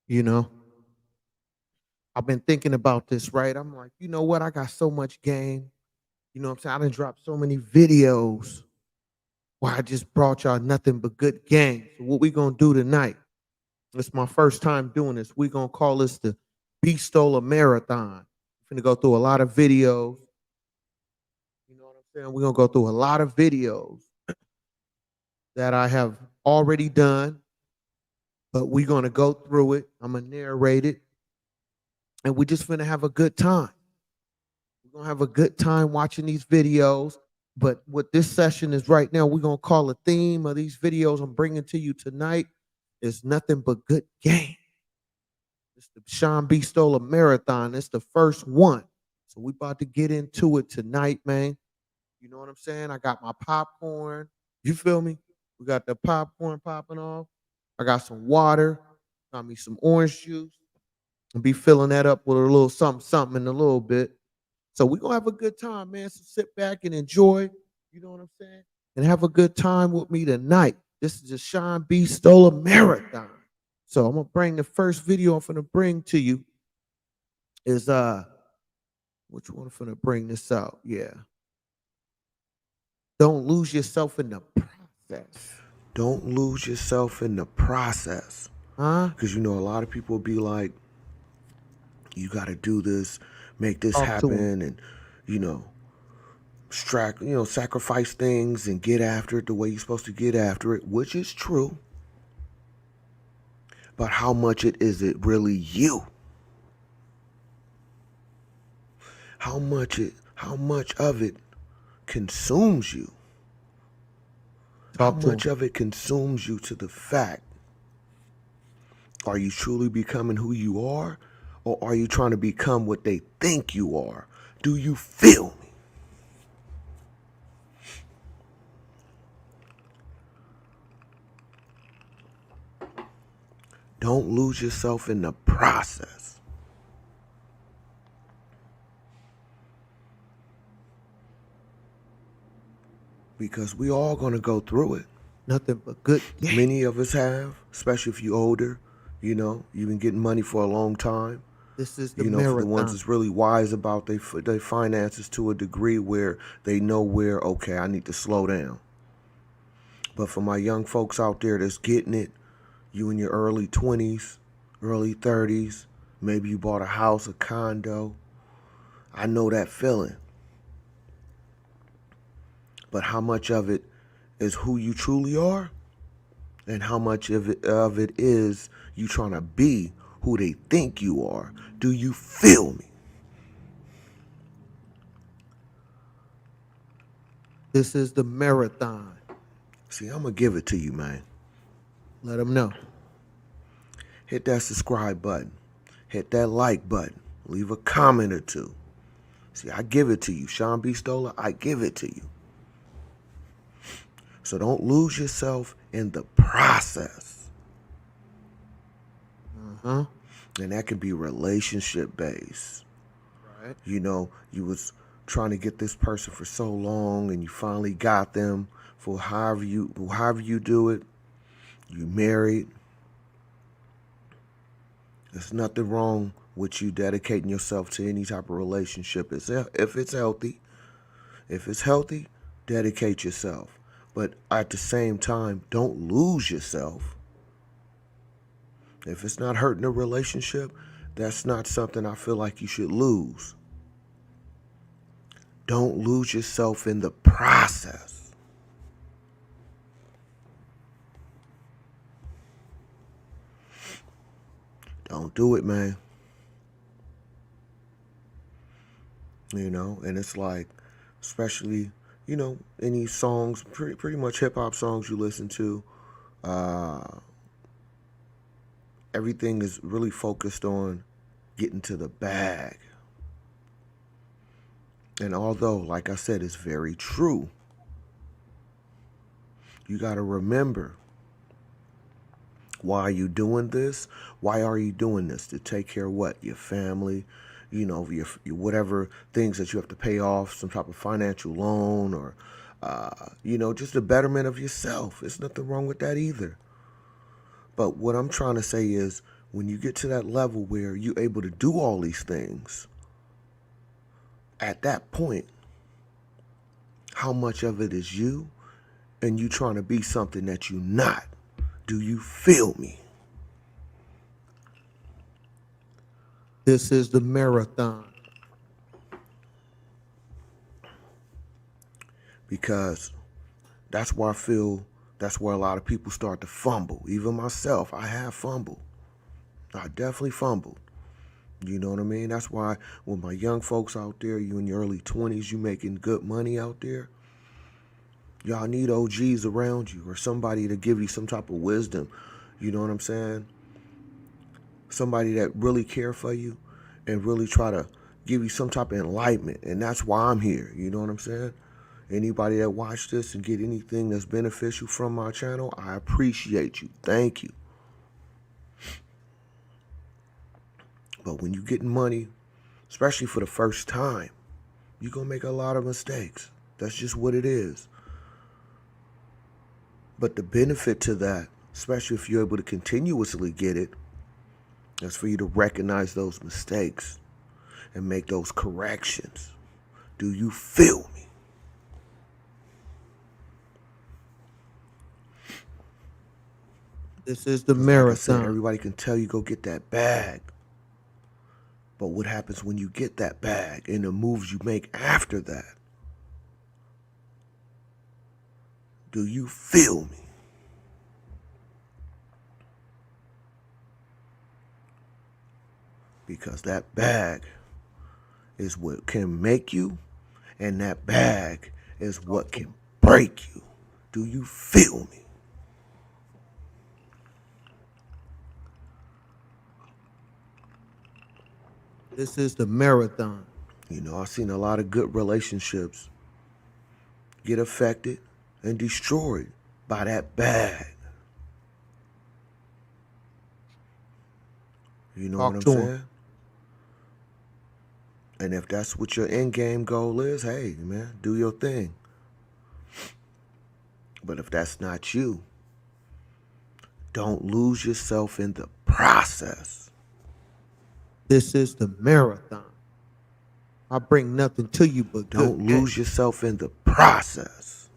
You know, I've been thinking about this, right? I'm like, you know what? I got so much game. You know what I'm saying? I done dropped so many videos where I just brought y'all nothing but good game. So what we gonna do tonight? It's my first time doing this. We gonna call this the Beastolla Marathon. We're gonna go through a lot of videos. You know what I'm saying? We're gonna go through a lot of videos that I have already done, but we're gonna go through it. I'm gonna narrate it, and we're just gonna have a good time. We're gonna have a good time watching these videos. But what this session is right now, we're gonna call a theme of these videos I'm bringing to you tonight is nothing but good game. It's the Shawn Beastolla Marathon. It's the first one. So we about to get into it tonight, man. You know what I'm saying? I got my popcorn. You feel me? We got the popcorn popping off. I got some water. Got me some orange juice. And be filling that up with a little something, something in a little bit. So we're gonna have a good time, man. So sit back and enjoy. You know what I'm saying? And have a good time with me tonight. This is the Shawn Beastolla Marathon. So I'm gonna bring the first video I'm gonna bring to you is which one I'm gonna bring this out? Yeah. Don't lose yourself in the process. Don't lose yourself in the process. Huh? Because you know, a lot of people be like, you got to do this, make this Talk to him. happen, and, you know, sacrifice things and get after it the way you're supposed to get after it, which is true. But how much is it really you? How much of it consumes you? How Talk to much him. of it consumes you to the fact, are you truly becoming who you are? Or are you trying to become what they think you are? Do you feel me? Don't lose yourself in the process. Because we all gonna go through it. Nothing but good game. Many of us have, especially if you're older. You know, you've been getting money for a long time. This is the You know, for the ones marathon. that's really wise about their finances to a degree where they know where, okay, I need to slow down. But for my young folks out there that's getting it, you in your early 20s, early 30s, maybe you bought a house, a condo. I know that feeling. But how much of it is who you truly are? And how much of it is you trying to be who they think you are? Do you feel me? This is the marathon. See, I'm going to give it to you, man. Let them know. Hit that subscribe button. Hit that like button. Leave a comment or two. See, I give it to you. Shawn Beastolla, I give it to you. So don't lose yourself in the process. Uh-huh. And that can be relationship based. Right. You know, you was trying to get this person for so long and you finally got them for however you do it. You married. There's nothing wrong with you dedicating yourself to any type of relationship. If it's healthy. If it's healthy, dedicate yourself. But at the same time, don't lose yourself. If it's not hurting a relationship, that's not something I feel like you should lose. Don't lose yourself in the process. Don't do it, man. You know, and it's like, especially, you know, any songs, pretty much hip hop songs you listen to, everything is really focused on getting to the bag. And although, like I said, it's very true, you got to remember, why are you doing this? Why are you doing this? To take care of what? Your family, you know, your whatever things that you have to pay off, some type of financial loan, or, you know, just the betterment of yourself. There's nothing wrong with that either. But what I'm trying to say is, When you get to that level where you're able to do all these things, at that point, how much of it is you and you trying to be something that you're not? Do you feel me? This is the marathon. Because that's where I feel that's where a lot of people start to fumble. Even myself, I have fumbled. I definitely fumbled. You know what I mean? That's why when my young folks out there, you in your early 20s, you making good money out there, y'all need OGs around you or somebody to give you some type of wisdom. You know what I'm saying? Somebody that really care for you and really try to give you some type of enlightenment. And that's why I'm here. You know what I'm saying? Anybody that watch this and get anything that's beneficial from my channel, I appreciate you. Thank you. But when you getting money, especially for the first time, you're going to make a lot of mistakes. That's just what it is. But the benefit to that, especially if you're able to continuously get it, is for you to recognize those mistakes and make those corrections. Do you feel me? This is the Because like I said, marathon. everybody can tell you go get that bag. But what happens when you get that bag and the moves you make after that? Do you feel me? Because that bag is what can make you, and that bag is what can break you. Do you feel me? This is the marathon. You know, I've seen a lot of good relationships get affected and destroyed by that bag. You know what I'm saying? And if that's what your end game goal is, hey, man, do your thing. But if that's not you, don't lose yourself in the process. This is the marathon. I bring nothing to you but don't good lose yourself in the process.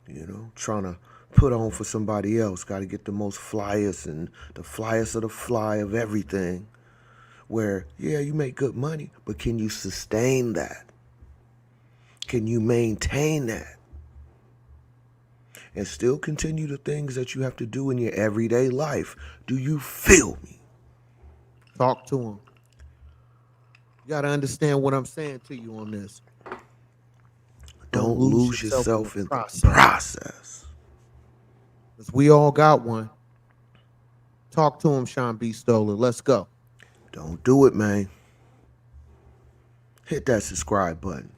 You know, trying to put on for somebody else. Got to get the most flyest and the flyest of the fly of everything. Where, yeah, you make good money, but can you sustain that? Can you maintain that? And still continue the things that you have to do in your everyday life. Do you feel me? Talk to him. You got to understand what I'm saying to you on this. Don't lose yourself in the process. Because we all got one. Talk to him, Shawn Beastolla. Let's go. Don't do it, man. Hit that subscribe button.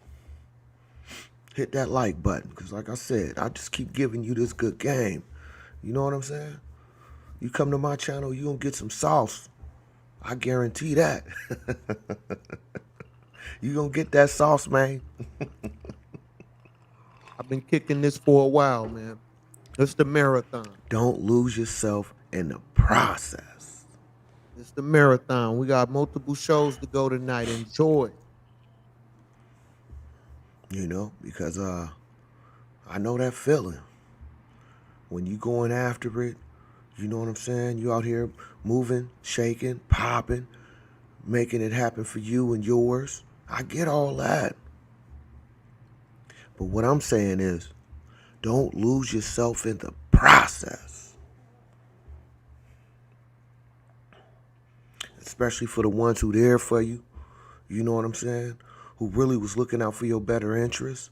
Hit that like button. Because like I said, I just keep giving you this good game. You know what I'm saying? You come to my channel, you gonna get some sauce. I guarantee that. You gonna get that sauce, man. I've been kicking this for a while, man. It's the marathon. Don't lose yourself in the process. It's the marathon. We got multiple shows to go tonight. Enjoy. You know, because I know that feeling. When you going after it, you know what I'm saying? You out here moving, shaking, popping, making it happen for you and yours. I get all that. But what I'm saying is, don't lose yourself in the process. Especially for the ones who there for you. You know what I'm saying? Who really was looking out for your better interests.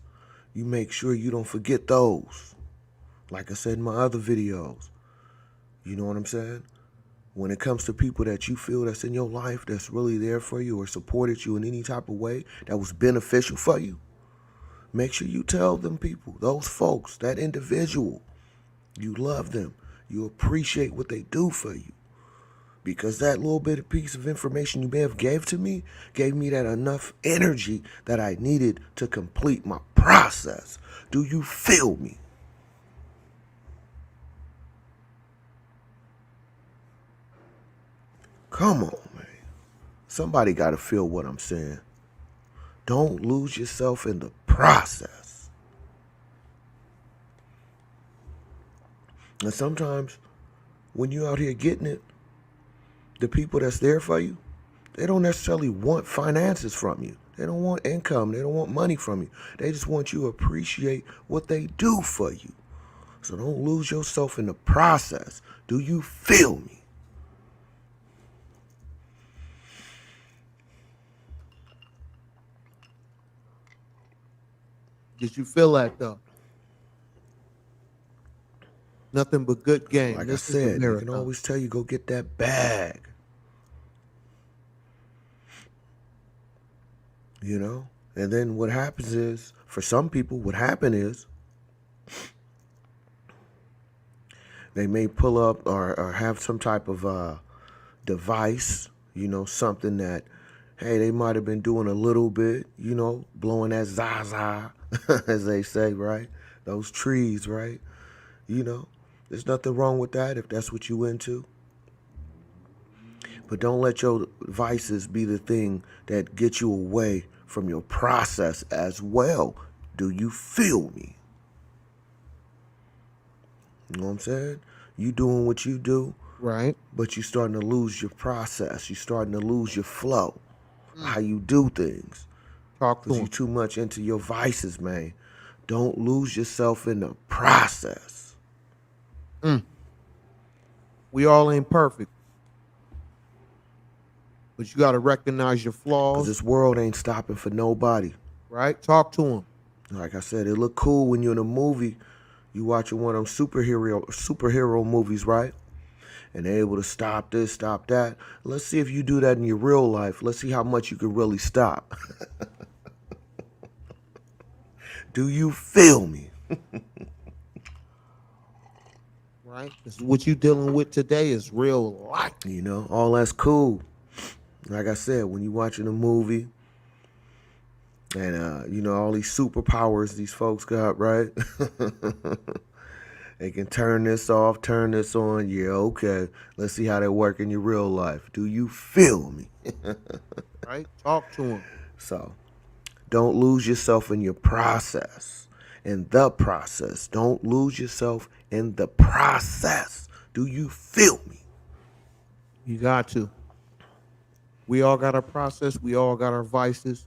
You make sure you don't forget those. Like I said in my other videos. You know what I'm saying? When it comes to people that you feel that's in your life that's really there for you or supported you in any type of way that was beneficial for you, make sure you tell them people, those folks, that individual, you love them. You appreciate what they do for you. Because that little bit of piece of information you may have gave me that enough energy that I needed to complete my process. Do you feel me? Come on, man. Somebody got to feel what I'm saying. Don't lose yourself in the process. And sometimes when you out here getting it, the people that's there for you, they don't necessarily want finances from you. They don't want income. They don't want money from you. They just want you to appreciate what they do for you. So don't lose yourself in the process. Do you feel me? Did you feel that though? Nothing but good game. Like I This is a said, they can marathon. always tell you go get that bag. You know? And then what happens is, for some people, what happened is they may pull up or have some type of device, you know, something that, hey, they might have been doing a little bit, you know, blowing that zaza, as they say, right? Those trees, right? You know, there's nothing wrong with that if that's what you into. But don't let your vices be the thing that gets you away from your process as well. Do you feel me? You know what I'm saying? You doing what you do, Right. but you starting to lose your process. You starting to lose your flow, Mm. how you do things. Talk to Because you him. too much into your vices, man. Don't lose yourself in the process. Mm. We all ain't perfect, but you got to recognize your Because flaws. this world ain't stopping for nobody. Right. Talk to him. Like I said, it look cool when you're in a movie. You watching one of them superhero movies, right? And they're able to stop this, stop that. Let's see if you do that in your real life. Let's see how much you can really stop. Do you feel me? Right. Because what you dealing with today is real life. You know, all that's cool. Like I said, when you watching a movie and you know all these superpowers these folks got, right? They can turn this off, turn this on. Yeah, okay. Let's see how they work in your real life. Do you feel me? Right. Talk to him. So don't lose yourself in your process. In the process. Don't lose yourself in the process. Do you feel me? You got to. We all got our process. We all got our vices,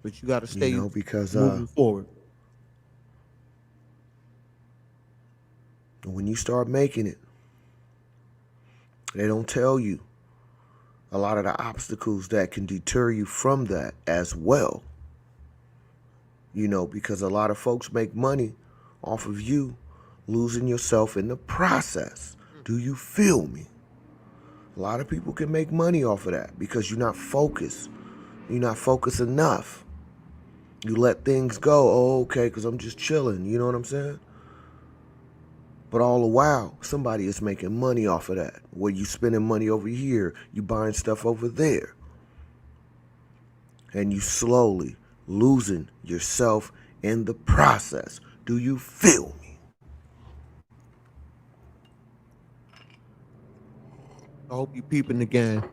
but you got to You stay know, because moving forward. when you start making it, they don't tell you a lot of the obstacles that can deter you from that as well. You know, because a lot of folks make money off of you losing yourself in the process. Do you feel me? A lot of people can make money off of that because you're not focused. You're not focused enough. You let things go. Oh, okay, because I'm just chilling. You know what I'm saying? But all the while, somebody is making money off of that. Where you spending money over here, you buying stuff over there. And you slowly losing yourself in the process. Do you feel me? I hope you peeping the game.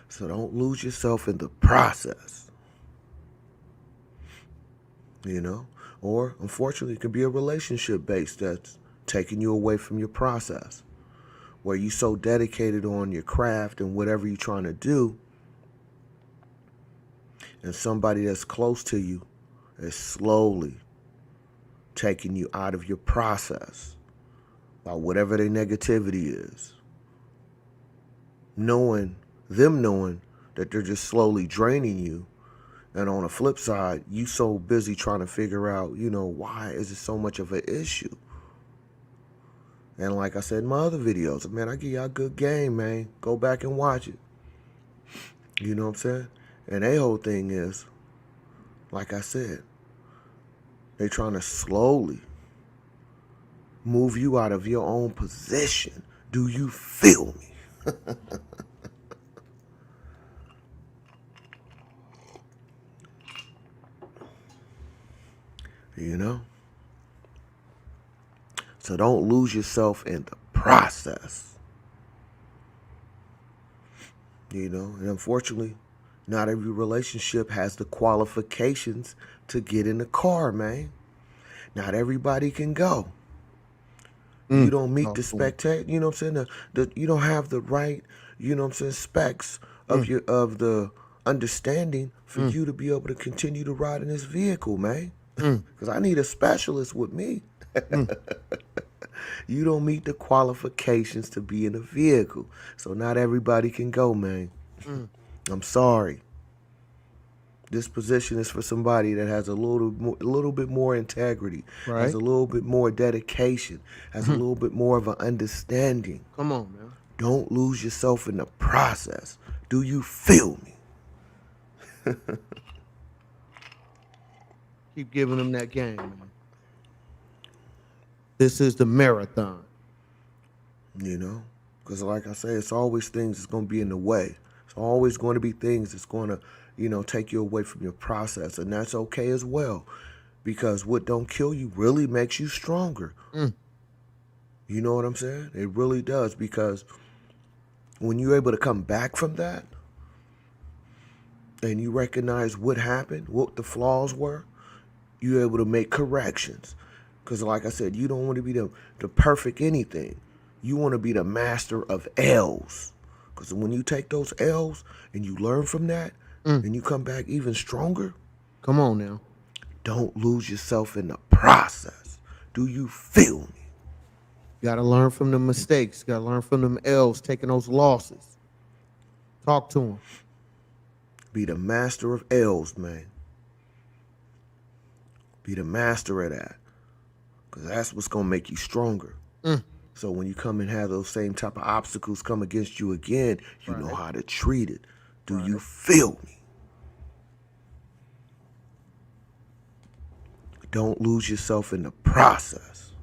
So don't lose yourself in the process. You know? Or, unfortunately, it could be a relationship based that's taking you away from your process. Where you so dedicated on your craft and whatever you're trying to do, and somebody that's close to you is slowly taking you out of your process by whatever their negativity is. Knowing that they're just slowly draining you. And on the flip side, you so busy trying to figure out, you know, why is it so much of an issue? And like I said in my other videos, man, I give y'all a good game, man. Go back and watch it. You know what I'm saying? And their whole thing is, like I said, they trying to slowly move you out of your own position. Do you feel me? You know? So don't lose yourself in the process. And unfortunately, not every relationship has the qualifications to get in the car, man. Not everybody can go. You don't meet the Talk to him. spectator. You know what I'm saying? You don't have the right, specs of Mm, your of the understanding for mm, you to be able to continue to ride in this vehicle, man. mm, Because I need a specialist with me. mm, You don't meet the qualifications to be in a vehicle. So not everybody can go, man. mm. I'm sorry. This position is for somebody that has a little bit more integrity, has Right? a little bit more dedication, has a Mhm. little bit more of an understanding. Come on, man. Don't lose yourself in the process. Do you feel me? Keep giving them that game, man. This is the marathon. You know? Because, like I say, it's always things that's going to be in the way. It's always going to be things that's going to, take you away from your process. And that's okay as well. Because what don't kill you really makes you stronger. Mm, You know what I'm saying? It really does. Because when you're able to come back from that and you recognize what happened, what the flaws were, you're able to make corrections. Because, like I said, you don't want to be the perfect anything. You want to be the master of L's. Because when you take those L's and you learn from that mm. and you come back even stronger, Come on now. don't lose yourself in the process. Do you feel me? Got to learn from the mistakes. Got to learn from them L's, taking those losses. Talk to them. Be the master of L's, man. Be the master of that. Because that's what's going to make you stronger. Mm. So when you come and have those same type of obstacles come against you again, you know Right. how to treat it. Do you Right. feel me? Don't lose yourself in the process.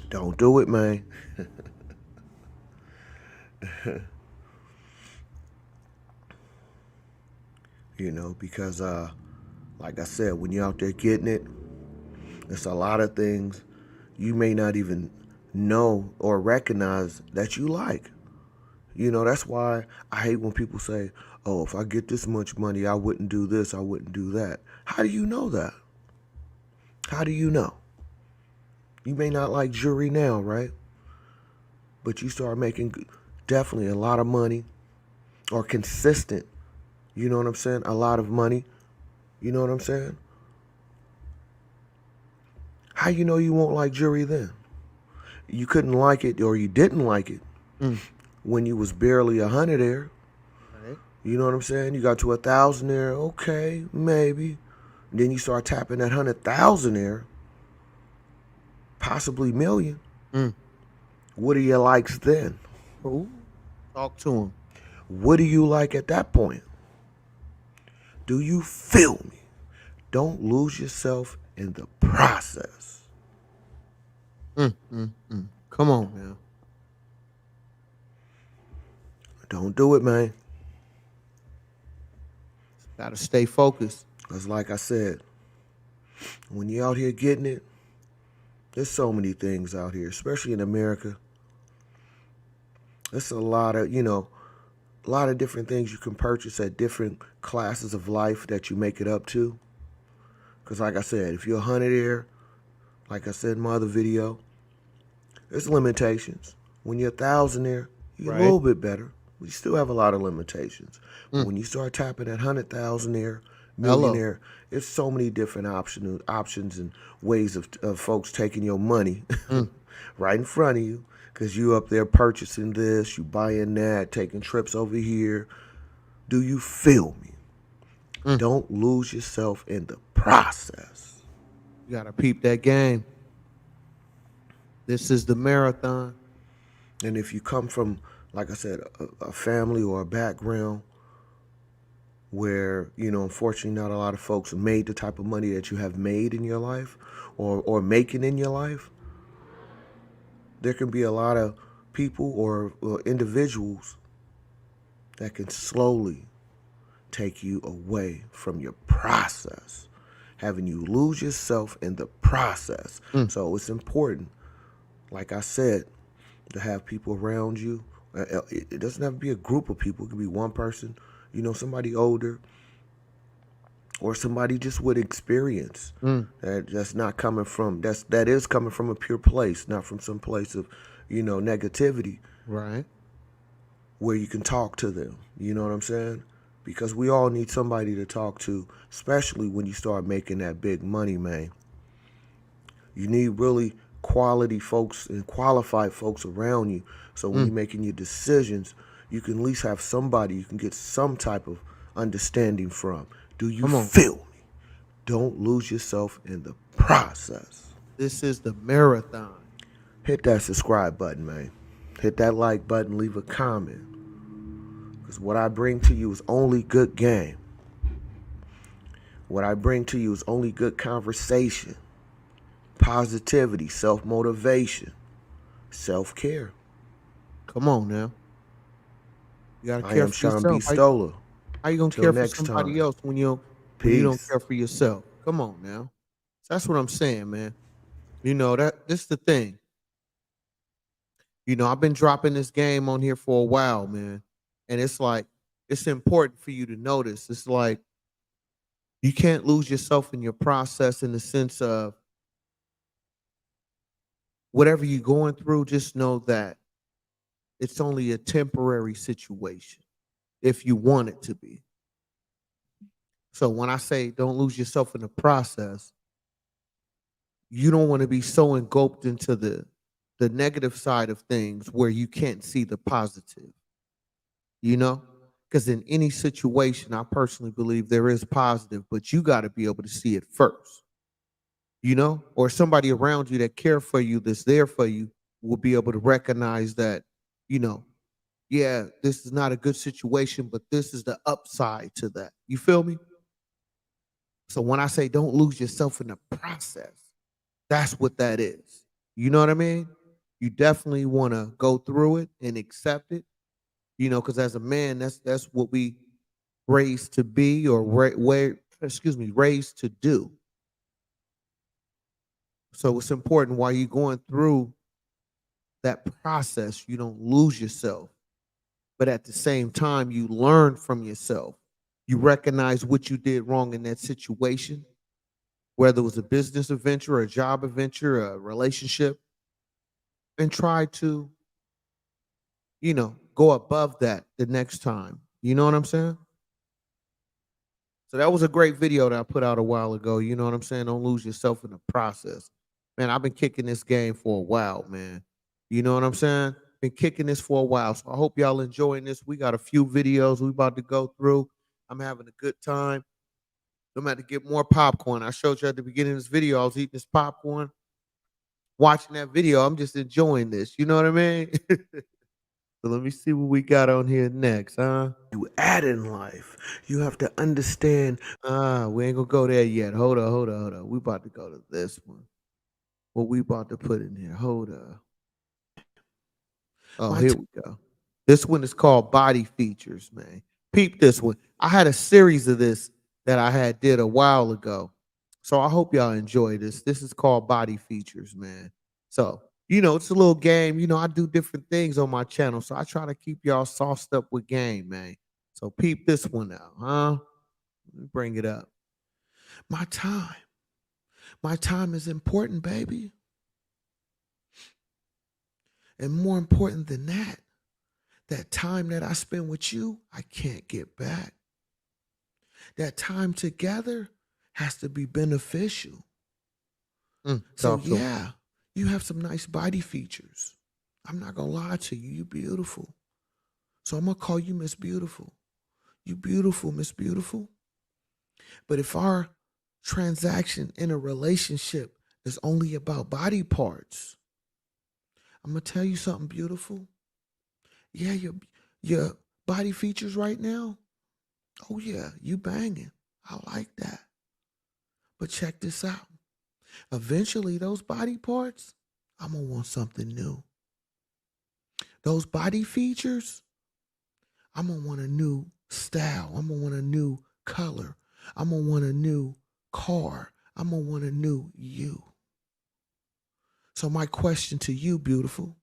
Don't do it, man. Because like I said, when you're out there getting it, it's a lot of things you may not even know or recognize that you like. That's why I hate when people say, oh, if I get this much money, I wouldn't do this, I wouldn't do that. How do you know that? How do you know? You may not like jewelry now, right? But you start making definitely a lot of money or consistent, you know what I'm saying? A lot of money, you know what I'm saying? How you know you won't like jewelry then? You couldn't like it or you didn't like it Mm. when you was barely 100 there. Right. You know what I'm saying? You got to 1,000 there, okay, maybe. Then you start tapping that 100,000 there, possibly million. Mm. What are your likes then? Ooh. Talk to them. What do you like at that point? Do you feel me? Don't lose yourself in the process. Mm, mm, mm. Come on now. Don't do it, man. Got to stay focused. Because like I said, when you're out here getting it, there's so many things out here, especially in America. There's a lot of, a lot of different things you can purchase at different classes of life that you make it up to. Because like I said, if you're 100 there, like I said in my other video, there's limitations. When you're 1,000 there, you're a Right. little bit better. But you still have a lot of limitations. But Mm. when you start tapping at 100,000 there, Hello. millionaire, it's so many different options and ways of folks taking your money Mm. right in front of you. Because you up there purchasing this, you buying that, taking trips over here. Do you feel me? Mm. Don't lose yourself in the process. You got to peep that game. This is the marathon. And if you come from, like I said, a family or a background where, unfortunately not a lot of folks made the type of money that you have made in your life or making in your life, there can be a lot of people or individuals that can slowly take you away from your process, having you lose yourself in the process. Mm. So it's important, like I said, to have people around you. It doesn't have to be a group of people. It could be one person, somebody older or somebody just with experience. Mm, That's not coming from that is coming from a pure place, not from some place of, negativity right. where you can talk to them. You know what I'm saying? Because we all need somebody to talk to, especially when you start making that big money, man. You need really quality folks and qualified folks around you. So when Mm, you're making your decisions, you can at least have somebody you can get some type of understanding from. Do you come on. feel me? Don't lose yourself in the process. This is the marathon. Hit that subscribe button, man. Hit that like button, leave a comment. Because what I bring to you is only good game. What I bring to you is only good conversation, positivity, self motivation, self care. Come on now. You gotta I care am for Shawn yourself. Beastolla. How you gonna Till care for next somebody time. else when you don't Peace. care for yourself? Come on now. So that's what I'm saying, man. That this is the thing. I've been dropping this game on here for a while, man. And it's like it's important for you to notice. It's like you can't lose yourself in your process in the sense of whatever you're going through, just know that it's only a temporary situation if you want it to be. So when I say don't lose yourself in the process, you don't want to be so engulfed into the negative side of things where you can't see the positive, you know? Because in any situation, I personally believe there is positive, but you got to be able to see it first, or somebody around you that care for you, that's there for you, will be able to recognize that, you know, yeah, this is not a good situation, but this is the upside to that. You feel me? So when I say don't lose yourself in the process, that's what that is. You know what I mean? You definitely want to go through it and accept it, because as a man, that's what we raised to be or raised to do. So it's important while you're going through that process, you don't lose yourself, but at the same time, you learn from yourself. You recognize what you did wrong in that situation, whether it was a business adventure, a job adventure, a relationship, and try to, go above that the next time. You know what I'm saying? So that was a great video that I put out a while ago. You know what I'm saying? Don't lose yourself in the process. Man, I've been kicking this game for a while, man. You know what I'm saying? Been kicking this for a while. So I hope y'all enjoying this. We got a few videos we about to go through. I'm having a good time. I'm about to get more popcorn. I showed you at the beginning of this video. I was eating this popcorn, watching that video. I'm just enjoying this. You know what I mean? So let me see what we got on here next, huh? You add in life. You have to understand. We ain't gonna go there yet. Hold on. We about to go to this one. What we about to put in here? Hold up. Oh, My here we go. This one is called Body Features, man. Peep this one. I had a series of this that I had did a while ago. So I hope y'all enjoy this. This is called Body Features, man. So, it's a little game. I do different things on my channel. So I try to keep y'all sauced up with game, man. So peep this one out, huh? Let me bring it up. My time. My time is important, baby. And more important than that time that I spend with you, I can't get back. That time together has to be beneficial. So, Talk to him. yeah, you have some nice body features. I'm not going to lie to you. You're beautiful. So, I'm going to call you Miss Beautiful. You beautiful, Miss Beautiful. But if our transaction in a relationship is only about body parts, I'm going to tell you something beautiful. Yeah, your body features right now. Oh yeah, you banging. I like that. But check this out. Eventually, those body parts, I'm gonna want something new. Those body features, I'm gonna want a new style. I'm gonna want a new color. I'm gonna want a new car. I'm gonna want a new you. So my question to you, beautiful,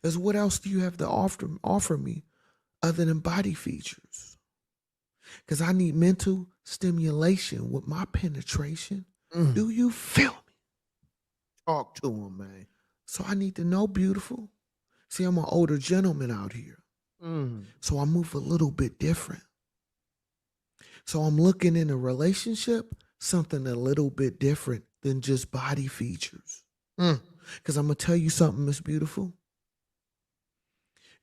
is what else do you have to offer me other than body features? Because I need mental stimulation with my penetration. Do you feel me? Talk to him, man. So I need to know, beautiful. See, I'm an older gentleman out here. So I move a little bit different. So I'm looking in a relationship, something a little bit different than just body features. Because I'm going to tell you something, Miss Beautiful.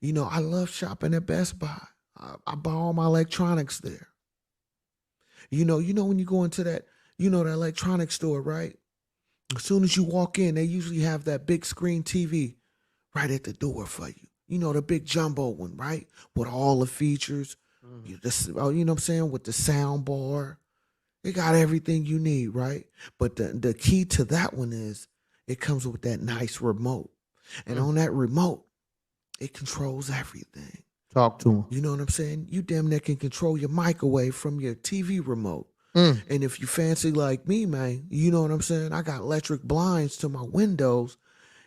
You know, I love shopping at Best Buy. I buy all my electronics there. You know when you go into that, the electronics store, right? As soon as you walk in, they usually have that big screen TV right at the door for you. You know, the big jumbo one, right? With all the features. You know what I'm saying? With the sound bar. It got everything you need, right? But the key to that one is it comes with that nice remote. And on that remote, it controls everything. Talk to him. You know what I'm saying? You damn near can control your microwave from your TV remote. And if you fancy like me, man, you know what I'm saying? I got electric blinds to my windows.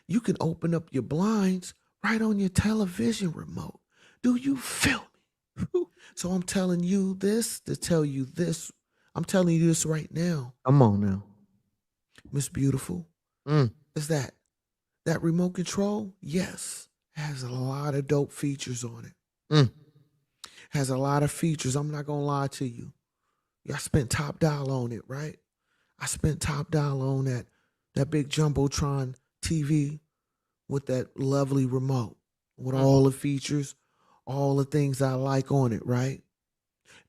You can open up your blinds right on your television remote. Do you feel me? So I'm telling you this to tell you this. I'm telling you this right now. Come on now. Miss Beautiful. Is that remote control? Yes. Has a lot of dope features on it. Has a lot of features. I'm not going to lie to you. I spent top dollar on it, right? I spent top dollar on that big Jumbotron TV with that lovely remote, with all the features, all the things I like on it, right?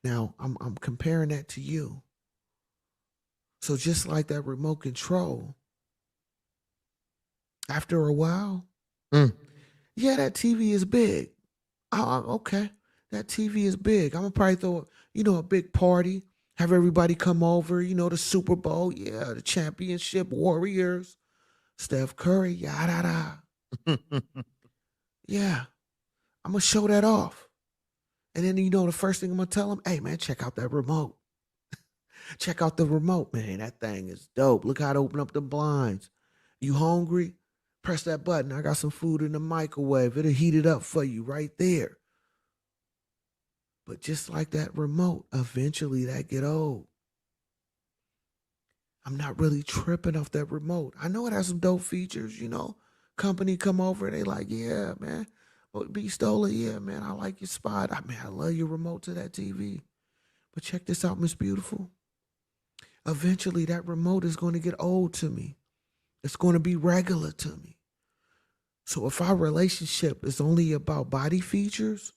Now, I'm comparing that to you. So just like that remote control, after a while, yeah, that TV is big. Okay, that TV is big. I'm gonna probably throw, a big party, have everybody come over, the Super Bowl, yeah, the championship, Warriors, Steph Curry, yada da. Yeah, I'm gonna show that off. And then, the first thing I'm gonna tell them, hey man, check out that remote. Check out the remote, man. That thing is dope. Look how to open up the blinds. You hungry? Press that button. I got some food in the microwave. It'll heat it up for you right there. But just like that remote, eventually that get old. I'm not really tripping off that remote. I know it has some dope features, Company come over, they like, yeah, man. Beastolla, yeah, man, I like your spot. I love your remote to that TV. But check this out, Miss Beautiful. Eventually that remote is going to get old to me. It's going to be regular to me. So if our relationship is only about body features,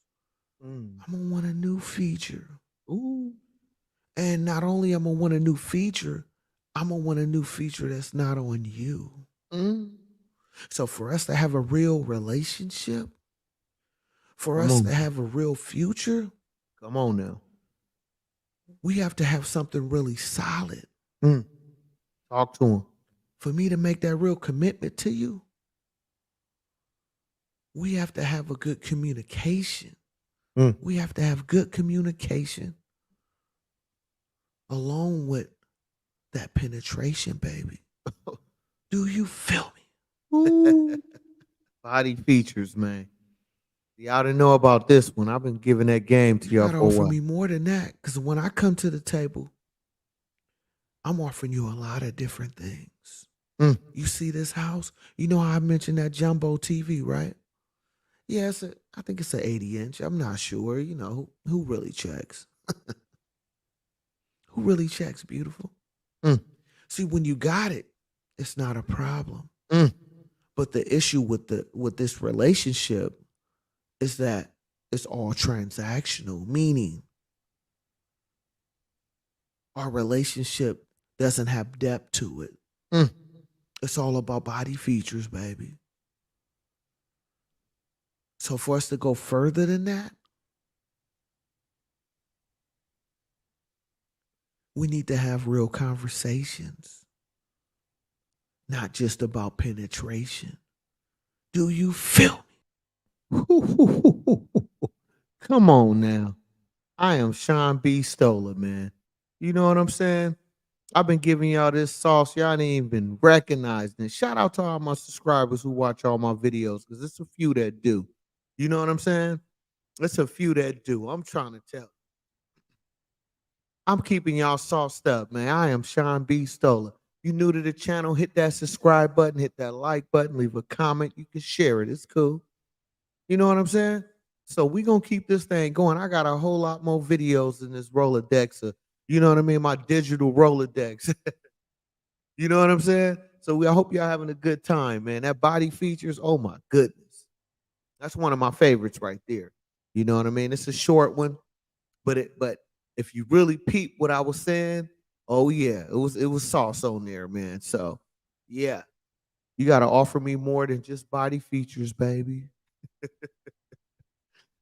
I'm going to want a new feature. Ooh. And not only am I want a new feature, I'm going to want a new feature that's not on you. So for us to have a real relationship, for us to have a real future, come on now. We have to have something really solid. Talk to him. For me to make that real commitment to you, we have to have a good communication. We have to have good communication along with that penetration, baby. Do you feel me? Body features, man. Y'all didn't know about this one. I've been giving that game to y'all for a while. You gotta offer me more than that, because when I come to the table, I'm offering you a lot of different things. You see this house? You know how I mentioned that jumbo TV, right? Yeah, I think it's an 80-inch. I'm not sure. Who really checks? Who really checks, beautiful? See, when you got it, it's not a problem. But the issue with this relationship is that it's all transactional, meaning our relationship doesn't have depth to it. It's all about body features, baby. So for us to go further than that, we need to have real conversations, not just about penetration. Do you feel me? Come on now. I am Shawn Beastolla, man. You know what I'm saying? I've been giving y'all this sauce. Y'all ain't even been recognizing it. Shout out to all my subscribers who watch all my videos, because it's a few that do. You know what I'm saying? It's a few that do. I'm trying to tell. I'm keeping y'all sauced up, man. I am Shawn Beastolla. You new to the channel, hit that subscribe button, hit that like button, leave a comment. You can share it. It's cool. You know what I'm saying? So we gonna keep this thing going. I got a whole lot more videos in this Rolodex. You know what I mean? My digital Rolodex. You know what I'm saying? So I hope y'all having a good time, man. That body features, oh my goodness. That's one of my favorites right there. You know what I mean? It's a short one, but if you really peep what I was saying, oh yeah, it was sauce on there, man. So yeah, you gotta offer me more than just body features, baby.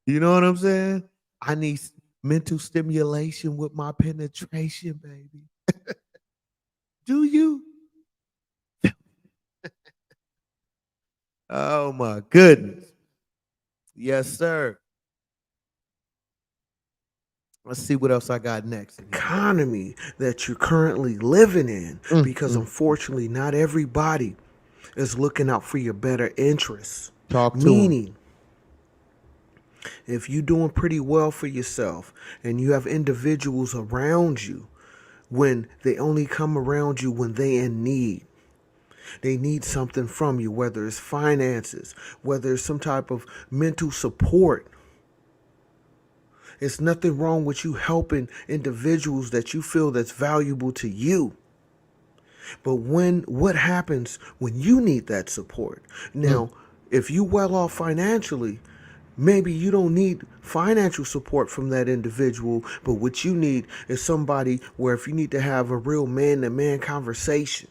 You know what I'm saying? I need mental stimulation with my penetration, baby. Do you? Oh my goodness. Yes, sir. Let's see what else I got next in here. Economy that you're currently living in, Mm, because mm. unfortunately not everybody is looking out for your better interests. Talk to him. Meaning, if you're doing pretty well for yourself and you have individuals around you, when they only come around you when they in need, they need something from you, whether it's finances, whether it's some type of mental support. It's nothing wrong with you helping individuals that you feel that's valuable to you. But what happens when you need that support? Mm, Now, if you well off financially, maybe you don't need financial support from that individual, but what you need is somebody where if you need to have a real man to man conversation,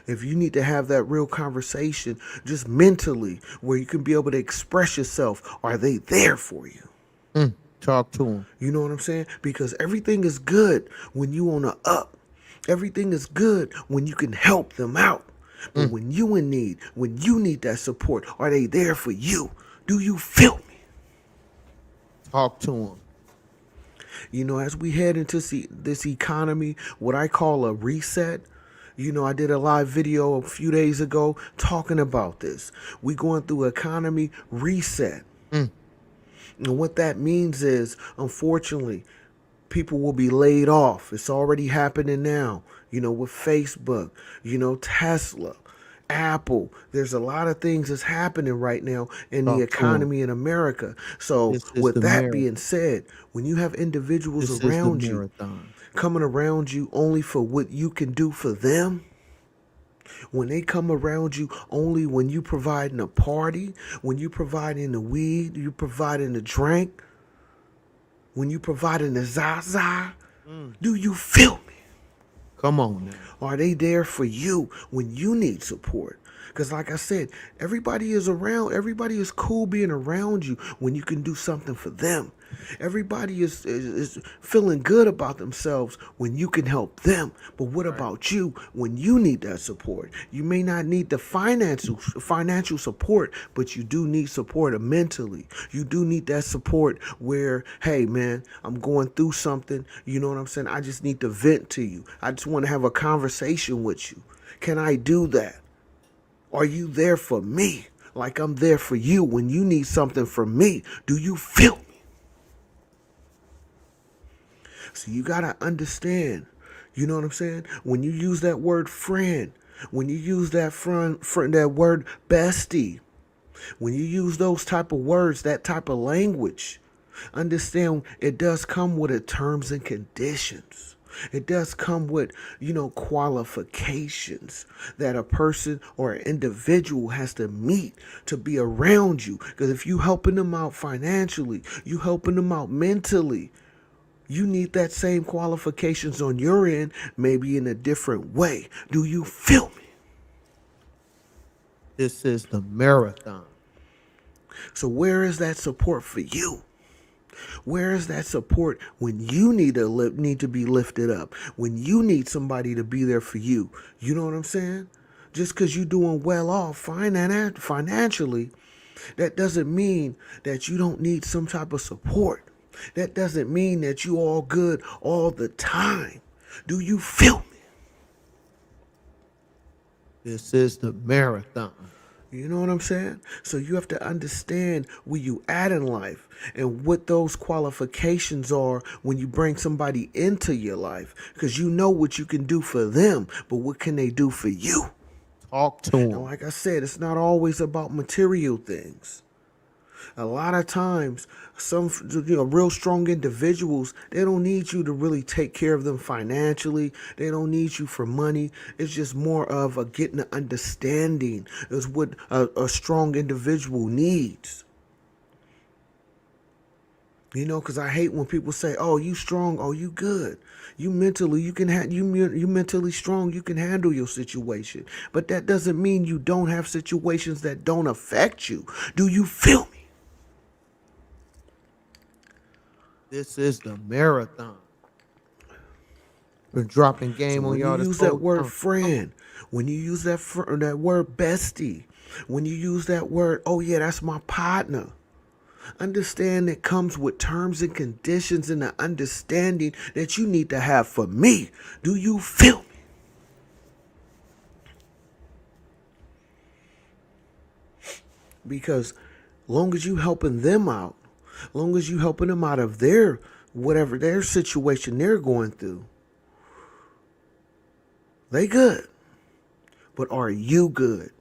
if you need to have that real conversation just mentally where you can be able to express yourself, are they there for you? mm. Talk to him. You know what I'm saying? Because everything is good when you on a up. Everything is good when you can help them out. But Mm. when you in need, when you need that support, are they there for you? Do you feel me? Talk to him. You know, as we head into this economy, what I call a reset, you know, I did a live video a few days ago talking about this. We going through economy reset. Mm. And what that means is, unfortunately, people will be laid off. It's already happening now, you know, with Facebook, you know, Tesla, Apple. There's a lot of things that's happening right now in the Talk to him. economy in America. So, This is with the that being marathon. said, when you have individuals This is the around you marathon. coming around you only for what you can do for them, when they come around you only when you providing a party, when you providing the weed, you providing the drink, when you providing the zaza, Mm. do you feel me? Come on now. Are they there for you when you need support? Because, like I said, everybody is around. Everybody is cool being around you when you can do something for them. Everybody is feeling good about themselves when you can help them. But what Right. about you when you need that support? You may not need the financial support, but you do need support mentally. You do need that support where, hey man, I'm going through something. You know what I'm saying? I just need to vent to you. I just want to have a conversation with you. Can I do that? Are you there for me? Like I'm there for you when you need something from me. Do you feel me? So you gotta understand. You know what I'm saying? When you use that word friend, when you use that friend, that word bestie, when you use those type of words, that type of language, understand it does come with a terms and conditions. It does come with, you know, qualifications that a person or an individual has to meet to be around you. Because if you helping them out financially, you helping them out mentally, you need that same qualifications on your end, maybe in a different way. Do you feel me? This is the marathon. So where is that support for you? Where is that support when you need to be lifted up? When you need somebody to be there for you? You know what I'm saying? Just because you're doing well off financially, that doesn't mean that you don't need some type of support. That doesn't mean that you all good all the time. Do you feel me? This is the marathon. You know what I'm saying? So you have to understand where you at in life and what those qualifications are when you bring somebody into your life. Because you know what you can do for them, but what can they do for you? Talk to And them. like I said, it's not always about material things. A lot of times, some real strong individuals, they don't need you to really take care of them financially. They don't need you for money. It's just more of a getting an understanding is what a strong individual needs. You know, because I hate when people say, "Oh, you strong. Oh, you good. You mentally, you can you mentally strong. You can handle your situation." But that doesn't mean you don't have situations that don't affect you. Do you feel me? This is the marathon. Been dropping So game on when you y'all this use that whole word time. Come on. friend, when you use that word bestie, when you use that word, oh yeah, that's my partner. Understand it comes with terms and conditions and the understanding that you need to have for me. Do you feel me? Because long as you helping them out, long as you helping them out of their whatever their situation they're going through, they good. But are you good?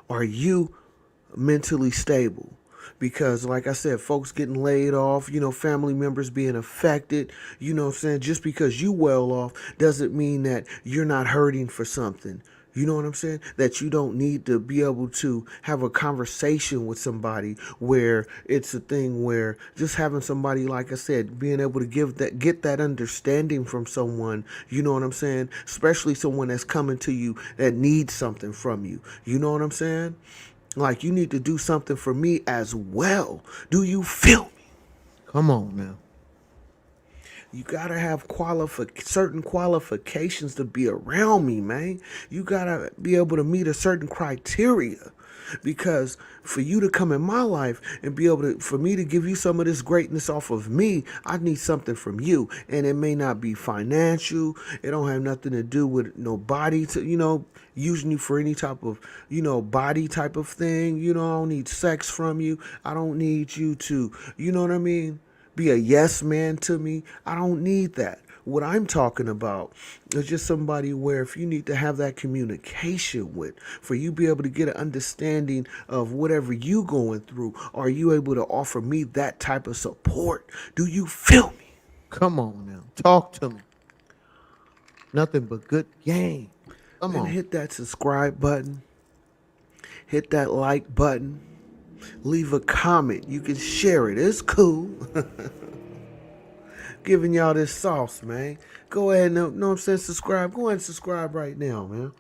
Are you mentally stable? Because like I said, folks getting laid off, family members being affected, what I'm saying? Just because you well off doesn't mean that you're not hurting for something. You know what I'm saying? That you don't need to be able to have a conversation with somebody where it's a thing where just having somebody, like I said, being able to get that understanding from someone, you know what I'm saying? Especially someone that's coming to you that needs something from you. You know what I'm saying? Like, you need to do something for me as well. Do you feel me? Come on now. You gotta have certain qualifications to be around me, man. You gotta be able to meet a certain criteria. Because for you to come in my life and be able to, for me to give you some of this greatness off of me, I need something from you. And it may not be financial. It don't have nothing to do with nobody to, using you for any type of, body type of thing. I don't need sex from you. I don't need you to, you know what I mean? Be a yes man to me. I don't need that. What I'm talking about is just somebody where if you need to have that communication with, for you be able to get an understanding of whatever you going through, are you able to offer me that type of support? Do you feel me? Come on now. Talk to me. Nothing but good game. Come And on. hit that subscribe button. Hit that like button. Leave a comment. You can share it. It's cool. Giving y'all this sauce, man. Go ahead and, know what I'm saying, subscribe. Go ahead and subscribe right now, man.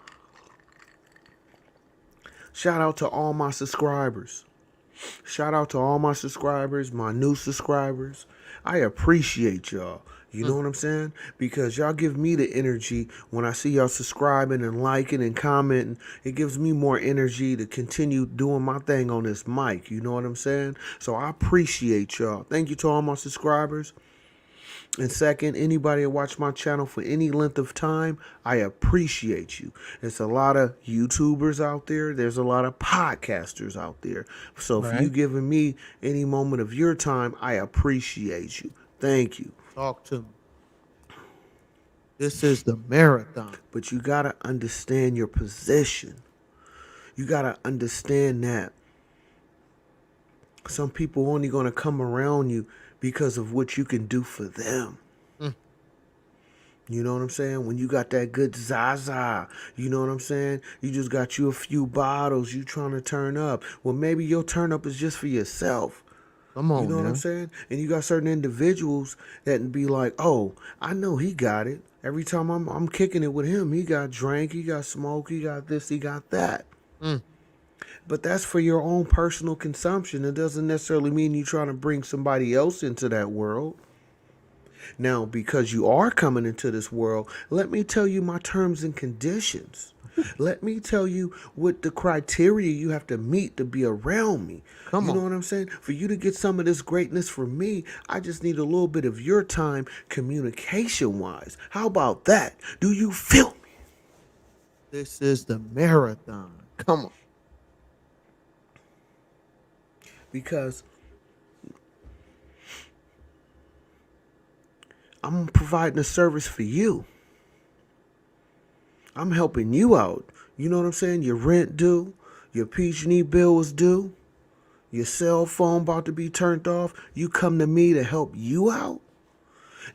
Shout out to all my subscribers. Shout out to all my subscribers, my new subscribers. I appreciate y'all. You know what I'm saying? Because y'all give me the energy when I see y'all subscribing and liking and commenting. It gives me more energy to continue doing my thing on this mic. You know what I'm saying? So I appreciate y'all. Thank you to all my subscribers. And second, anybody that watch my channel for any length of time, I appreciate you. There's a lot of YouTubers out there. There's a lot of podcasters out there. So if you Right. giving me any moment of your time, I appreciate you. Thank you. Talk to me. This is the marathon. But you got to understand your position. You got to understand that some people only going to come around you because of what you can do for them. Mm. You know what I'm saying? When you got that good Zaza, you know what I'm saying? You just got you a few bottles, you trying to turn up. Well, maybe your turn up is just for yourself. Come You on know what I'm now. saying? And you got certain individuals that be like, oh, I know he got it. Every time I'm kicking it with him, he got drink, he got smoke, he got this, he got that. Mm. But that's for your own personal consumption. It doesn't necessarily mean you trying to bring somebody else into that world. Now, because you are coming into this world, let me tell you my terms and conditions. Let me tell you what the criteria you have to meet to be around me. Come You know on. what I'm saying? For you to get some of this greatness from me, I just need a little bit of your time communication wise. How about that? Do you feel me? This is the marathon. Come on. Because I'm providing a service for you. I'm helping you out. You know what I'm saying? Your rent due, your PG&E bill is due, your cell phone about to be turned off. You come to me to help you out,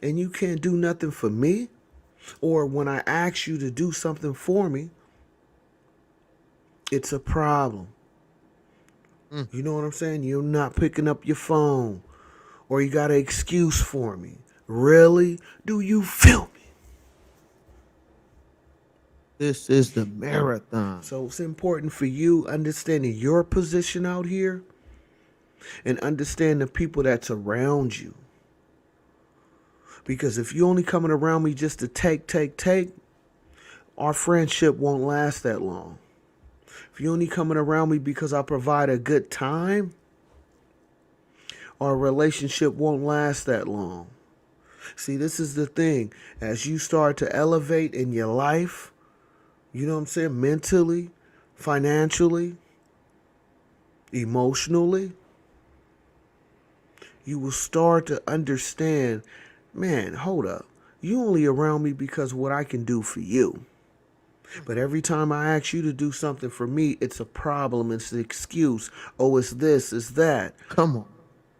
and you can't do nothing for me. Or when I ask you to do something for me, it's a problem. Mm. You know what I'm saying? You're not picking up your phone, or you got an excuse for me. Really? Do you feel me? This is the marathon. So it's important for you understanding your position out here and understand the people that's around you. Because if you only coming around me just to take, our friendship won't last that long. If you only coming around me because I provide a good time, our relationship won't last that long. See, this is the thing. As you start to elevate in your life, you know what I'm saying, mentally, financially, emotionally, you will start to understand, man, hold up. You only around me because what I can do for you. But every time I ask you to do something for me, it's a problem, it's an excuse. Oh, it's this, it's that. Come on.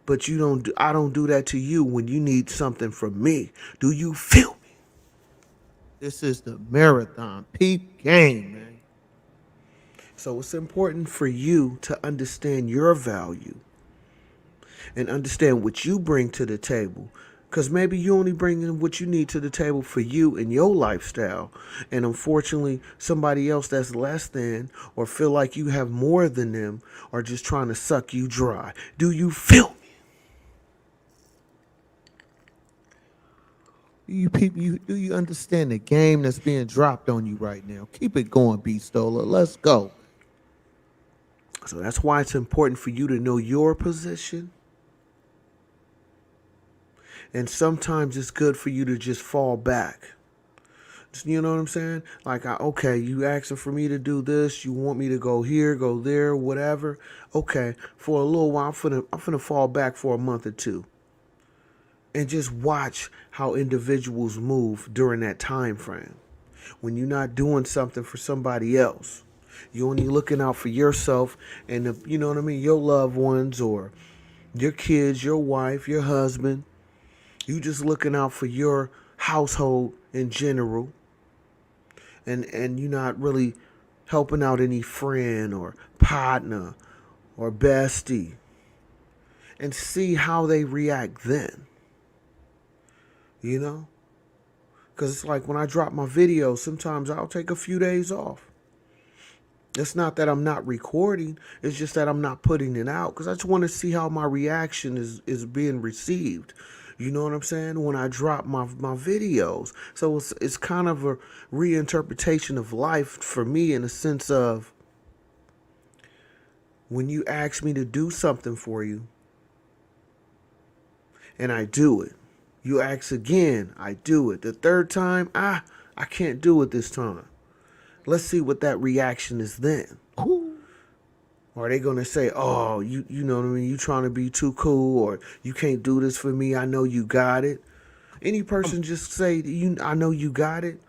But I don't do that to you when you need something from me. Do you feel me? This is the marathon. Peep game, man. So it's important for you to understand your value and understand what you bring to the table. Because maybe you only bring in what you need to the table for you and your lifestyle. And unfortunately, somebody else that's less than or feel like you have more than them are just trying to suck you dry. Do you feel me? Do you understand the game that's being dropped on you right now? Keep it going, Beastolla. Let's go. So that's why it's important for you to know your position. And sometimes it's good for you to just fall back. You know what I'm saying? Like, okay, you asking for me to do this. You want me to go here, go there, whatever. Okay, for a little while, I'm finna fall back for a month or two, and just watch how individuals move during that time frame. When you're not doing something for somebody else, you're only looking out for yourself and you know what I mean, your loved ones or your kids, your wife, your husband. You just looking out for your household in general, and you're not really helping out any friend or partner or bestie, and see how they react then. You know? Because it's like when I drop my videos, sometimes I'll take a few days off. It's not that I'm not recording, it's just that I'm not putting it out because I just want to see how my reaction is being received. You know what I'm saying? When I drop my videos. So it's kind of a reinterpretation of life for me in a sense of when you ask me to do something for you and I do it. You ask again, I do it. The third time, I can't do it this time. Let's see what that reaction is then. Ooh. Or are they gonna say, "Oh, you know what I mean? You trying to be too cool, or you can't do this for me? I know you got it." Any Come person just say, "You, I know you got it,"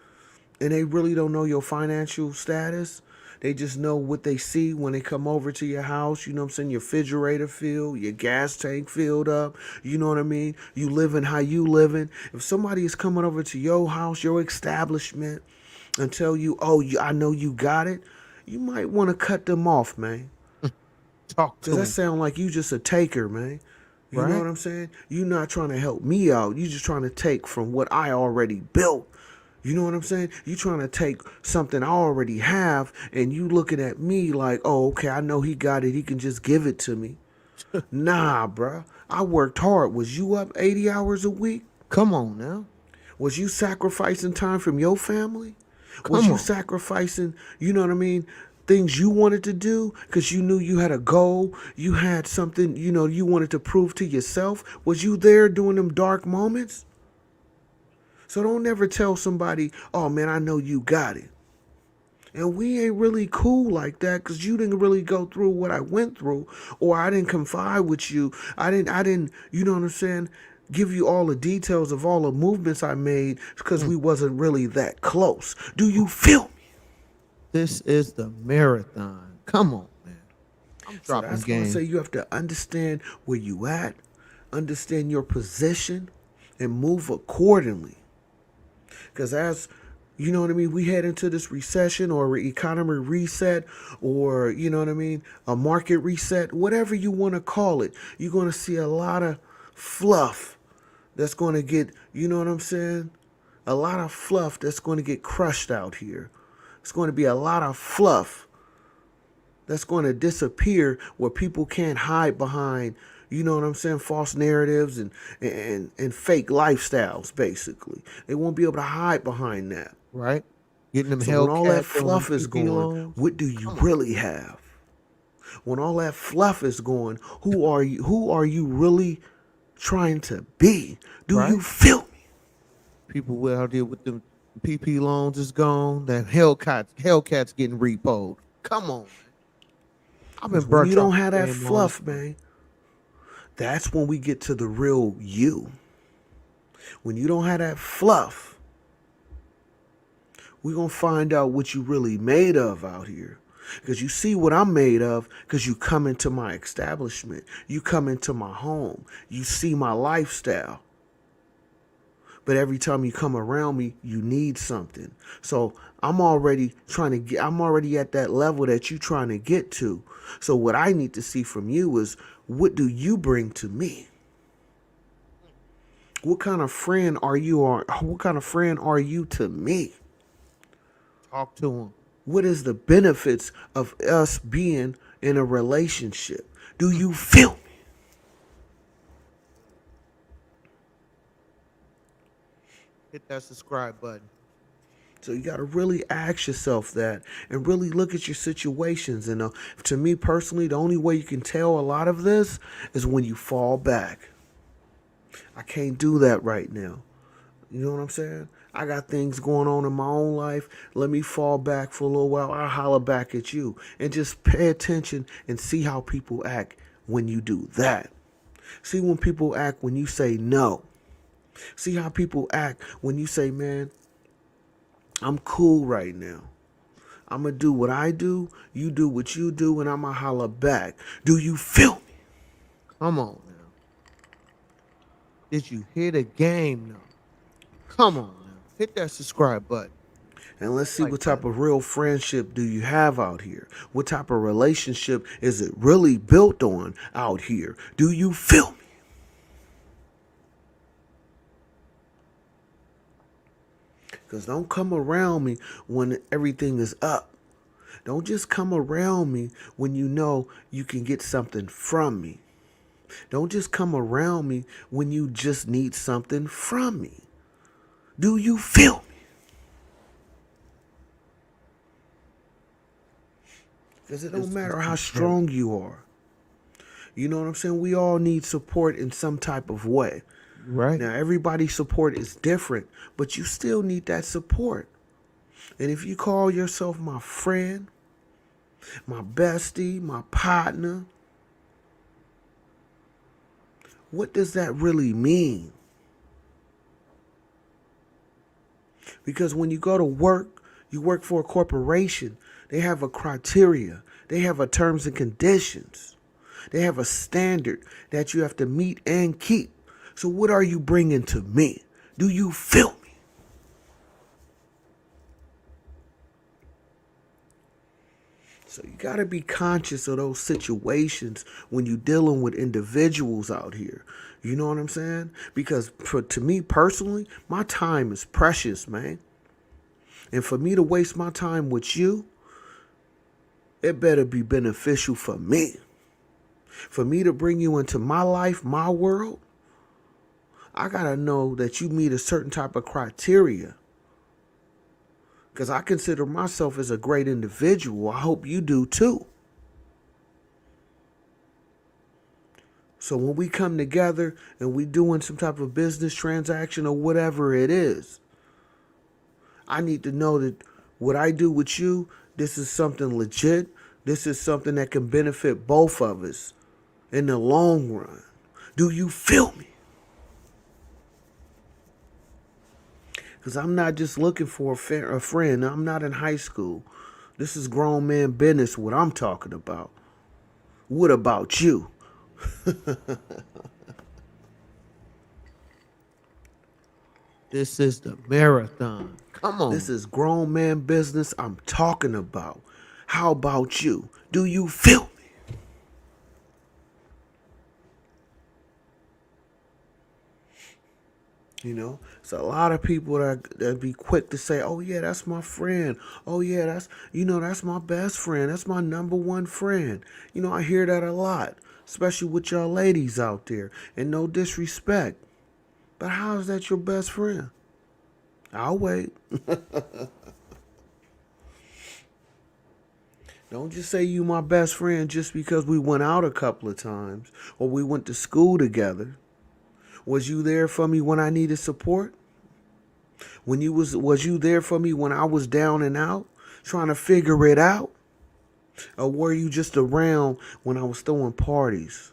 and they really don't know your financial status. They just know what they see when they come over to your house. You know what I'm saying? Your refrigerator filled, your gas tank filled up. You know what I mean? You living how you living. If somebody is coming over to your house, your establishment, and tell you, "Oh, I know you got it," you might want to cut them off, man. talk Cause to that him, sound like you just a taker, man. You know right? what I'm saying? You not trying to help me out. You just trying to take from what I already built. You know what I'm saying? You trying to take something I already have and you looking at me like, oh, okay, I know he got it. He can just give it to me. Nah, bruh. I worked hard. Was you up 80 hours a week? Come on now. Was you sacrificing time from your family? Was Come you on. sacrificing, you know what I mean, things you wanted to do because you knew you had a goal, you had something, you know, you wanted to prove to yourself? Was you there during them dark moments? So don't never tell somebody, oh man, I know you got it. And we ain't really cool like that because you didn't really go through what I went through, or I didn't confide with you. I didn't, you know what I'm saying? Give you all the details of all the movements I made because Mm. we wasn't really that close. Do you feel me? This is the marathon. Come on, man. I'm So dropping that's why I say game. you have to understand where you at, understand your position, and move accordingly. Because as you know what I mean, we head into this recession or economy reset or, you know what I mean, a market reset, whatever you want to call it, you're going to see a lot of fluff that's going to get, you know what I'm saying? A lot of fluff that's going to get crushed out here. It's going to be a lot of fluff that's going to disappear where people can't hide behind, you know what I'm saying, false narratives and fake lifestyles basically. They won't be able to hide behind that. Right? Getting them So when all that Hellcats on them fluff is PP gone, loans. what do you Come on. really have? When all that fluff is gone, who are you really trying to be? Do Right? you feel me? People out there with them PP loans is gone. That Hellcats getting repoed. Come on, man. I've been Because when brought you y'all don't have that game long fluff, time. man, that's when we get to the real you. When you don't have that fluff, we're going to find out what you really made of out here. Because you see what I'm made of because you come into my establishment. You come into my home. You see my lifestyle. But every time you come around me, you need something. So I'm already at that level that you're trying to get to. So what I need to see from you is what do you bring to me? What kind of friend are you or what kind of friend are you to me? Talk to them. What is the benefits of us being in a relationship? Do you feel me? Hit that subscribe button. So you got to really ask yourself that and really look at your situations. And to me personally, the only way you can tell a lot of this is when you fall back. I can't do that right now. You know what I'm saying? I got things going on in my own life. Let me fall back for a little while. I'll holler back at you. And just pay attention and see how people act when you do that. See when people act when you say no. See how people act when you say, man, I'm cool right now. I'm going to do what I do, you do what you do, and I'm going to holler back. Do you feel me? Come on now. Did you hear the game now? Come on now. Hit that subscribe button. And let's That see like what type button. of real friendship do you have out here? What type of relationship is it really built on out here? Do you feel me? Because don't come around me when everything is up. Don't just come around me when you know you can get something from me. Don't just come around me when you just need something from me. Do you feel me? Because it don't This is matter how the marathon. strong you are. You know what I'm saying? We all need support in some type of way. Right? Now, everybody's support is different, but you still need that support. And if you call yourself my friend, my bestie, my partner, what does that really mean? Because when you go to work, you work for a corporation. They have a criteria. They have a terms and conditions. They have a standard that you have to meet and keep. So what are you bringing to me? Do you feel me? So you got to be conscious of those situations when you're dealing with individuals out here. You know what I'm saying? Because to me personally, my time is precious, man. And for me to waste my time with you, it better be beneficial for me. For me to bring you into my life, my world, I got to know that you meet a certain type of criteria. Because I consider myself as a great individual. I hope you do too. So when we come together and we doing some type of business transaction or whatever it is, I need to know that What I do with you, this is something legit. This is something that can benefit both of us in the long run. Do you feel me? Because I'm not just looking for a friend. I'm not in high school. This is grown man business, what I'm talking about. What about you? This is the marathon. Come This on. is grown man business I'm talking about. How about you? Do you feel me? You know, it's a lot of people that be quick to say, "Oh yeah, that's my friend. Oh yeah, that's my best friend. That's my number one friend." You know, I hear that a lot, especially with y'all ladies out there. And no disrespect, but how is that your best friend? I'll wait. Don't just say you my best friend just because we went out a couple of times or we went to school together. Was you there for me when I needed support? When was you there for me when I was down and out, trying to figure it out? Or were you just around when I was throwing parties?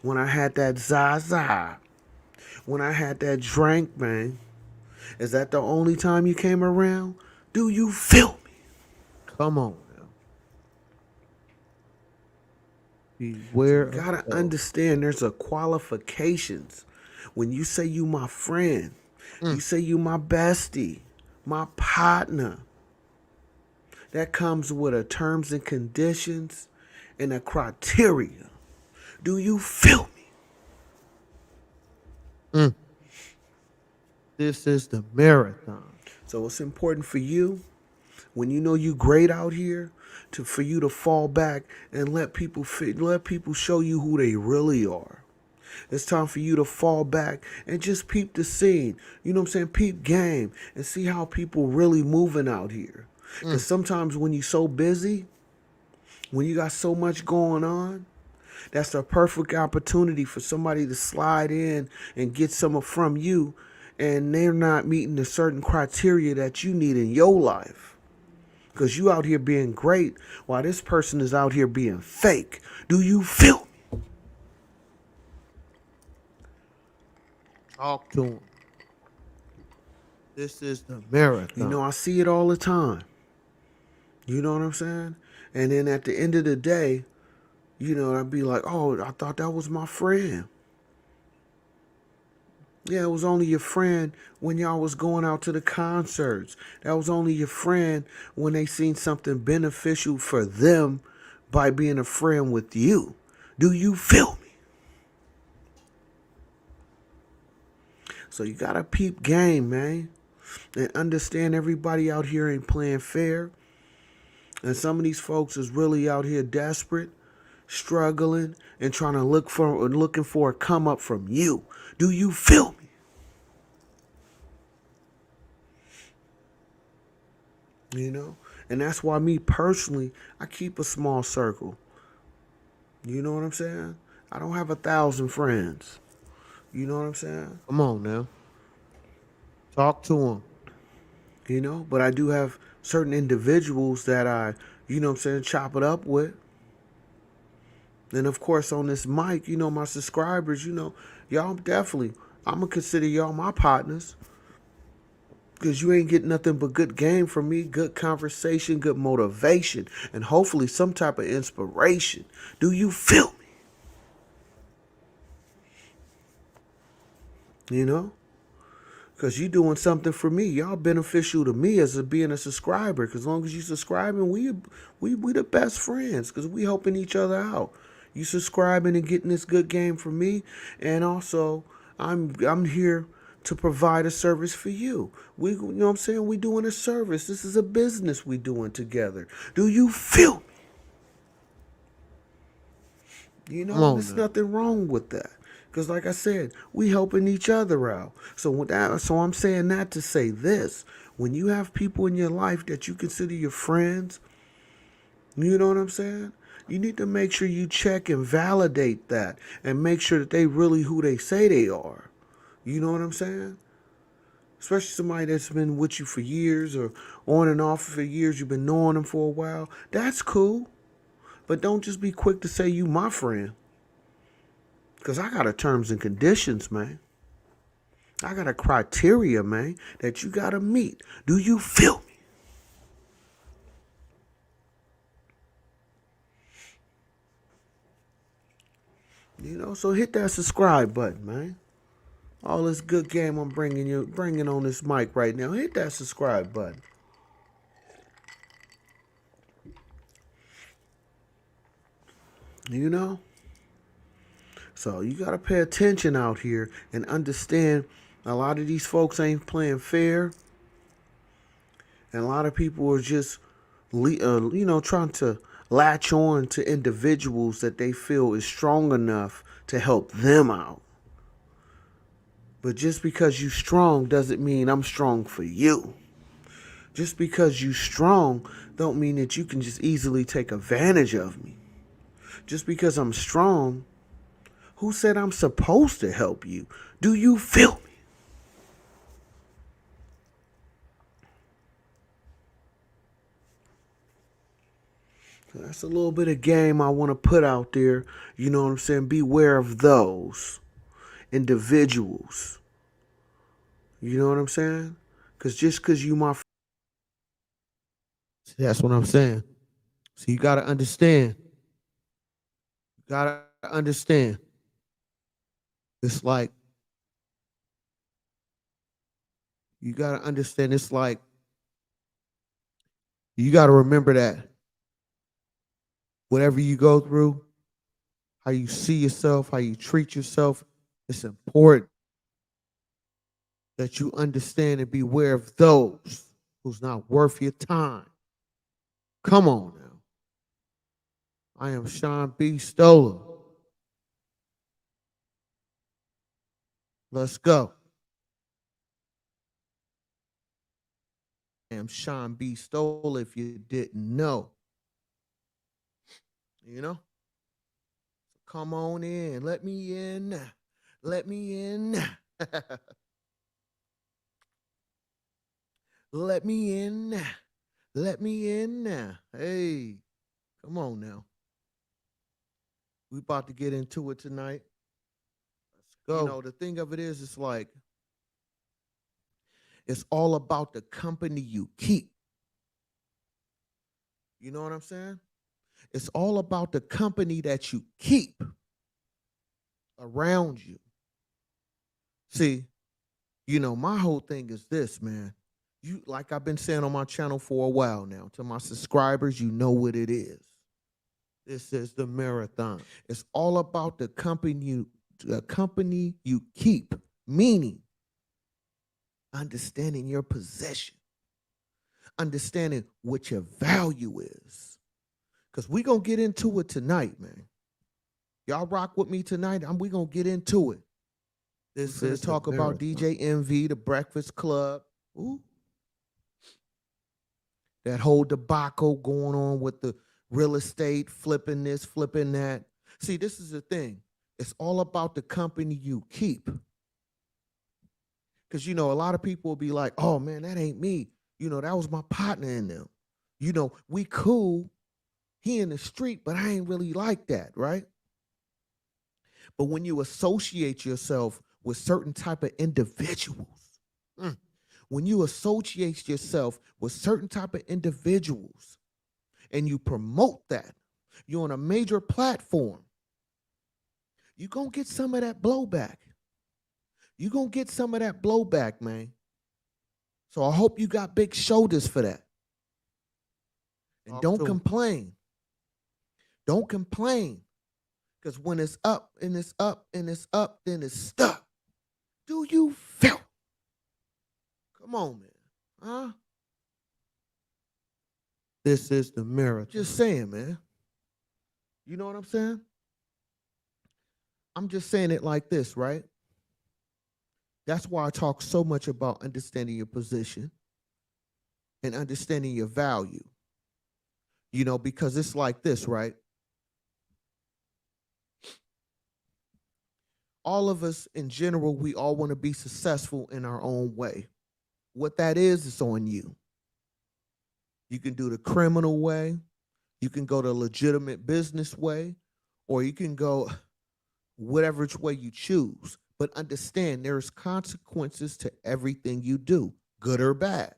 When I had that Zaza? When I had that drink, man? Is that the only time you came around? Do you feel me? Come on now. So Beware you of gotta self. understand there's a qualifications. When you say you my friend, you Mm. say you my bestie, my partner. That comes with a terms and conditions and a criteria. Do you feel me? Mm. This is the marathon. So it's important for you when you know you great out here for you to fall back and let people show you who they really are. It's time for you to fall back and just peep the scene. You know what I'm saying? Peep game and see how people really moving out here. Cause Mm. sometimes when you so busy, when you got so much going on, that's a perfect opportunity for somebody to slide in and get some from you, and they're not meeting the certain criteria that you need in your life. Because you out here being great while this person is out here being fake. Do you feel me? Talk to him. This is the You marathon. know, I see it all the time. You know what I'm saying? And then at the end of the day, I'd be like, oh, I thought that was my friend. Yeah, it was only your friend when y'all was going out to the concerts. That was only your friend when they seen something beneficial for them by being a friend with you. Do you feel me? So you gotta peep game, man. And understand everybody out here ain't playing fair. And some of these folks is really out here desperate, struggling, and trying to looking for a come up from you. Do you feel me? You know? And that's why me personally, I keep a small circle. You know what I'm saying? I don't have 1,000 friends. You know what I'm saying? Come on now. Talk to him. But I do have certain individuals that I, chop it up with. And of course, on this mic, my subscribers, y'all definitely, I'm going to consider y'all my partners. Because you ain't getting nothing but good game from me, good conversation, good motivation, and hopefully some type of inspiration. Do you feel me? Because you doing something for me. Y'all beneficial to me as being a subscriber. Because as long as you subscribing, we the best friends. Because we helping each other out. You subscribing and getting this good game from me. And also, I'm here to provide a service for you. We, you know what I'm saying? We doing a service. This is a business we doing together. Do you feel me? Come And on there's now. nothing wrong with that. Because like I said, we helping each other out. So I'm saying that to say this. When you have people in your life that you consider your friends, you know what I'm saying? You need to make sure you check and validate that and make sure that they really who they say they are. You know what I'm saying? especially somebody that's been with you for years or on and off for years. You've been knowing them for a while. That's cool. But don't just be quick to say you my friend. Because I got a terms and conditions, man. I got a criteria, man, that you got to meet. Do you feel me? So hit that subscribe button, man. All this good game I'm bringing on this mic right now. Hit that subscribe button. You know? So you got to pay attention out here and understand a lot of these folks ain't playing fair. And a lot of people are just, trying to latch on to individuals that they feel is strong enough to help them out. But just because you strong doesn't mean I'm strong for you. Just because you strong don't mean that you can just easily take advantage of me. Just because I'm strong, who said I'm supposed to help you? Do you feel me? So that's a little bit of game I want to put out there. You know what I'm saying? Beware of those individuals. You know what I'm saying? Because just because you my That's what I'm saying. So you got to understand. You got to understand. It's like, you got to understand. It's like, you got to remember that whatever you go through, how you see yourself, how you treat yourself, it's important that you understand and beware of those who's not worth your time. Come on now. I am Shawn Beastolla. Let's go. I am Shawn Beastolla if you didn't know. You know? Come on in. Let me in. Let me in. Let me in. Let me in. Hey, come on now. We about to get into it tonight. Let's go. The thing of it is, it's like, it's all about the company you keep. You know what I'm saying? It's all about the company that you keep around you. See, my whole thing is this, man. Like I've been saying on my channel for a while now, to my subscribers, you know what it is. This is the marathon. It's all about the company you keep, meaning understanding your position, understanding what your value is. Because we're going to get into it tonight, man. Y'all rock with me tonight? We're going to get into it. This is talk about DJ MV, the Breakfast Club. Ooh. That whole debacle going on with the real estate, flipping this, flipping that. See, this is the thing. It's all about the company you keep. Because, a lot of people will be like, oh, man, that ain't me. That was my partner in them. We cool. He in the street, but I ain't really like that, right? But when you associate yourself with certain type of individuals, when you associate yourself with certain type of individuals and you promote that, you're on a major platform, you're going to get some of that blowback. You're going to get some of that blowback, man. So I hope you got big shoulders for that. And don't complain. Don't complain. Because when it's up and it's up and it's up, then it's stuck. Do you feel? Come on, man. Huh? This is the mirror. Just saying, man. You know what I'm saying? I'm just saying it like this, right? That's why I talk so much about understanding your position and understanding your value. Because it's like this, right? All of us in general, we all want to be successful in our own way. what that is on you. You can do the criminal way, you can go the legitimate business way, or you can go whatever which way you choose. But understand there's consequences to everything you do, good or bad.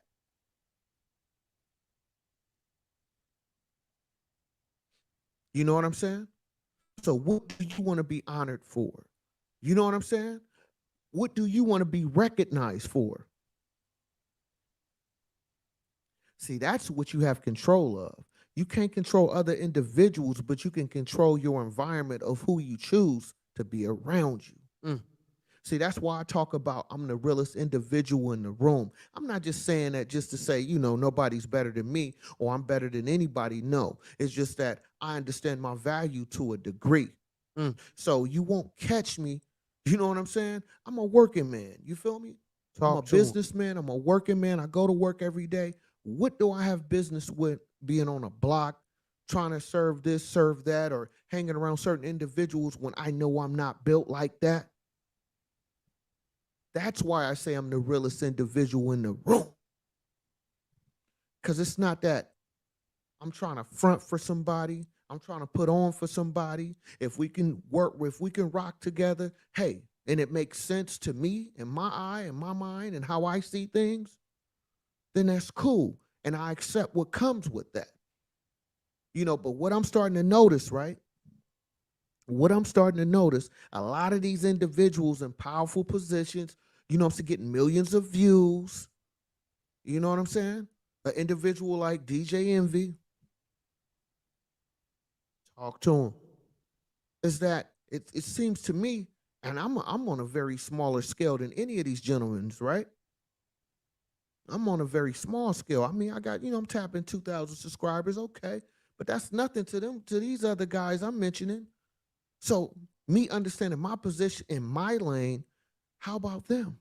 You know what I'm saying? So what do you want to be honored for? You know what I'm saying? What do you want to be recognized for? See, that's what you have control of. You can't control other individuals, but you can control your environment of who you choose to be around you. See, that's why I talk about I'm the realest individual in the room. I'm not just saying that just to say, nobody's better than me or I'm better than anybody. No, it's just that I understand my value to a degree. So you won't catch me. You know what I'm saying? I'm a working man. You feel me? I'm a businessman. I'm a working man. I go to work every day. What do I have business with being on a block, trying to serve this, serve that, or hanging around certain individuals when I know I'm not built like that? That's why I say I'm the realest individual in the room. Because it's not that I'm trying to front for somebody. I'm trying to put on for somebody. If we can rock together, hey, and it makes sense to me and my eye and my mind and how I see things, then that's cool. And I accept what comes with that. But what I'm starting to notice, right? What I'm starting to notice, a lot of these individuals in powerful positions, I'm saying, getting millions of views. You know what I'm saying? An individual like DJ Envy, talk to him. Is that it seems to me, and I'm on a very smaller scale than any of these gentlemen's, right? I'm on a very small scale. I mean, I got, I'm tapping 2,000 subscribers, okay. But that's nothing to them, to these other guys I'm mentioning. So me understanding my position in my lane, how about them?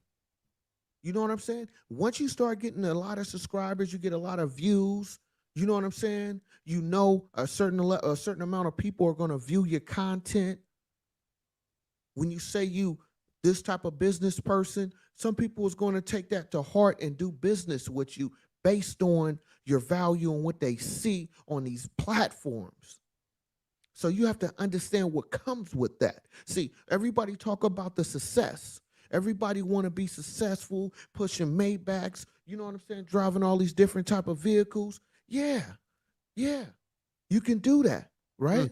You know what I'm saying? Once you start getting a lot of subscribers, you get a lot of views. You know what I'm saying? A certain amount of people are going to view your content. When you say you this type of business person, some people is going to take that to heart and do business with you based on your value and what they see on these platforms. So you have to understand what comes with that. See, everybody talk about the success. Everybody want to be successful, pushing Maybachs, you know what I'm saying, driving all these different type of vehicles. Yeah, you can do that, right?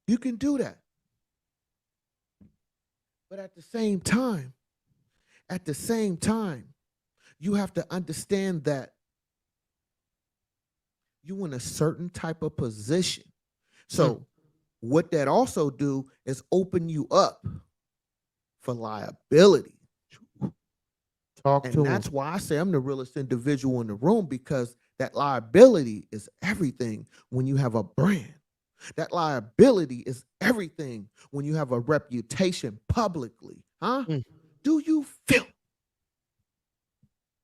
You can do that. But at the same time, you have to understand that you in a certain type of position. So what that also do is open you up for liability. And that's why I say I'm the realest individual in the room, because that liability is everything when you have a brand. That liability is everything when you have a reputation publicly. Huh? Do you feel?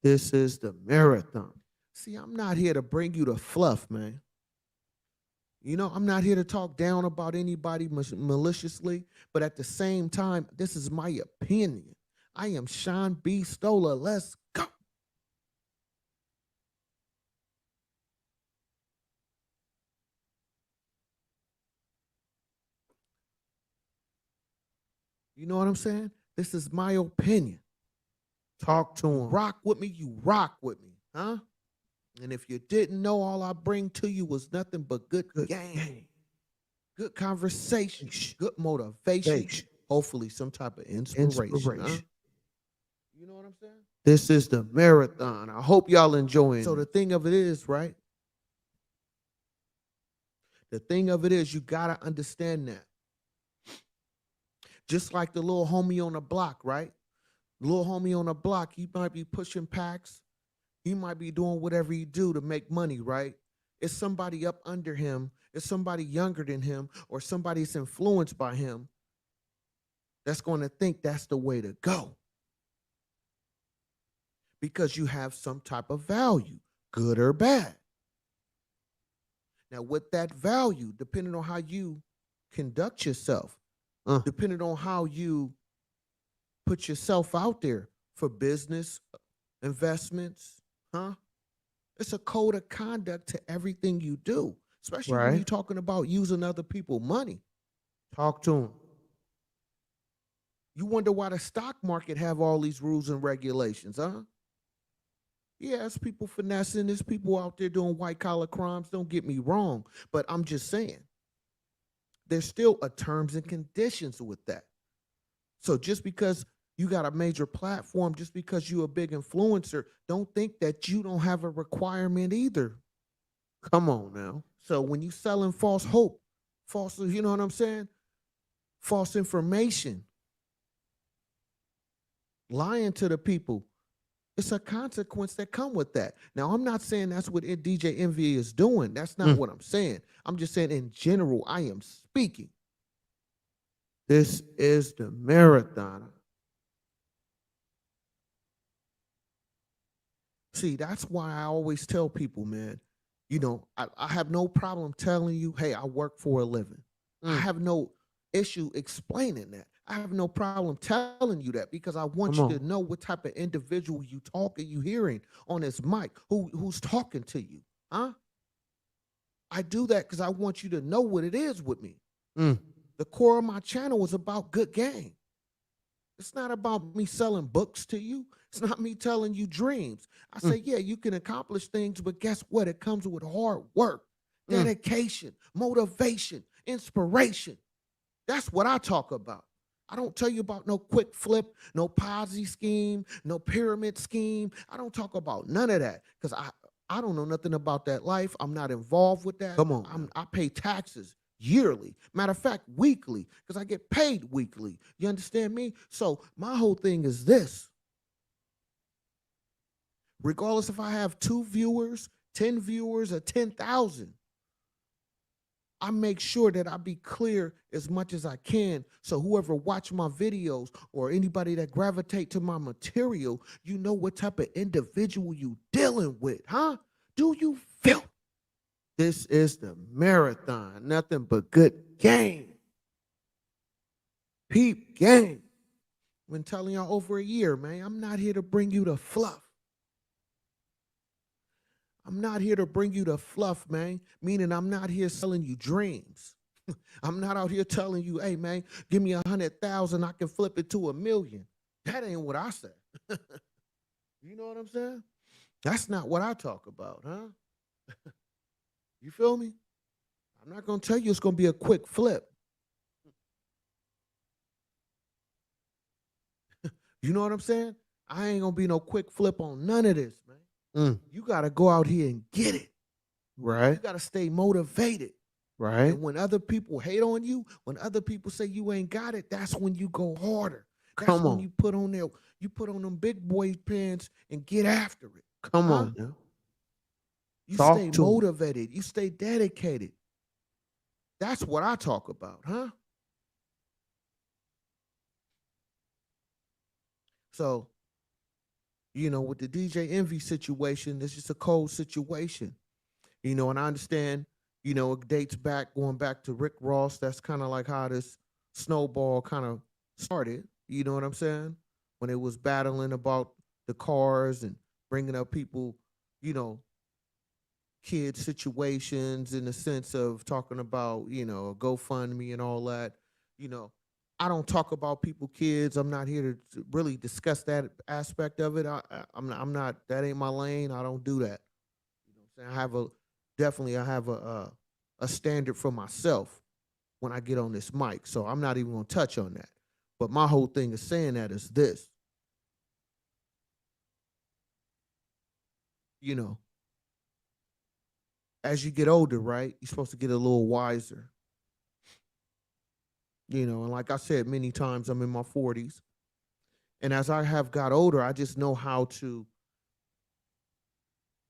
This is the marathon. See, I'm not here to bring you the fluff, man. I'm not here to talk down about anybody maliciously, but at the same time, this is my opinion. I am Shawn Beastolla. Let's go. You know what I'm saying? This is my opinion. Talk to him. Rock with me, you rock with me, huh? And if you didn't know, all I bring to you was nothing but good game, good conversation, good motivation, hopefully some type of inspiration. Huh? You know what I'm saying? This is the marathon. I hope y'all enjoying. So the thing of it is, right? The thing of it is, you gotta understand that. Just like the little homie on the block, right? The little homie on the block, he might be pushing packs. He might be doing whatever he do to make money, right? It's somebody up under him. It's somebody younger than him, or somebody that's influenced by him, that's going to think that's the way to go. Because you have some type of value, good or bad. Now, with that value, depending on how you conduct yourself, depending on how you put yourself out there for business, investments, huh? It's a code of conduct to everything you do, especially when you're Right. talking about using other people's money. Talk to them. You wonder why the stock market have all these rules and regulations, huh? Yeah, it's people finessing. There's people out there doing white collar crimes. Don't get me wrong, but I'm just saying there's still a terms and conditions with that. So just because you got a major platform, just because you're a big influencer, don't think that you don't have a requirement either. Come on now. So when you selling false hope, false, you know what I'm saying? False information, lying to the people, it's a consequence that come with that. Now, I'm not saying that's what DJ Envy is doing. That's not what I'm saying. I'm just saying in general, I am speaking. This is the marathon. See, that's why I always tell people, man, I have no problem telling you, hey, I work for a living. I have no issue explaining that. I have no problem telling you that because I want you to know what type of individual you hearing on this mic, who's talking to you. Huh? I do that because I want you to know what it is with me. The core of my channel is about good game. It's not about me selling books to you. It's not me telling you dreams. I say, yeah, you can accomplish things, but guess what? It comes with hard work, dedication, motivation, inspiration. That's what I talk about. I don't tell you about no quick flip, no Ponzi scheme, no pyramid scheme. I don't talk about none of that because I don't know nothing about that life. I'm not involved with that. Come on. I pay taxes yearly. Matter of fact, weekly, because I get paid weekly. You understand me? So my whole thing is this. Regardless if I have 2 viewers, 10 viewers, or 10,000, I make sure that I be clear as much as I can. So whoever watch my videos or anybody that gravitate to my material, you know what type of individual you dealing with, huh? Do you feel? This is the marathon. Nothing but good game. Peep game. Been telling y'all over a year, man. I'm not here to bring you the fluff. I'm not here to bring you the fluff, man. Meaning I'm not here selling you dreams. I'm not out here telling you, hey, man, give me 100,000, I can flip it to 1,000,000. That ain't what I said. You know what I'm saying? That's not what I talk about, huh? You feel me? I'm not gonna tell you it's gonna be a quick flip. You know what I'm saying? I ain't gonna be no quick flip on none of this, man. You gotta go out here and get it. Right. You gotta stay motivated. Right. And when other people hate on you, when other people say you ain't got it, that's when you go harder. That's Come when on. you put on them big boy pants and get after it. Come Huh? on now. You Talk stay to 'em. motivated. You stay dedicated. That's what I talk about, huh? So, with the DJ Envy situation, it's just a cold situation. And I understand, it dates back, going back to Rick Ross. That's kind of like how this snowball kind of started. You know what I'm saying? When it was battling about the cars and bringing up people, you know, kid situations in the sense of talking about, GoFundMe and all that. You know, I don't talk about people, kids. I'm not here to really discuss that aspect of it. I'm not. That ain't my lane. I don't do that. You know what I'm saying? I have a standard for myself when I get on this mic. So I'm not even gonna touch on that. But my whole thing is saying that is this. You know, as you get older, right? You're supposed to get a little wiser. And like I said many times, I'm in my 40s. And as I have got older, I just know how to,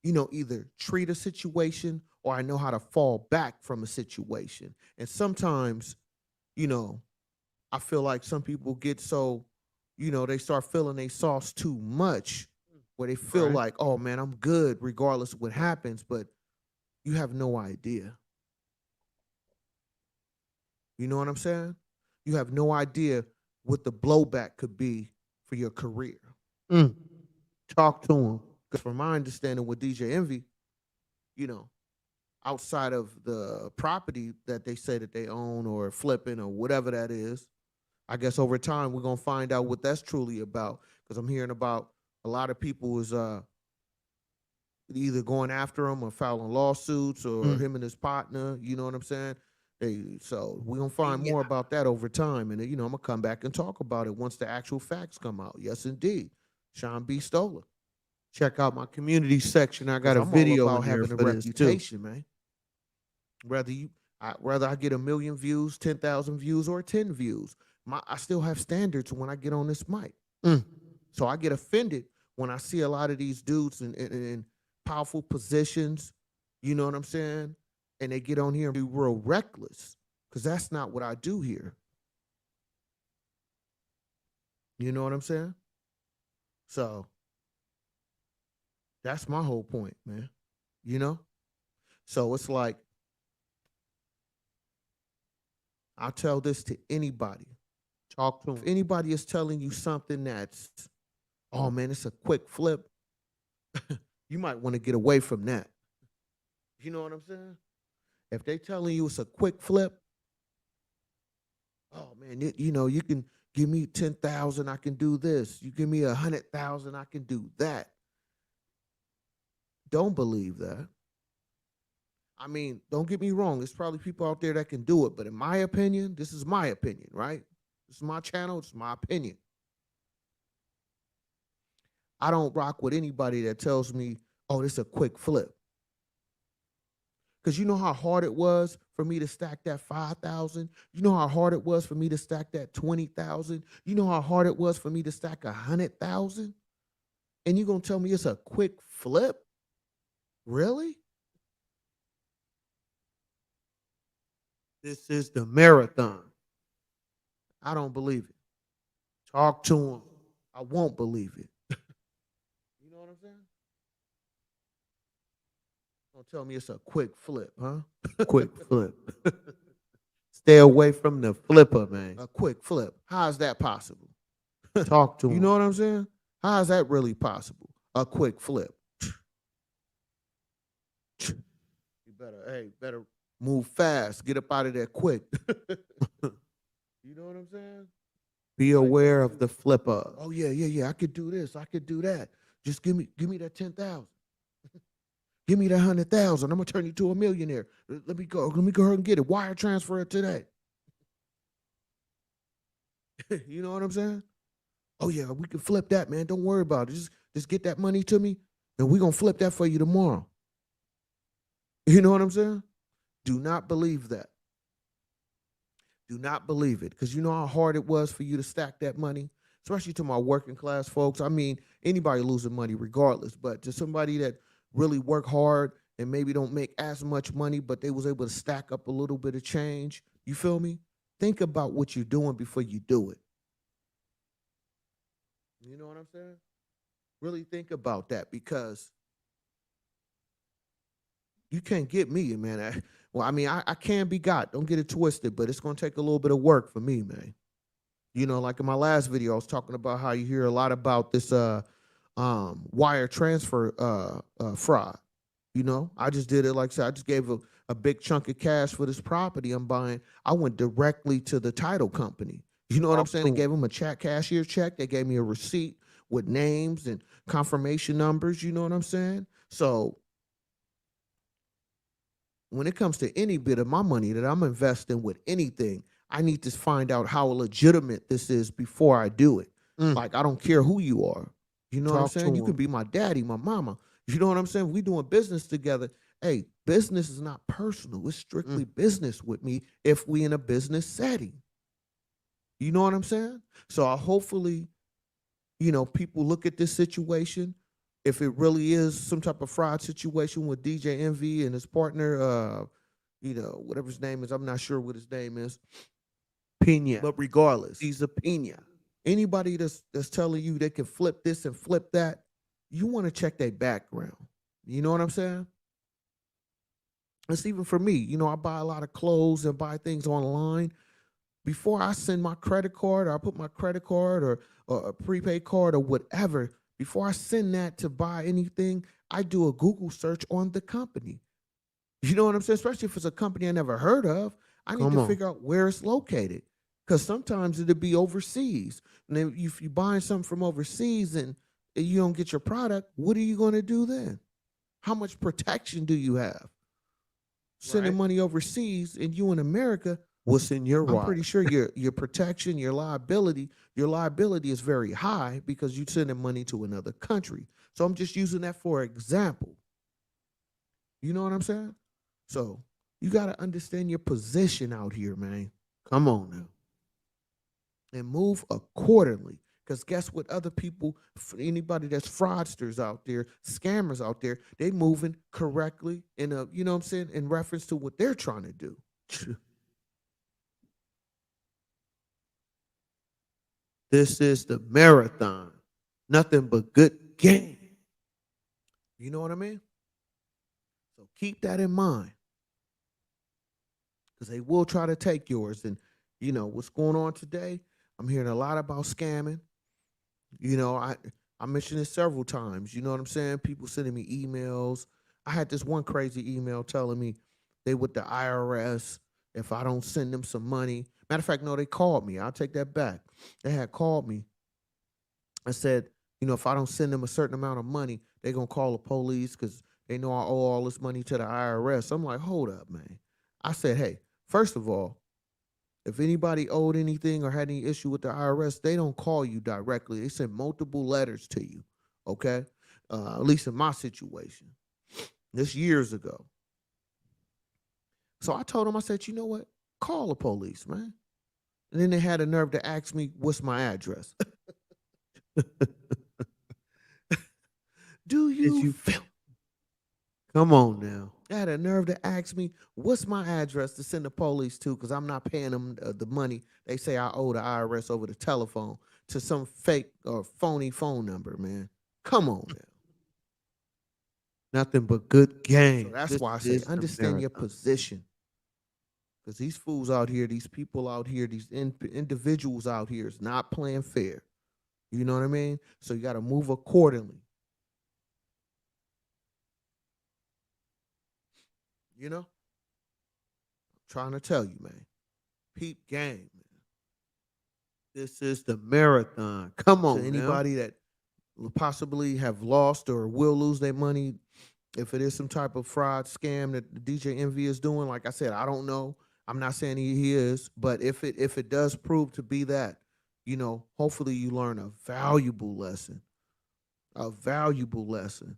either treat a situation or I know how to fall back from a situation. And sometimes, you know, I feel like some people get so, they start feeling they sauce too much where they feel Right. like, oh man, I'm good regardless of what happens, but you have no idea. You know what I'm saying? You have no idea what the blowback could be for your career. Mm. Talk to him. Because from my understanding with DJ Envy, you know, outside of the property that they say that they own or flipping or whatever that is, I guess over time we're gonna find out what that's truly about. Because I'm hearing about a lot of people is either going after him or filing lawsuits or him and his partner. You know what I'm saying? So we're gonna find more about that over time, and I'm gonna come back and talk about it once the actual facts come out. Yes, indeed, Shawn Beastolla. Check out my community section. I got a video about having a reputation, man. Whether I get a million views, 10,000 views, or 10 views, I still have standards when I get on this mic. So I get offended when I see a lot of these dudes in powerful positions. You know what I'm saying? And they get on here and be real reckless, because that's not what I do here. You know what I'm saying? So that's my whole point, man. You know? So it's like, I'll tell this to anybody. Talk to them. If anybody is telling you something that's, oh man, it's a quick flip, you might want to get away from that. You know what I'm saying? If they telling you it's a quick flip, oh man, you can give me 10,000, I can do this. You give me 100,000, I can do that. Don't believe that. I mean, don't get me wrong. There's probably people out there that can do it, but in my opinion, this is my opinion, right? This is my channel. It's my opinion. I don't rock with anybody that tells me, oh, this is a quick flip. Because you know how hard it was for me to stack that 5,000? You know how hard it was for me to stack that 20,000? You know how hard it was for me to stack 100,000? And you going to tell me it's a quick flip? Really? This is the marathon. I don't believe it. Talk to him. I won't believe it. You know what I'm saying? Don't tell me it's a quick flip, huh? Quick flip. Stay away from the flipper, man. A quick flip. How is that possible? Talk to him. You know what I'm saying? How is that really possible? A quick flip. You better move fast. Get up out of there quick. You know what I'm saying? Be aware of the flipper. Oh yeah. I could do this. I could do that. Just give me that 10,000. Give me that 100,000. I'm gonna turn you to a millionaire. Let me go ahead and get it. Wire transfer it today. You know what I'm saying? Oh yeah, we can flip that, man. Don't worry about it. Just get that money to me, and we're gonna flip that for you tomorrow. You know what I'm saying? Do not believe that. Do not believe it, because you know how hard it was for you to stack that money, especially to my working class folks. I mean, anybody losing money regardless, but to somebody that really work hard and maybe don't make as much money, but they was able to stack up a little bit of change. You feel me? Think about what you're doing before you do it. You know what I'm saying? Really think about that, because you can't get me, man. I can be got. Don't get it twisted, but it's going to take a little bit of work for me, man. You know, like in my last video, I was talking about how you hear a lot about this wire transfer fraud. You know, I just did it, like I said, I just gave a big chunk of cash for this property I'm buying. I went directly to the title company. You know what I'm saying? They gave them a cashier check. They gave me a receipt with names and confirmation numbers. You know what I'm saying? So when it comes to any bit of my money that I'm investing with anything, I need to find out how legitimate this is before I do it. Like, I don't care who you are. You know what I'm saying? You can be my daddy, my mama. You know what I'm saying? We doing business together. Hey, business is not personal. It's strictly business with me if we in a business setting. You know what I'm saying? So I hopefully, people look at this situation. If it really is some type of fraud situation with DJ Envy and his partner, whatever his name is, I'm not sure what his name is. Pena. But regardless, he's a Pena. Anybody that's telling you they can flip this and flip that, you want to check their background. You know what I'm saying? It's even for me. I buy a lot of clothes and buy things online. Before I send my credit card, or I put my credit card or a prepaid card or whatever, Before I send that to buy anything, I do a Google search on the company. You know what I'm saying? Especially if it's a company I never heard of, I need to Come on. figure out where it's located. Because sometimes it'll be overseas. And then if you're buying something from overseas and you don't get your product, what are you going to do then? How much protection do you have? Sending Right. money overseas and you in America, What's in your I'm wallet? pretty sure your protection, your liability is very high because you're sending money to another country. So I'm just using that for example. You know what I'm saying? So you got to understand your position out here, man, Come on now. and move accordingly. Because guess what? Other people, anybody that's fraudsters out there, scammers out there, they moving correctly in a, you know what I'm saying, in reference to what they're trying to do. This is the marathon. Nothing but good game. You know what I mean? So keep that in mind because they will try to take yours. And you know what's going on today? I'm hearing a lot about scamming. You know, I mentioned it several times. You know what I'm saying? People sending me emails. I had this one crazy email telling me they with the IRS if I don't send them some money. Matter of fact, no, they called me. I'll take that back. They had called me and said, you know, if I don't send them a certain amount of money, they're gonna call the police because they know I owe all this money to the IRS. I'm like, hold up, man. I said, hey, first of all, if anybody owed anything or had any issue with the IRS, they don't call you directly. They send multiple letters to you. Okay, at least in my situation, this years ago. So I told them, I said, you know what? Call the police, man. And then they had the nerve to ask me, what's my address? Do Did you you feel? come on now? They had a nerve to ask me, what's my address to send the police to? Because I'm not paying them the money they say I owe the IRS over the telephone to some fake or phony phone number, man. Come on now. Nothing but good So game. that's This why I say is the understand your marathon. position. Because these fools out here, these people out here, these individuals out here is not playing fair. You know what I mean? So you got to move accordingly. You know? I'm trying to tell you, man. Peep game, man. This is the marathon. Come To on now. anybody that possibly have lost or will lose their money, if it is some type of fraud scam that DJ Envy is doing, like I said, I don't know. I'm not saying he is, but if it does prove to be that, you know, hopefully you learn a valuable lesson. A valuable lesson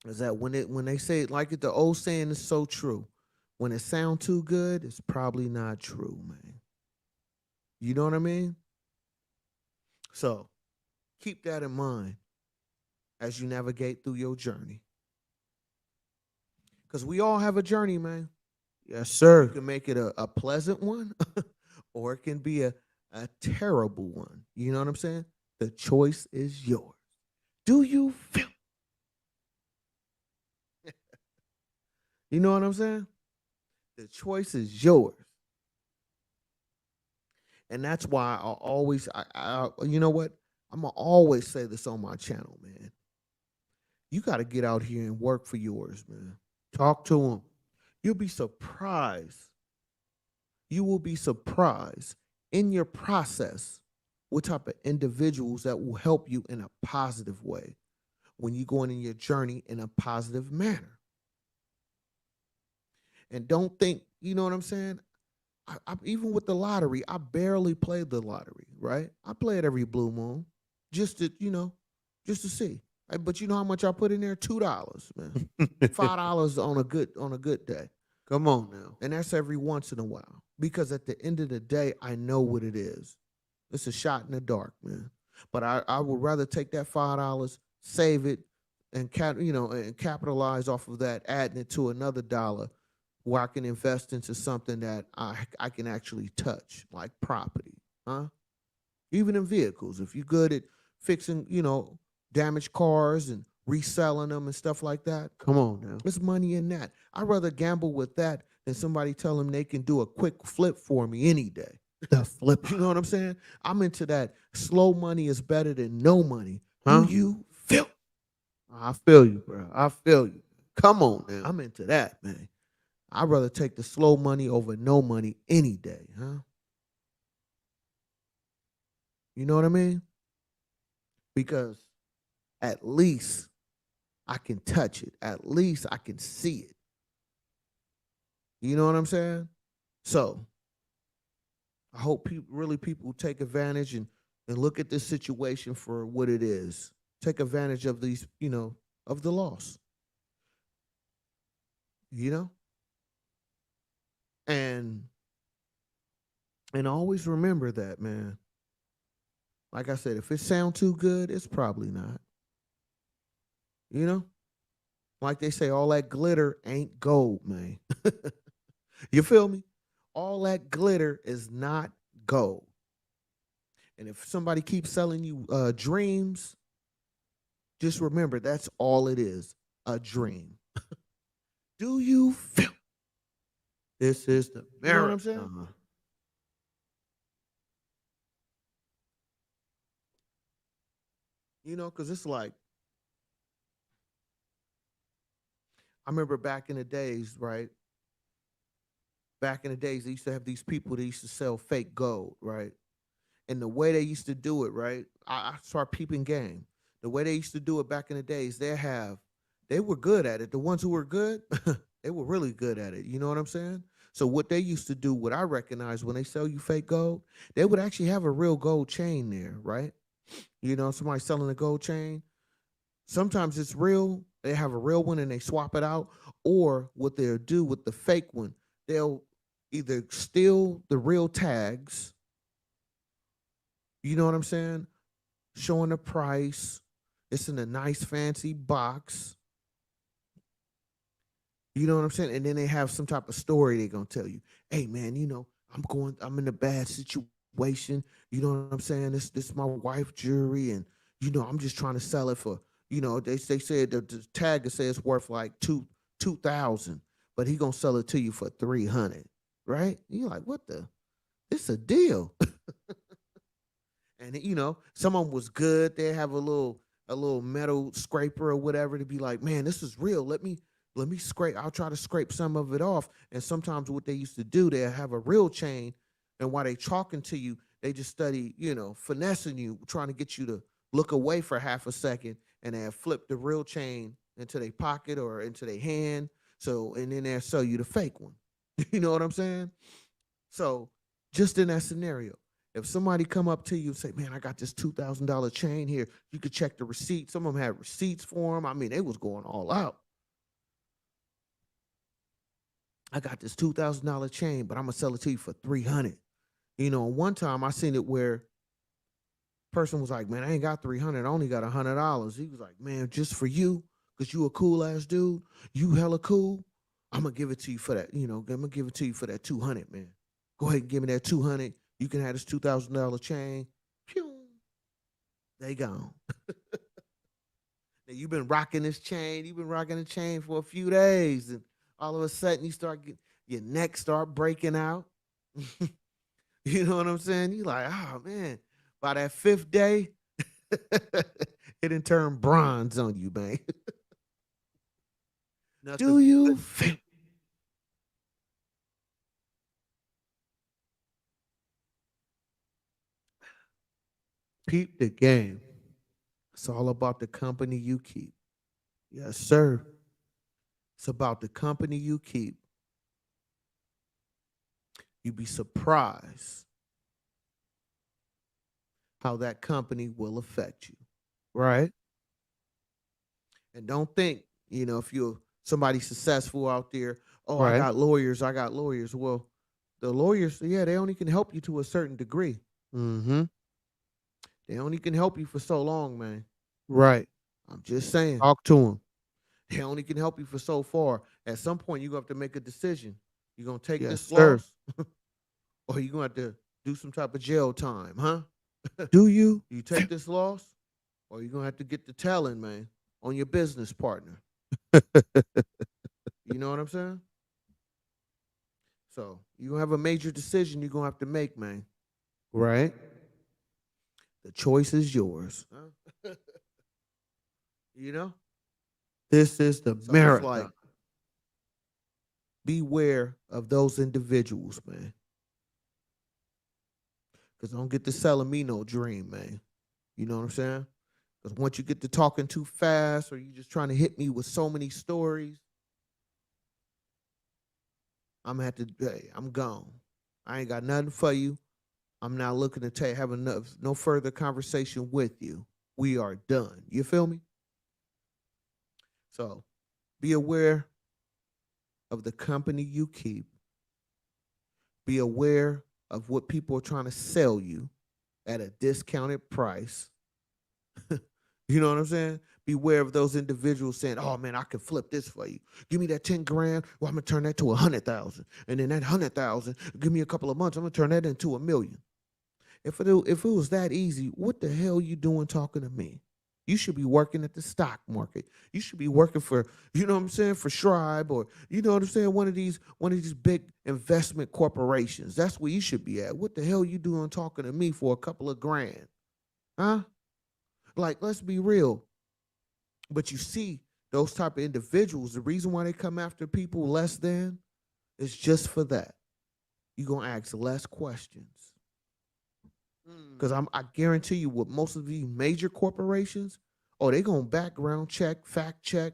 is that when they say it, like it, the old saying is so true. When it sounds too good, it's probably not true, man. You know what I mean? So keep that in mind as you navigate through your journey. Because we all have a journey, man. Yes, You sir. can make it a pleasant one or it can be a terrible one. You know what I'm saying? The choice is yours. Do you feel? You know what I'm saying? The choice is yours. And that's why I always, you know what? I'm going to always say this on my channel, man. You got to get out here and work for yours, man. Talk to him. You'll be surprised. You will be surprised in your process what type of individuals that will help you in a positive way when you're going in your journey in a positive manner. And don't think, you know what I'm saying? Even with the lottery, I barely play the lottery, right? I play it every blue moon just to, just to see. But you know how much I put in there? $2, man. $5 on a good day. Come on now. And that's every once in a while. Because at the end of the day, I know what it is. It's a shot in the dark, man. But I would rather take that $5, save it, and and capitalize off of that, adding it to another dollar where I can invest into something that I can actually touch, like property, huh? Even in vehicles. If you're good at fixing, damaged cars and reselling them and stuff like that, Come on now. there's money in that. I'd rather gamble with that than somebody tell them they can do a quick flip for me any day. The flip. You know what I'm saying? I'm into that. Slow money is better than no money. Do Huh? you feel? I feel you, bro. I feel you. Come on now. I'm into that, man. I'd rather take the slow money over no money any day, huh? You know what I mean? Because at least I can touch it. At least I can see it. You know what I'm saying? So I hope people take advantage and look at this situation for what it is. Take advantage of these, of the loss, you know? And always remember that, man. Like I said, if it sounds too good, it's probably not. You know? Like they say, all that glitter ain't gold, man. You feel me? All that glitter is not gold. And if somebody keeps selling you dreams, just remember that's all it is, a dream. Do you feel? This is the You know what I'm saying? marathon. Because it's like, I remember back in the days, right? Back in the days, they used to have these people that used to sell fake gold, right? And the way they used to do it, right? I start peeping game. The way they used to do it back in the days, they were good at it. The ones who were good, they were really good at it. You know what I'm saying? So what they used to do, what I recognize when they sell you fake gold, they would actually have a real gold chain there, right? Somebody selling a gold chain. Sometimes it's real. They have a real one and they swap it out. Or what they'll do with the fake one, they'll either steal the real tags, you know what I'm saying? Showing the price. It's in a nice fancy box. You know what I'm saying? And then they have some type of story they're gonna tell you. Hey man, I'm in a bad situation. You know what I'm saying? This my wife jewelry, and I'm just trying to sell it for, they said the tag it says worth like 2,000, but he gonna sell it to you for 300, right? You're like, what the? It's a deal. And some of them was good. They have a little metal scraper or whatever to be like, man, this is real. Let me scrape. I'll try to scrape some of it off. And sometimes what they used to do, they have a real chain, and while they talking to you, they just study, finessing you, trying to get you to look away for half a second, and they flip the real chain into their pocket or into their hand. So and then they'll sell you the fake one. You know what I'm saying? So just in that scenario, if somebody come up to you and say, "Man, I got this $2,000 chain here. You could check the receipt." Some of them had receipts for them. I mean, they was going all out. I got this $2,000 chain, but I'm gonna sell it to you for 300. One time I seen it where person was like, "Man, I ain't got 300. I only got $100." He was like, "Man, just for you, cause you a cool ass dude. You hella cool. I'm gonna give it to you for that. I'm gonna give it to you for that 200, man. Go ahead and give me that 200. You can have this $2,000 chain. Pew, they gone. Now you've been rocking this chain. You've been rocking the chain for a few days, and all of a sudden your neck start breaking out. You know what I'm saying? You like, oh man, by that fifth day, it done turned bronze on you, man. Do Nothing you but feel? Peep the game. It's all about the company you keep. Yes, sir. It's about the company you keep. You'd be surprised how that company will affect you. Right? And don't think, if you're somebody successful out there, oh, I right. got lawyers, I got lawyers. Well, the lawyers, yeah, they only can help you to a certain degree. Mm-hmm. They only can help you for so long, man. Right. I'm just saying. Talk to them. They only can help you for so far. At some point, you're going to have to make a decision. You're going to take Yes, this sir. loss or you're going to have to do some type of jail time, huh? Do you? You take this loss or you're going to have to get the telling, man, on your business partner. You know what I'm saying? So you're going to have a major decision you're going to have to make, man. Right. The choice is yours. Huh? You know, this is the So it's like, marathon. Beware of those individuals, man. Because don't get to selling me no dream, man. You know what I'm saying? Because once you get to talking too fast or you just trying to hit me with so many stories, I'm gonna have to. Hey, I'm gone. I ain't got nothing for you. I'm not looking to have enough, no further conversation with you. We are done. You feel me? So be aware of the company you keep. Be aware of what people are trying to sell you at a discounted price. You know what I'm saying? Beware of those individuals saying, "Oh man, I can flip this for you. Give me that 10 grand. Well, I'm gonna turn that to 100,000, and then that 100,000. Give me a couple of months. I'm gonna turn that into 1 million." If it was that easy, what the hell you doing talking to me? You should be working at the stock market. You should be working for, you know what I'm saying, for Schreiber, or you know what I'm saying, one of these big investment corporations. That's where you should be at. What the hell you doing talking to me for a couple of grand? Huh? Like, let's be real. But you see, those type of individuals, the reason why they come after people less than is just for that. You're gonna ask less questions. Because I guarantee you, with most of these major corporations, oh, they gonna background check, fact check,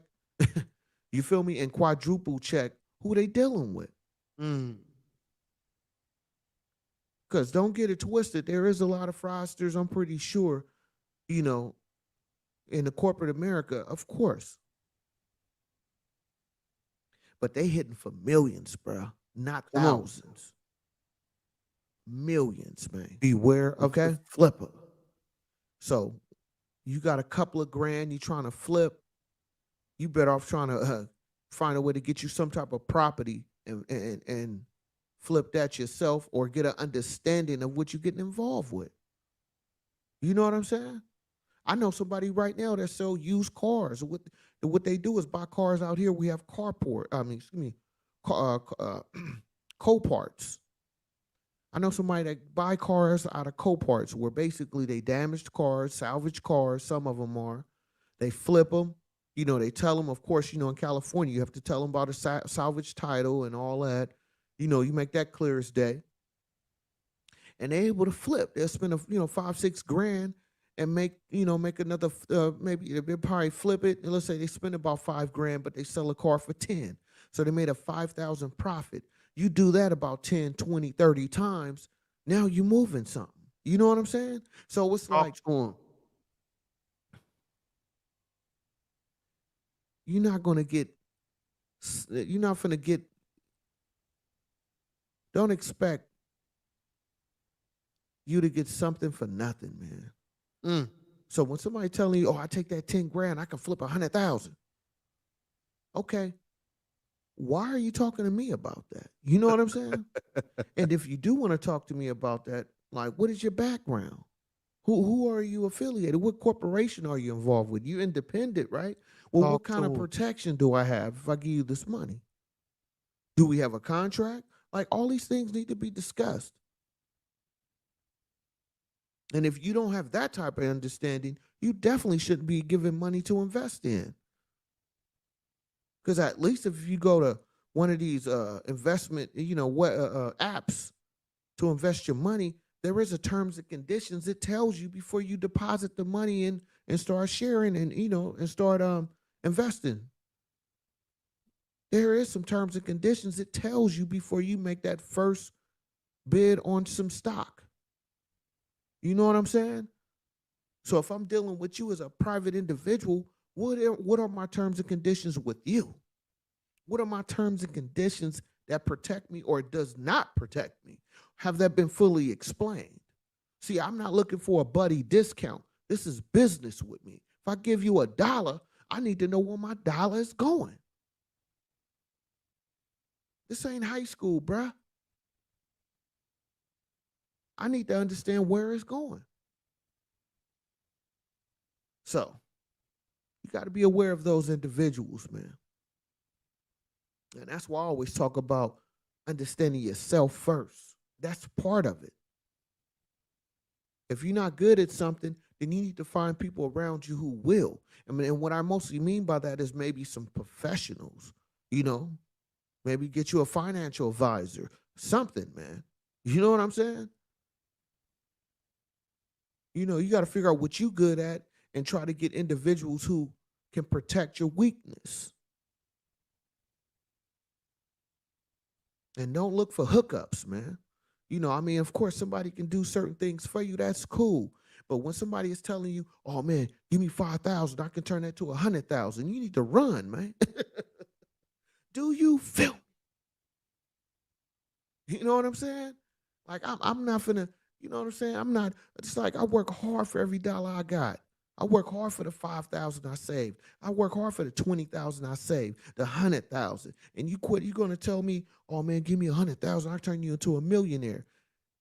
you feel me, and quadruple check who they dealing with. mm, Because don't get it twisted, there is a lot of fraudsters. I'm pretty sure, you know, in the corporate America, of course, but they hitting for millions, bro, not come on, thousands. Millions, man. Beware of the okay? flipper. So you got a couple of grand you trying to flip, you better off trying to find a way to get you some type of property and flip that yourself or get an understanding of what you're getting involved with. You know what I'm saying? I know somebody right now that sell used cars. What they do is buy cars out here. We have carport. I mean, excuse me, co-parts. I know somebody that buy cars out of co-parts, where basically they damaged cars, salvaged cars. Some of them are. They flip them. You know, they tell them. Of course, you know, in California, you have to tell them about a salvage title and all that. You know, you make that clear as day. And they're able to flip. They'll spend 5-6 grand and make another maybe they'll probably flip it. And let's say they spend about 5 grand, but they sell a car for 10. So they made a 5,000 profit. You do that about 10, 20, 30 times. Now you're moving something. You know what I'm saying? So it's Talk like to him. you're not gonna get you're not gonna get don't expect you to get something for nothing, man. Mm. So when somebody telling you, "Oh, I take that 10 grand, I can flip 100,000," okay, why are you talking to me about that? You know what I'm saying? And if you do want to talk to me about that, like, what is your background? Who are you affiliated? What corporation are you involved with? You independent, right? Well, what Talk kind to of him. protection do I have if I give you this money? Do we have a contract? Like, all these things need to be discussed. And if you don't have that type of understanding, you definitely shouldn't be giving money to invest in. Because at least if you go to one of these investment, apps to invest your money, there is a terms and conditions. It tells you before you deposit the money in and start sharing and start investing. There is some terms and conditions. It tells you before you make that first bid on some stock. You know what I'm saying? So if I'm dealing with you as a private individual, what are my terms and conditions with you? What are my terms and conditions that protect me or does not protect me? Have that been fully explained? See, I'm not looking for a buddy discount. This is business with me. If I give you $1, I need to know where my dollar is going. This ain't high school, bruh. I need to understand where it's going. So you got to be aware of those individuals, man. And that's why I always talk about understanding yourself first. That's part of it. If you're not good at something, then you need to find people around you who will. I mean, and what I mostly mean by that is maybe some professionals, you know, maybe get you a financial advisor, something, man. You know what I'm saying? You know, you got to figure out what you good at and try to get individuals who can protect your weakness. And don't look for hookups, man. You know, I mean, of course, somebody can do certain things for you. That's cool. But when somebody is telling you, "Oh man, give me 5,000, I can turn that to 100,000," you need to run, man. Do you feel? You know what I'm saying? Like I'm not finna, you know what I'm saying? I'm not. It's like I work hard for every dollar I got. I work hard for the 5,000 I saved. I work hard for the 20,000 I saved, the 100,000. And you quit. You're gonna tell me, "Oh man, give me 100,000. I turn you into a millionaire."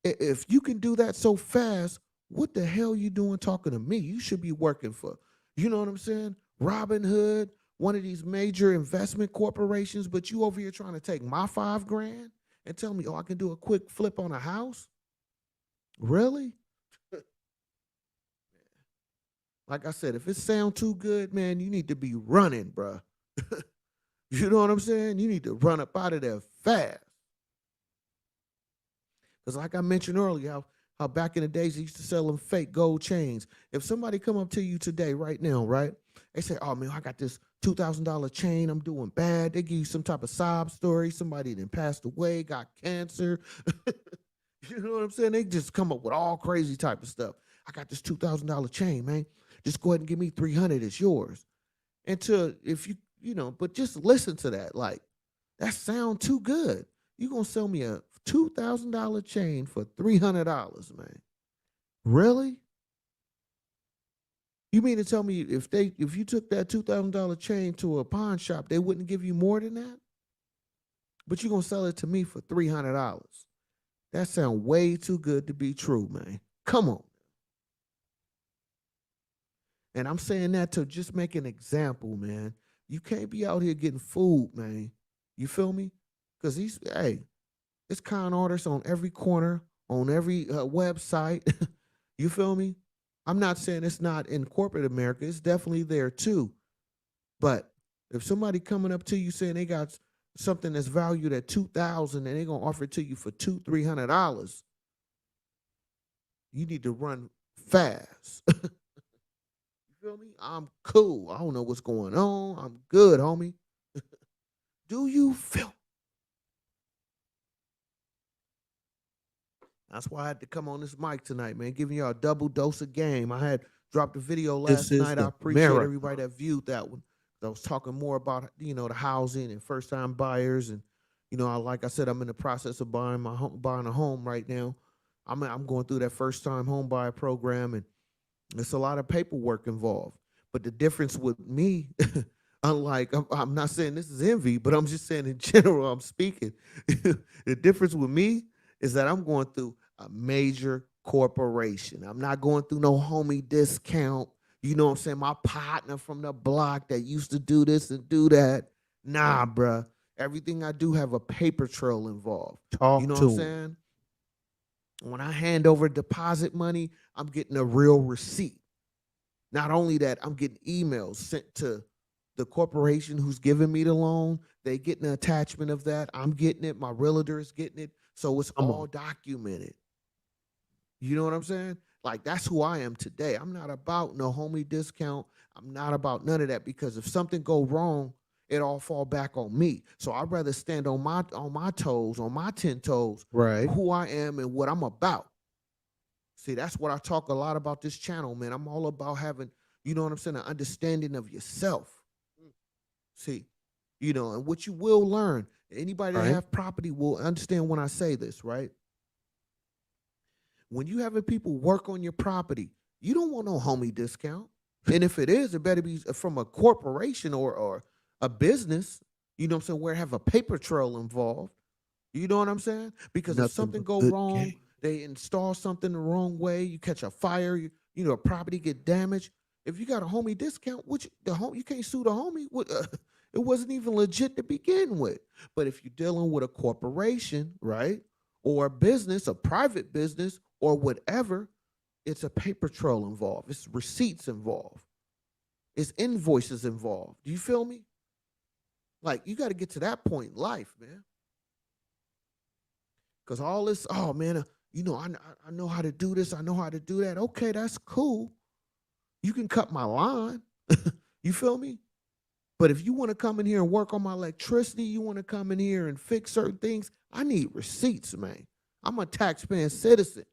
If you can do that so fast, what the hell you doing talking to me? You should be working for, you know what I'm saying? Robin Hood, one of these major investment corporations, but you over here trying to take my 5 grand and tell me, "Oh, I can do a quick flip on a house." Really? Like I said, if it sound too good, man, you need to be running, bruh. You know what I'm saying? You need to run up out of there fast. Because like I mentioned earlier, how back in the days they used to sell them fake gold chains. If somebody come up to you today, right now, right? They say, "Oh man, I got this $2,000 chain. I'm doing bad." They give you some type of sob story. Somebody that passed away, got cancer. You know what I'm saying? They just come up with all crazy type of stuff. "I got this $2,000 chain, man. Just go ahead and give me 300. It's yours." Until if you know, but just listen to that. Like that sound too good. You gonna sell me a $2,000 chain for $300, man? Really? You mean to tell me if you took that $2,000 chain to a pawn shop, they wouldn't give you more than that? But you gonna sell it to me for $300? That sound way too good to be true, man. Come on. And I'm saying that to just make an example, man. You can't be out here getting fooled, man. You feel me? Because it's con artists on every corner, on every website. You feel me? I'm not saying it's not in corporate America. It's definitely there too. But if somebody coming up to you saying they got something that's valued at 2,000 and they're gonna offer it to you for $200-300, you need to run fast. You feel me? I'm cool. I don't know what's going on. I'm good, homie. Do you feel? That's why I had to come on this mic tonight, man, giving y'all a double dose of game. I had dropped a video This last is night. I the appreciate everybody marathon. that viewed that one. I was talking more about, the housing and first time buyers, and like I said, I'm in the process of buying a home right now. I'm going through that first time home buyer program, and it's a lot of paperwork involved. But the difference with me, unlike, I'm not saying this is envy, but I'm just saying in general, I'm speaking. The difference with me is that I'm going through a major corporation. I'm not going through no homie discount. You know what I'm saying? My partner from the block that used to do this and do that. Nah, bruh. Everything I do have a paper trail involved. You Talk know what I'm to him. saying? When I hand over deposit money, I'm getting a real receipt. Not only that, I'm getting emails sent to the corporation who's giving me the loan. They getting an attachment of that. I'm getting it. My realtor is getting it. So it's Come all on. documented. You know what I'm saying? Like that's who I am today. I'm not about no homie discount. I'm not about none of that because if something go wrong, it all fall back on me. So I'd rather stand on my toes, on my 10 toes, Right. who I am and what I'm about. See, that's what I talk a lot about this channel, man. I'm all about having, you know what I'm saying, an understanding of yourself. See, and what you will learn. Anybody that Right. have property will understand when I say this, right? When you having people work on your property, you don't want no homie discount. And if it is, it better be from a corporation or a business, you know what I'm saying, where have a paper trail involved. You know what I'm saying? Because if Nothing something but go good wrong, game. they install something the wrong way, you catch a fire, a property get damaged. If you got a homie discount, which the home you can't sue the homie. It wasn't even legit to begin with. But if you're dealing with a corporation, right, or a business, a private business, or whatever, It's a paper trail involved. It's receipts involved. It's invoices involved. Do you feel me? Like you got to get to that point in life, man. Because all this, oh man, I know how to do this. I know how to do that. Okay, that's cool. You can cut my line. You feel me? But if you want to come in here and work on my electricity, you want to come in here and fix certain things, I need receipts, man. I'm a taxpaying citizen.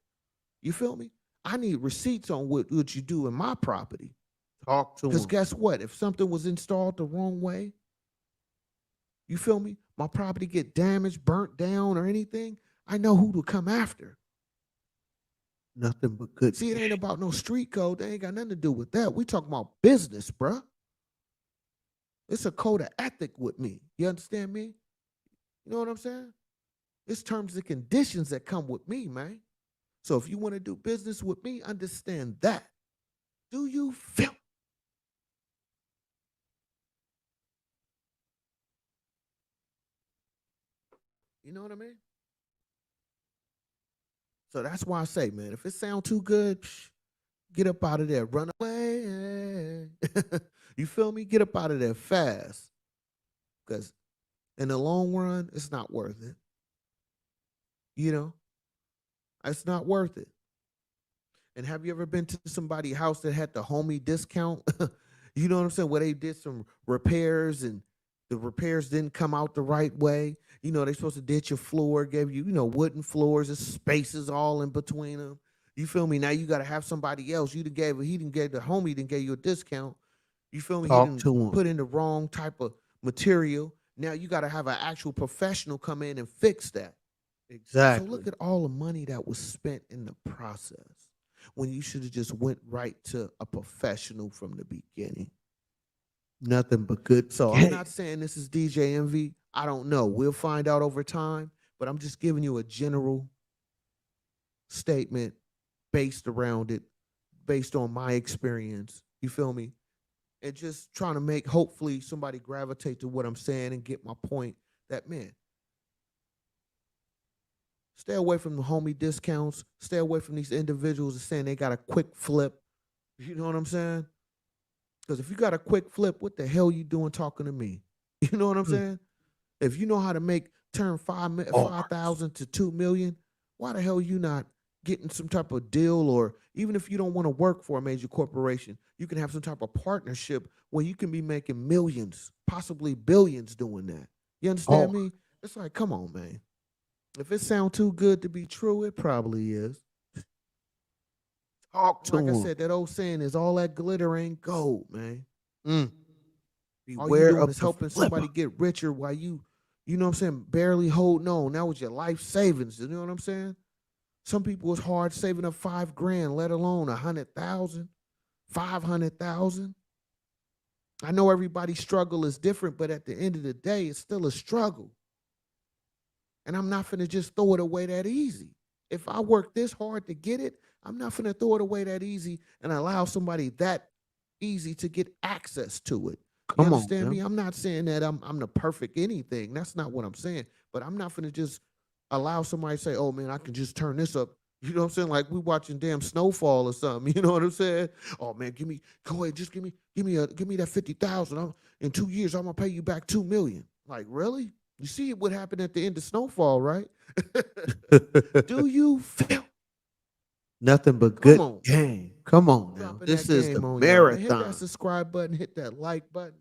You feel me? I need receipts on what you do in my property. Talk to Because him. guess what? If something was installed the wrong way, you feel me? My property get damaged, burnt down, or anything, I know who to come after. Nothing but good. See, it ain't about no street code. They ain't got nothing to do with that. We talking about business, bruh. It's a code of ethic with me. You understand me? You know what I'm saying? It's terms and conditions that come with me, man. So if you want to do business with me, understand that. Do you feel? You know what I mean? So that's why I say, man, if it sound too good, get up out of there. Run away. You feel me? Get up out of there fast. Because in the long run, it's not worth it. You know, it's not worth it. And have you ever been to somebody's house that had the homie discount? You know what I'm saying? Where they did some repairs and the repairs didn't come out the right way. You know, they supposed to ditch your floor, gave you, wooden floors, there's spaces all in between them. You feel me? Now you got to have somebody else. He didn't give the homie didn't give you a discount. You feel me? He Talk didn't to him. put in the wrong type of material. Now you got to have an actual professional come in and fix that. So Exactly. look at all the money that was spent in the process when you should have just went right to a professional from the beginning. Nothing but good So I'm game. not saying this is DJ Envy. I don't know. We'll find out over time, but I'm just giving you a general statement based around it, based on my experience. You feel me? And just trying to make hopefully somebody gravitate to what I'm saying and get my point that man, stay away from the homie discounts. Stay away from these individuals that saying they got a quick flip. You know what I'm saying? Because if you got a quick flip, what the hell you doing talking to me? You know what I'm Mm. saying? If you know how to turn Bars. 5,000 to 2 million, why the hell you not getting some type of deal? Or even if you don't want to work for a major corporation, you can have some type of partnership where you can be making millions, possibly billions doing that. You understand Bars. me? It's like, come on, man. If it sounds too good to be true, it probably is. Talk And to like I him. said, that old saying is all that glitter ain't gold, man. Mm. All you Beware doing of is the helping flipper. somebody get richer while you know what I'm saying, barely holding on. That was your life savings. You know what I'm saying? Some people it's hard saving up 5 grand, let alone 100,000, 500,000. I know everybody's struggle is different, but at the end of the day, it's still a struggle. And I'm not finna just throw it away that easy. If I work this hard to get it, I'm not finna throw it away that easy and allow somebody that easy to get access to it. You Come on, understand me? man. I'm not saying that I'm the perfect anything. That's not what I'm saying. But I'm not finna just allow somebody to say, "Oh man, I can just turn this up." You know what I'm saying? Like we watching damn snowfall or something. You know what I'm saying? Oh man, go ahead, just give me that 50,000. In 2 years, I'm gonna pay you back 2 million. Like really? You see what happened at the end of Snowfall, right? Do you feel? Nothing but Come good on. game. Come on now. Dropping This that is the game on y'all, man. Hit that marathon. subscribe button, hit that like button.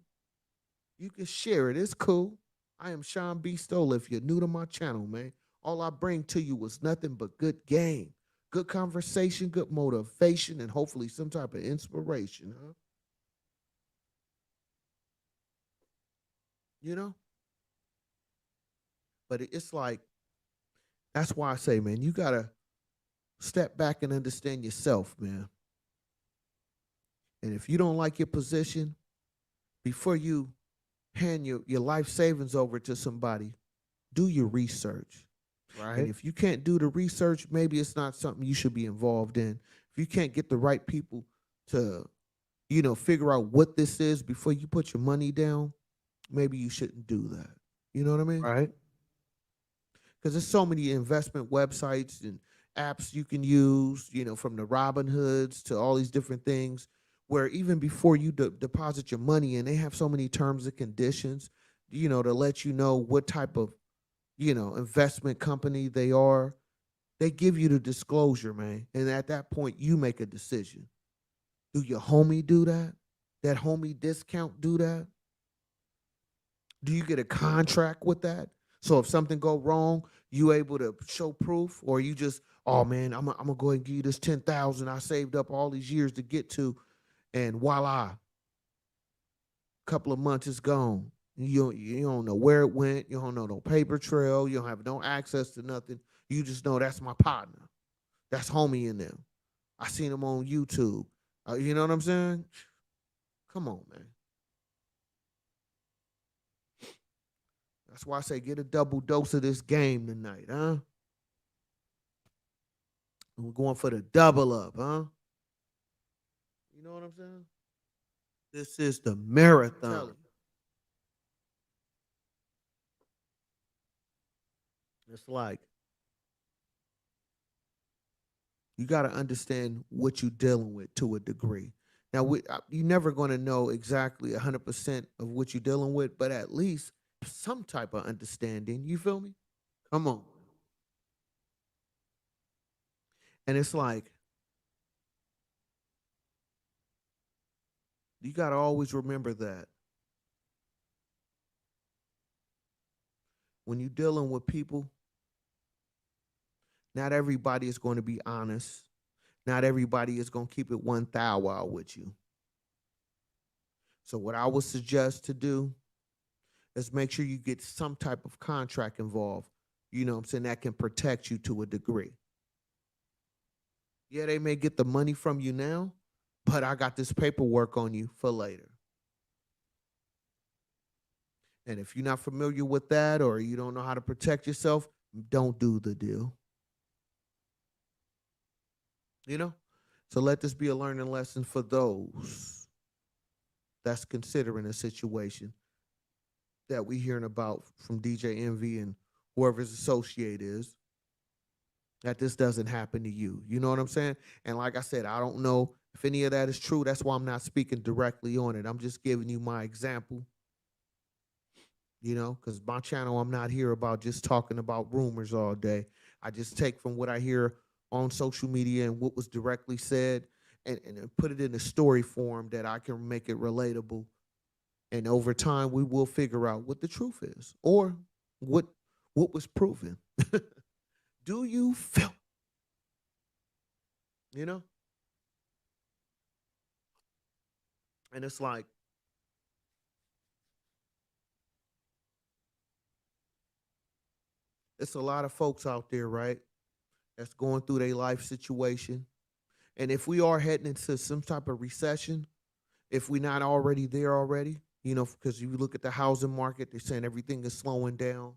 You can share it. It's cool. I am Shawn Beastolla. If you're new to my channel, man, all I bring to you was nothing but good game, good conversation, good motivation, and hopefully some type of inspiration, huh? You know? But it's like, that's why I say, man, you got to step back and understand yourself, man. And if you don't like your position, before you hand your life savings over to somebody, do your research. And Right? if you can't do the research, maybe it's not something you should be involved in. If you can't get the right people to, figure out what this is before you put your money down, maybe you shouldn't do that. You know what I mean? Right? Because there's so many investment websites and apps you can use, from the Robin Hoods to all these different things, where even before you deposit your money in, they have so many terms and conditions, to let you know what type of, investment company they are. They give you the disclosure, man. And at that point, you make a decision. Do your homie do that? That homie discount do that? Do you get a contract with that? So if something go wrong, you able to show proof, or you just, oh man, I'm gonna go ahead and give you this 10,000 I saved up all these years to get to, and voila, couple of months it's gone. You don't know where it went. You don't know no paper trail. You don't have no access to nothing. You just know that's my partner. That's homie in them. I seen him on YouTube. You know what I'm saying? Come on, man. That's why I say get a double dose of this game tonight, huh? We're going for the double up, huh? You know what I'm saying? This is the marathon. It's like you got to understand what you're dealing with to a degree. Now, you're never going to know exactly 100% of what you're dealing with, but at least some type of understanding. You feel me? Come on. And it's like, you got to always remember that when you're dealing with people, not everybody is going to be honest. Not everybody is going to keep it 1,000 with you. So, what I would suggest to do is make sure you get some type of contract involved. You know what I'm saying? That can protect you to a degree. Yeah, they may get the money from you now, but I got this paperwork on you for later. And if you're not familiar with that, or you don't know how to protect yourself, don't do the deal. You know? So let this be a learning lesson for those that's considering a situation that we hearing about from DJ Envy and whoever his associate is, that this doesn't happen to you. You know what I'm saying? And like I said, I don't know if any of that is true. That's why I'm not speaking directly on it. I'm just giving you my example, because my channel, I'm not here about just talking about rumors all day. I just take from what I hear on social media and what was directly said, and put it in a story form that I can make it relatable. And over time, we will figure out what the truth is, or what was proven. Do you feel? You know? And it's like, it's a lot of folks out there, right? That's going through their life situation. And if we are heading into some type of recession, if we're not already there already, because you look at the housing market, they're saying everything is slowing down.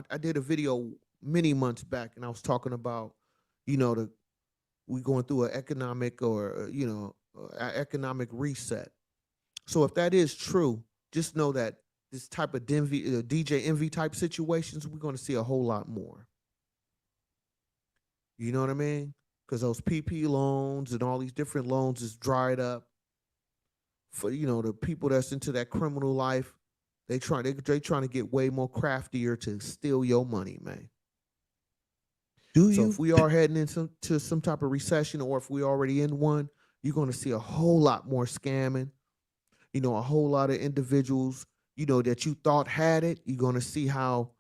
I did a video many months back, and I was talking about, the we going through an economic, or economic reset. So if that is true, just know that this type of DJ Envy type situations, we're going to see a whole lot more. You know what I mean? Because those PP loans and all these different loans is dried up. For the people that's into that criminal life, they trying to get way more craftier to steal your money, man. So if we are heading into some type of recession, or if we already in one, you're going to see a whole lot more scamming. A whole lot of individuals, that you thought had it. You're going to see how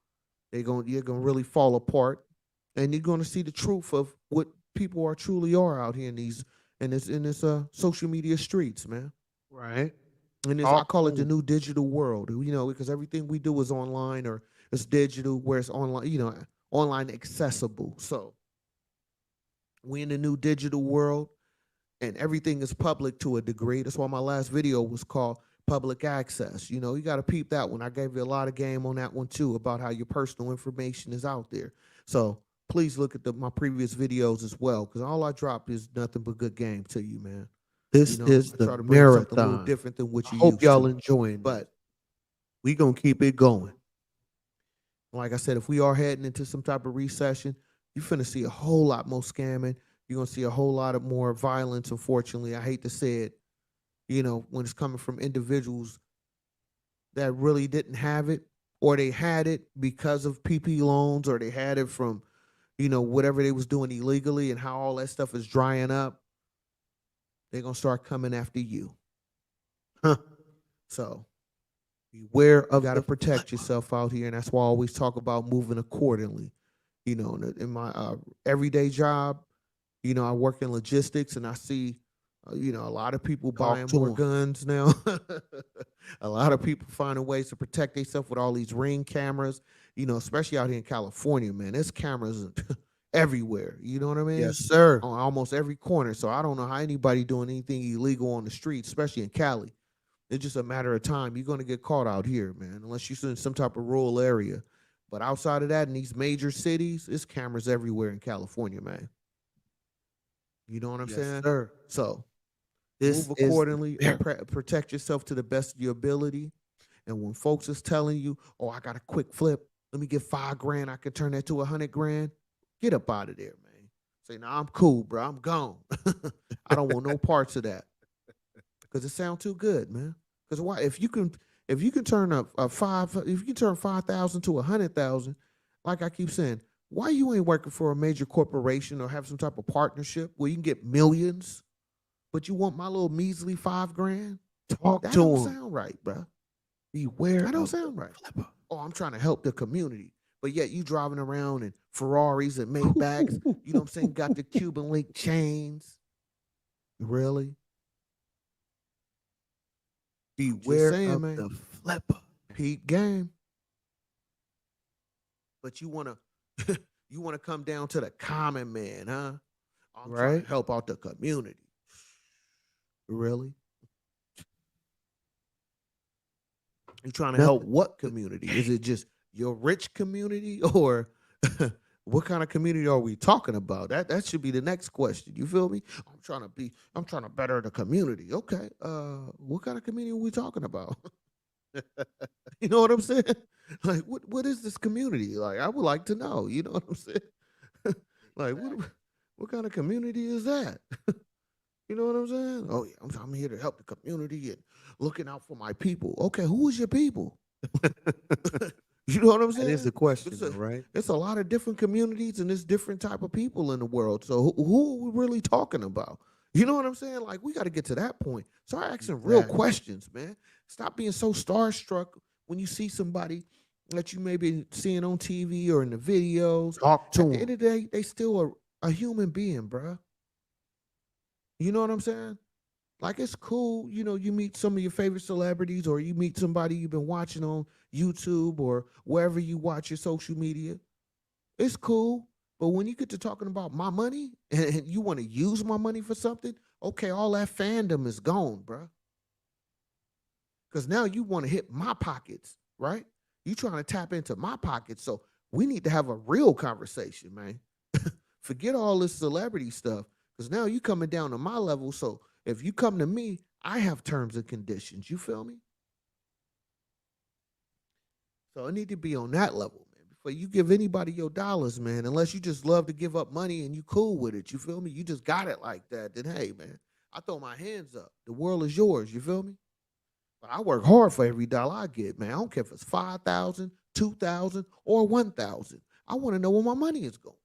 you're going to really fall apart, and you're going to see the truth of what people truly are out here in this social media streets, man. Right. And I call it the new digital world, because everything we do is online, or it's digital, where it's online, online accessible. So we in the new digital world, and everything is public to a degree. That's why my last video was called Public Access. You got to peep that one. I gave you a lot of game on that one too, about how your personal information is out there. So please look at my previous videos as well, because all I drop is nothing but good game to you, man. This is I the try to bring something a little marathon. different than what I you hope used y'all to. enjoying this. But we gonna keep it going. Like I said, if we are heading into some type of recession, You finna see a whole lot more scamming. You're gonna see a whole lot of more violence. Unfortunately, I hate to say it. When it's coming from individuals that really didn't have it, or they had it because of PP loans, or they had it from whatever they was doing illegally, and how all that stuff is drying up. They're gonna start coming after you. Huh. So Beware you of got to the protect flipper. yourself out here, and that's why I always talk about moving accordingly. In my everyday job, I work in logistics, and I see, a lot of people Talk buying to more him. guns now. A lot of people finding ways to protect themselves with all these ring cameras. Especially out here in California, man. There's cameras everywhere. You know what I Yes, mean? sir. On almost every corner. So I don't know how anybody doing anything illegal on the street, especially in Cali. It's just a matter of time. You're going to get caught out here, man, unless you're in some type of rural area. But outside of that, in these major cities, it's cameras everywhere in California, man. You know what I'm Yes, saying? sir. So move This is the accordingly and bear. protect yourself to the best of your ability. And when folks is telling you, "Oh, I got a quick flip. Let me get 5 grand. I can turn that to 100 grand." Get up out of there, man. Say, "Nah, I'm cool, bro. I'm gone. I don't want no parts of that because it sounds too good, man. Because why? If you can turn if you can turn 5,000 to 100,000, like I keep saying, why you ain't working for a major corporation or have some type of partnership where you can get millions, but you want my little measly 5 grand? Talk That don't to him. sound right, bro. Beware That don't of the sound right. flipper. Oh, I'm trying to help the community. But yet you driving around in Ferraris and Maybachs, you know what I'm saying? Got the Cuban link chains. Really? I'm just Beware saying, of man. the flipper. Peak game. But you wanna you wanna come down to the common man, huh? I'm trying to Right? help out the community. Really? You trying to help Nothing. what community? Is it just your rich community, or what kind of community are we talking about? That should be the next question. You feel me? I'm trying to better the community. Okay. What kind of community are we talking about? You know what I'm saying? Like what is this community? Like I would like to know. You know what I'm saying? Like what kind of community is that? You know what I'm saying? Oh yeah, I'm here to help the community and looking out for my people. Okay, who is your people? You know what I'm That is the saying? question, It's though, a right? it's a lot of different communities and there's different type of people in the world. So who are we really talking about? You know what I'm saying? Like we got to get to that point. Start asking real Exactly. questions, man. Stop being so starstruck when you see somebody that you may be seeing on TV or in the videos. Talk to At the end him. of the day, they still a human being, bruh. You know what I'm saying? Like it's cool, you meet some of your favorite celebrities or you meet somebody you've been watching on YouTube or wherever you watch your social media. It's cool. But when you get to talking about my money and you want to use my money for something, okay, all that fandom is gone, bro. Because now you want to hit my pockets, right? You trying to tap into my pockets. So we need to have a real conversation, man. Forget all this celebrity stuff. Because now you coming down to my level. So if you come to me, I have terms and conditions. You feel me? So it need to be on that level, man. Before you give anybody your dollars, man, unless you just love to give up money and you cool with it. You feel me? You just got it like that. Then hey, man, I throw my hands up. The world is yours. You feel me? But I work hard for every dollar I get, man. I don't care if it's 5,000, 2,000, or 1,000. I want to know where my money is going.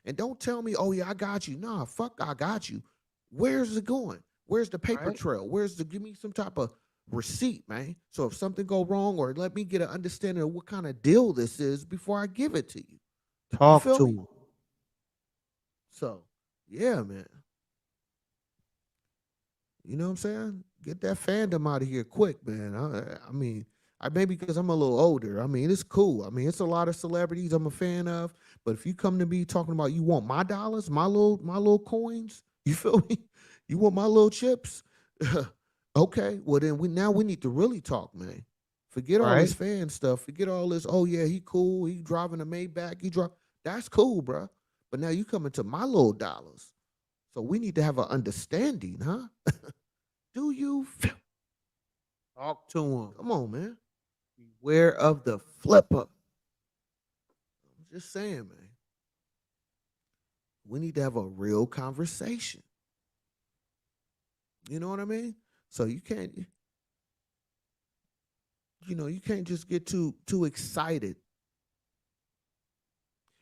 And don't tell me, oh yeah, I got you. Nah, fuck, I got you. Where's it going? Where's the paper Right? trail? Give me some type of receipt, man? So if something go wrong, or let me get an understanding of what kind of deal this is before I give it to you. You Talk feel to me? him. So yeah, man. You know what I'm saying? Get that fandom out of here quick, man. I mean, I maybe because I'm a little older. I mean, it's cool. I mean, it's a lot of celebrities I'm a fan of. But if you come to me talking about you want my dollars, my little coins, you feel me? You want my little chips? Okay, well then we need to really talk, man. Forget all this Right? fan stuff. Forget all this. Oh yeah, he cool. He driving a Maybach. He drive. That's cool, bro. But now you coming to my little dollars. So we need to have an understanding, huh? Do you feel? Talk to him. Come on, man. Beware of the flipper. I'm just saying, man. We need to have a real conversation. You know what I mean? So you can't just get too excited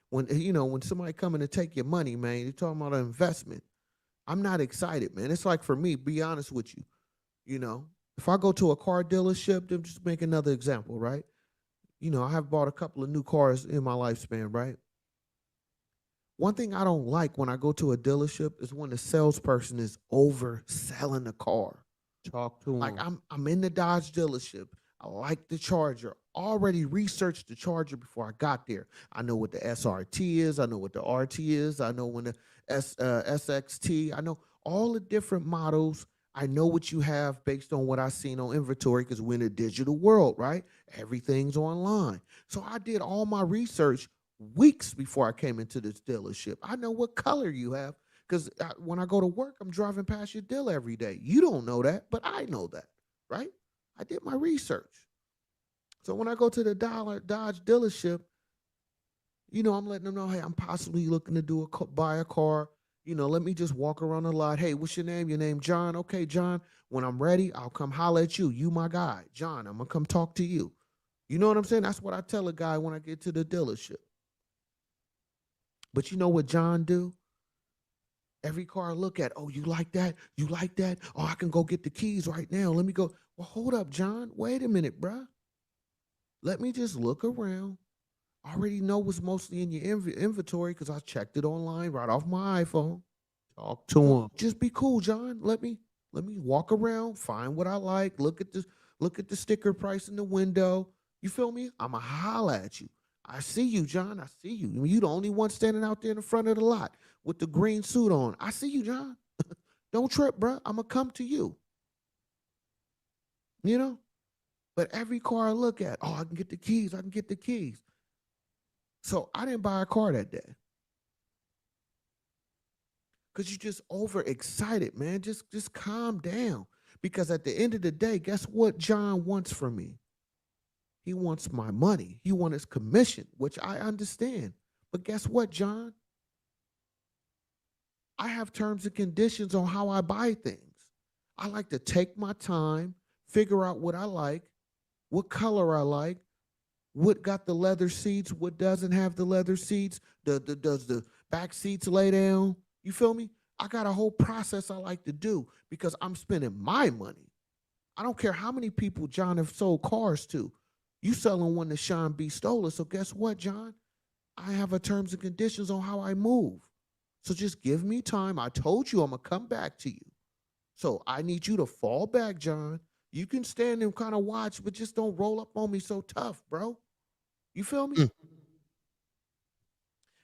when somebody coming to take your money, man. You're talking about an investment. I'm not excited, man. It's like for me, be honest with you, you know, if I go to a car dealership, to just make another example, right? I have bought a couple of new cars in my lifespan, right? One thing I don't like when I go to a dealership is when the salesperson is overselling the car. Talk to Like him. I'm in the Dodge dealership. I like the Charger. Already researched the Charger before I got there. I know what the SRT is. I know what the RT is. I know when the SXT. I know all the different models. I know what you have based on what I seen on inventory because we're in a digital world, right? Everything's online. So I did all my research weeks before I came into this dealership. I know what color you have because when I go to work, I'm driving past your dealer every day. You don't know that, but I know that, right? I did my research. So when I go to the Dodge dealership, I'm letting them know, hey, I'm possibly looking to buy a car. Let me just walk around the lot. Hey, what's your name? Your name John. Okay, John. When I'm ready, I'll come holler at you. You my guy, John. I'm gonna come talk to you. You know what I'm saying? That's what I tell a guy when I get to the dealership. But you know what John do? Every car I look at, oh, you like that? You like that? Oh, I can go get the keys right now. Let me go. Well, hold up, John. Wait a minute, bruh. Let me just look around. I already know what's mostly in your inventory because I checked it online right off my iPhone. Talk to So him. just be cool, John. Let me walk around, find what I like, look at the sticker price in the window. You feel me? I'ma holla at you. I see you, John. I see you. You the only one standing out there in the front of the lot with the green suit on. I see you, John. Don't trip, bro. I'ma come to you. You know? But every car I look at, oh, I can get the keys. I can get the keys. So I didn't buy a car that day. Because you're just overexcited, man. Just calm down. Because at the end of the day, guess what John wants from me? He wants my money. He wants his commission, which I understand. But guess what, John? I have terms and conditions on how I buy things. I like to take my time, figure out what I like, what color I like, what got the leather seats, what doesn't have the leather seats, does the back seats lay down? You feel me? I got a whole process I like to do because I'm spending my money. I don't care how many people John have sold cars to. You selling one to Shawn Beastolla, so guess what, John? I have a terms and conditions on how I move. So just give me time. I told you I'm gonna come back to you. So I need you to fall back, John. You can stand and kind of watch, but just don't roll up on me so tough, bro. You feel me? Mm.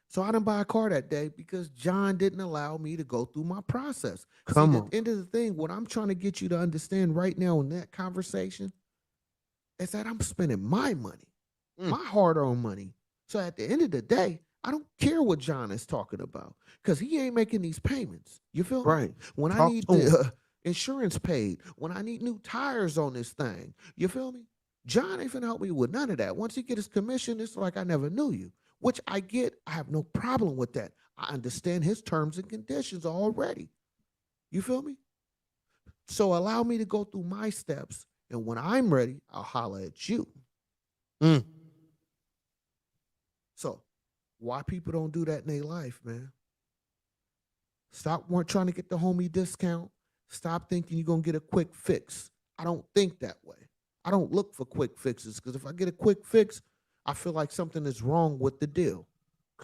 So I didn't buy a car that day because John didn't allow me to go through my process. See, Come the on. end of the thing, what I'm trying to get you to understand right now in that conversation is that I'm spending my money, Mm. my hard-earned money. So at the end of the day, I don't care what John is talking about because he ain't making these payments. You feel me? Right. When I Talk need to him. the insurance paid, when I need new tires on this thing, you feel me? John ain't finna help me with none of that. Once he get his commission, it's like I never knew you, which I get. I have no problem with that. I understand his terms and conditions already. You feel me? So allow me to go through my steps, and when I'm ready, I'll holler at you. Mm. So why people don't do that in their life, man? Stop trying to get the homie discount. Stop thinking you're gonna get a quick fix. I don't think that way. I don't look for quick fixes because if I get a quick fix, I feel like something is wrong with the deal.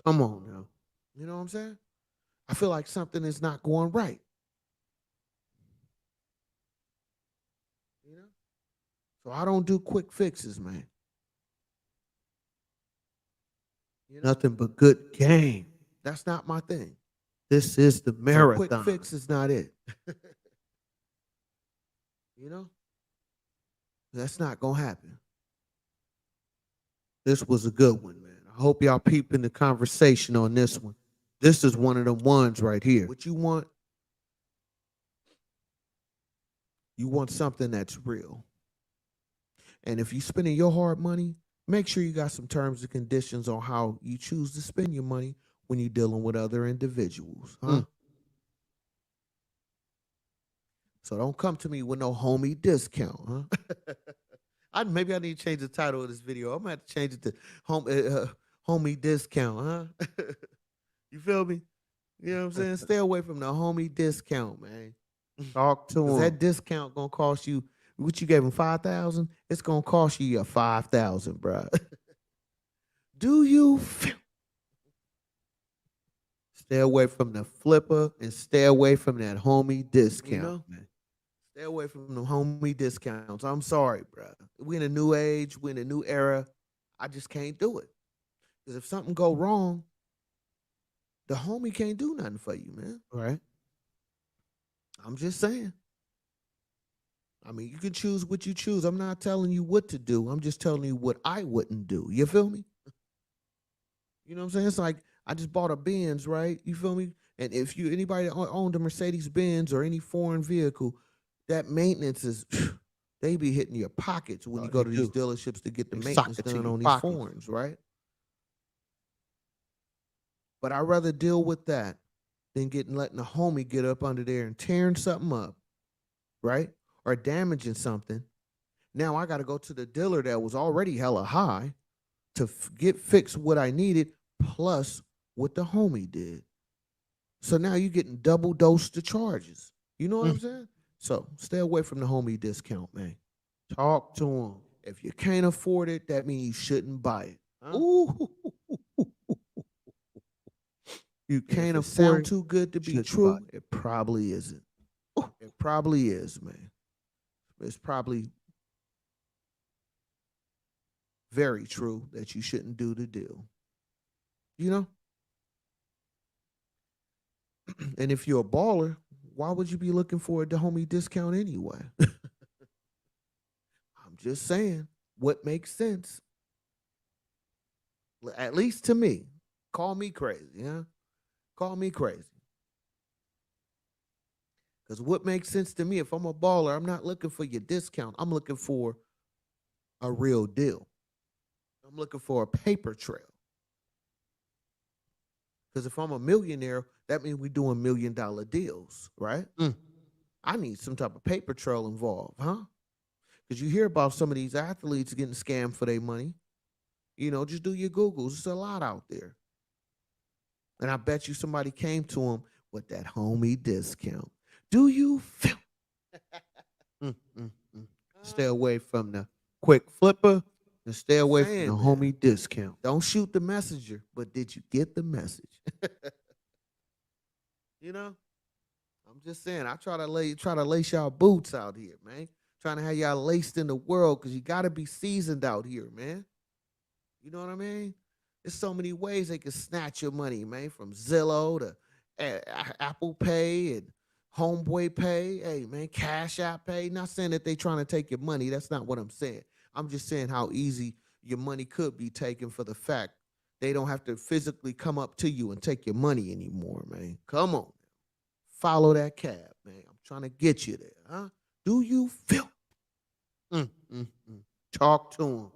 Come on now. You know what I'm saying? I feel like something is not going right. You know? So I don't do quick fixes, man. You know? Nothing but good game. That's not my thing. This is the So quick marathon. fix is not it. You know? That's not gonna happen. This was a good one, man. I hope y'all peeping the conversation on this one. This is one of the ones right here. What you want something that's real. And if you're spending your hard money, make sure you got some terms and conditions on how you choose to spend your money when you're dealing with other individuals, huh? Mm. So don't come to me with no homie discount, huh? Maybe I need to change the title of this video. I'm gonna have to change it to homie discount, huh? You feel me? You know what I'm saying? Stay away from the homie discount, man. Talk to Cause him. that discount gonna cost you what you gave him 5,000. It's gonna cost you your 5,000, bro. Do you feel? Stay away from the flipper and stay away from that homie discount, You know? man. Stay away from the homie discounts. I'm sorry, bro. We in a new age. We in a new era. I just can't do it. Because if something go wrong, the homie can't do nothing for you, man. Right. I'm just saying. I mean, you can choose what you choose. I'm not telling you what to do. I'm just telling you what I wouldn't do. You feel me? You know what I'm saying? It's like I just bought a Benz, right? You feel me? And if you anybody that owned a Mercedes Benz or any foreign vehicle, that maintenance is they be hitting your pockets when you go They to these do. dealerships to get the They maintenance sock it to done your on these pockets. foreigns, right? But I'd rather deal with that than letting a homie get up under there and tearing something up, right? Or damaging something. Now I got to go to the dealer that was already hella high to get fixed what I needed, plus what the homie did. So now you're getting double dose the charges. You know what I'm saying? So stay away from the homie discount, man. Talk to him. If you can't afford it, that means you shouldn't buy it. Huh? Ooh. You And if can't it afford sound it, too good to be shouldn't true, buy it probably isn't. It probably is, man. It's probably very true that you shouldn't do the deal. You know? And if you're a baller, why would you be looking for the homie discount anyway? I'm just saying what makes sense. At least to me. Call me crazy, huh? Call me crazy. Because what makes sense to me, if I'm a baller, I'm not looking for your discount. I'm looking for a real deal. I'm looking for a paper trail. Because if I'm a millionaire, that means we're doing $1 million deals, right? Mm. I need some type of paper trail involved, huh? Because you hear about some of these athletes getting scammed for their money. You know, just do your Googles. There's a lot out there. And I bet you somebody came to him with that homie discount. Do you feel? Mm, mm, mm. Stay away from the quick flipper and stay away from the Saying, man, homie discount. don't shoot the messenger, but did you get the message? You know, I'm just saying. I try to lace y'all boots out here, man. Trying to have y'all laced in the world because you got to be seasoned out here, man. You know what I mean? There's so many ways they can snatch your money, man, from Zillow to Apple Pay and Homeboy Pay. Hey, man, Cash App Pay. Not saying that they trying to take your money. That's not what I'm saying. I'm just saying how easy your money could be taken for the fact they don't have to physically come up to you and take your money anymore, man. Come on. Follow that cab, man. I'm trying to get you there, huh? Do you feel? Mm, mm, mm. Talk to him.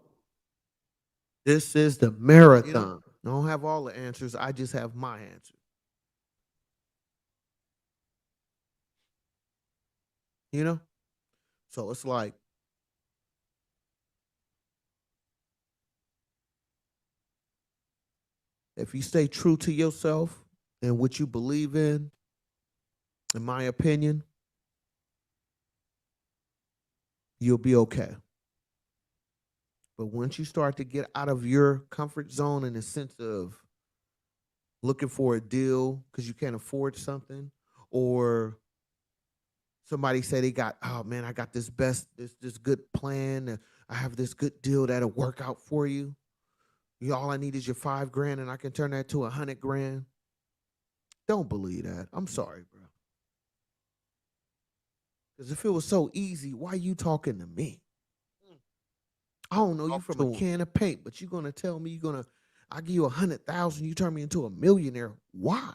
This is the marathon. You know, I don't have all the answers. I just have my answer. You know? So it's like, if you stay true to yourself and what you believe in my opinion, you'll be okay. But once you start to get out of your comfort zone in the sense of looking for a deal because you can't afford something, or somebody say they got, oh man, I got this good plan. I have this good deal that'll work out for you. All I need is your 5 grand and I can turn that to 100 grand. Don't believe that. I'm sorry, bro. Because if it was so easy, why you talking to me? I don't know you Talk from to a him. can of paint, but you're gonna tell me I give you 100,000, you turn me into a millionaire. Why?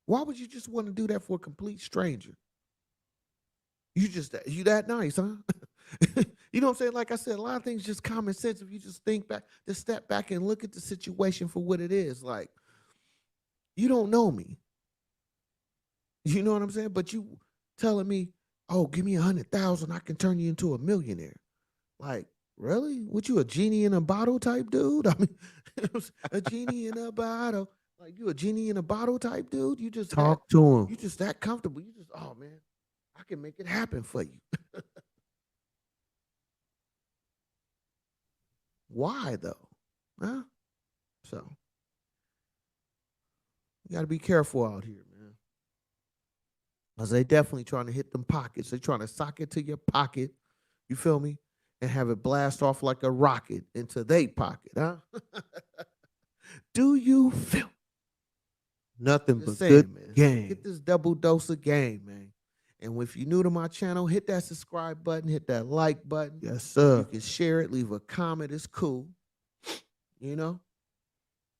Why would you just want to do that for a complete stranger? You that nice, huh? You know what I'm saying? Like I said, a lot of things just common sense. If you just think back, just step back and look at the situation for what it is. Like, You don't know me. You know what I'm saying? But you telling me, oh, give me 100,000, I can turn you into a millionaire. Like, really? What, you a genie in a bottle type dude? I mean, a genie in a bottle. Like, you a genie in a bottle type dude? You just Talk to him. you just that comfortable. You just, oh man, I can make it happen for you. Why though? Huh? So you gotta be careful out here, man. Cause they definitely trying to hit them pockets. They trying to sock it to your pocket. You feel me? And have it blast off like a rocket into their pocket, huh? Do you feel? Nothing Just but good saying, man. So game. get this double dose of game, man. And if you're new to my channel, hit that subscribe button, hit that like button. Yes, sir. You can share it, leave a comment. It's cool. You know?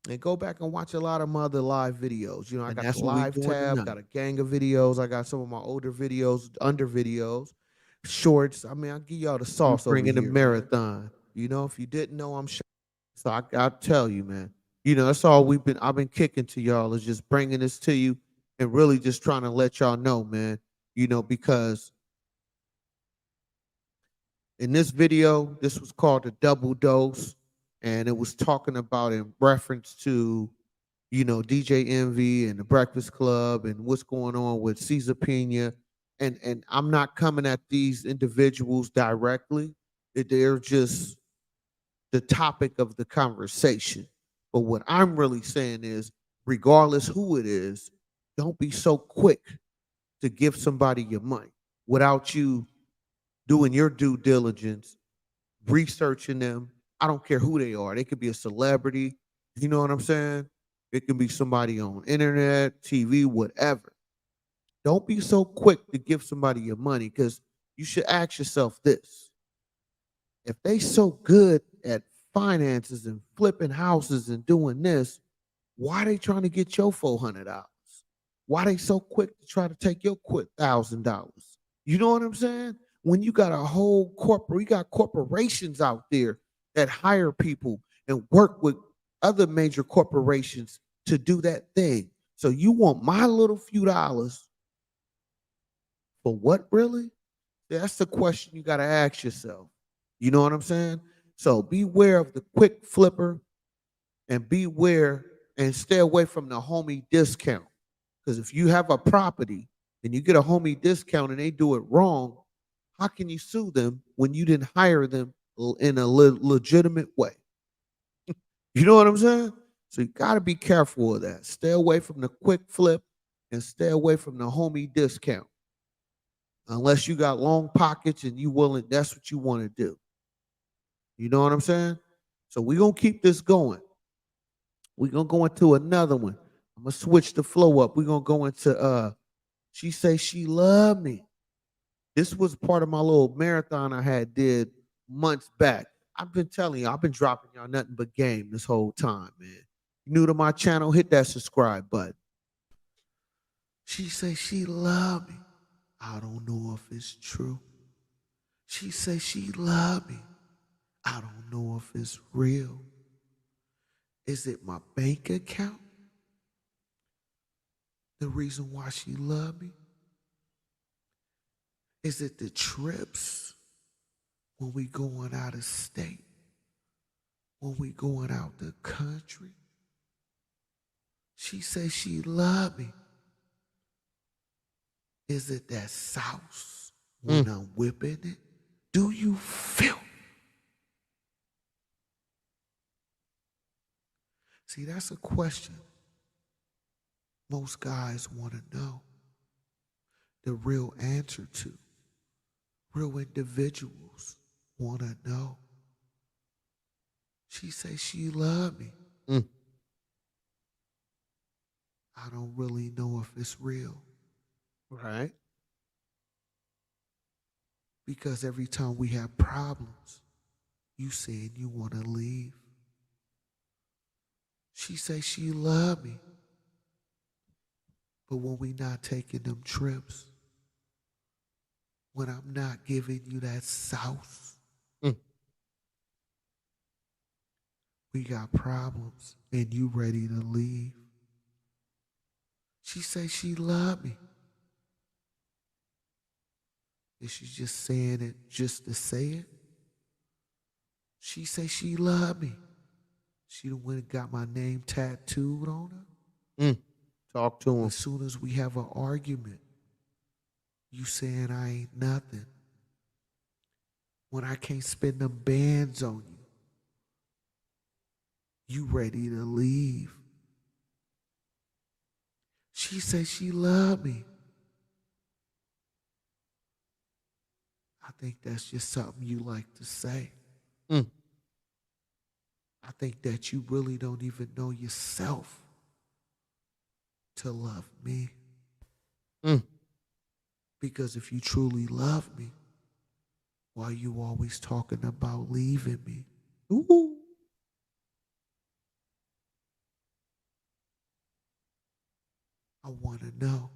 And go back and watch a lot of my other live videos. You know, I And got that's the what we live doing tab, tonight. got a gang of videos. I got some of my older videos, under videos, shorts. I mean, I'll give y'all the We sauce over bringing the here, man. marathon. You know, if you didn't know, I'm sure. So I tell you, man. You know, that's all I've been kicking to y'all is just bringing this to you and really just trying to let y'all know, man. You know, because in this video, this was called the double dose, and it was talking about in reference to, you know, DJ Envy and the Breakfast Club and what's going on with Caesar Pena. And I'm not coming at these individuals directly. They're just the topic of the conversation. But what I'm really saying is, regardless who it is, don't be so quick to give somebody your money without you doing your due diligence, researching them. I don't care who they are. They could be a celebrity. You know what I'm saying? It can be somebody on internet, TV, whatever. Don't be so quick to give somebody your money, because you should ask yourself this: if they so good at finances and flipping houses and doing this, why they trying to get your $400? Why they so quick to try to take your quick $1,000? You know what I'm saying? When you got a whole you got corporations out there that hire people and work with other major corporations to do that thing. So you want my little few dollars for what, really? That's the question you got to ask yourself. You know what I'm saying? So beware of the quick flipper, and beware and stay away from the homie discount. Because if you have a property and you get a homie discount and they do it wrong, how can you sue them when you didn't hire them in a legitimate way? You know what I'm saying? So you got to be careful of that. Stay away from the quick flip and stay away from the homie discount. Unless you got long pockets and you willing, that's what you want to do. You know what I'm saying? So we're going to keep this going. We're going to go into another one. I'm going to switch the flow up. We're going to go into She Say She Love Me. This was part of my little marathon I had did months back. I've been telling you, I've been dropping y'all nothing but game this whole time, man. New to my channel, hit that subscribe button. She say she love me. I don't know if it's true. She say she love me. I don't know if it's real. Is it my bank account? The reason why she love me? Is it the trips when we going out of state? When we going out the country? She say she love me. Is it that sauce when I'm whipping it? Do you feel? See, that's a question most guys want to know the real answer to. Real individuals want to know. She say she love me. I don't really know if it's real. Right? Because every time we have problems, you saying you want to leave. She say she love me. But when we not taking them trips, when I'm not giving you that sauce, we got problems and you ready to leave. She say she love me. Is she just saying it just to say it? She say she love me. She the one that got my name tattooed on her. Talk to him. As soon as we have an argument, you saying I ain't nothing. When I can't spend them bands on you, you ready to leave. She say she love me. I think that's just something you like to say. Mm. I think that you really don't even know yourself to love me. Mm. Because if you truly love me, why you always talking about leaving me? Ooh. I want to know.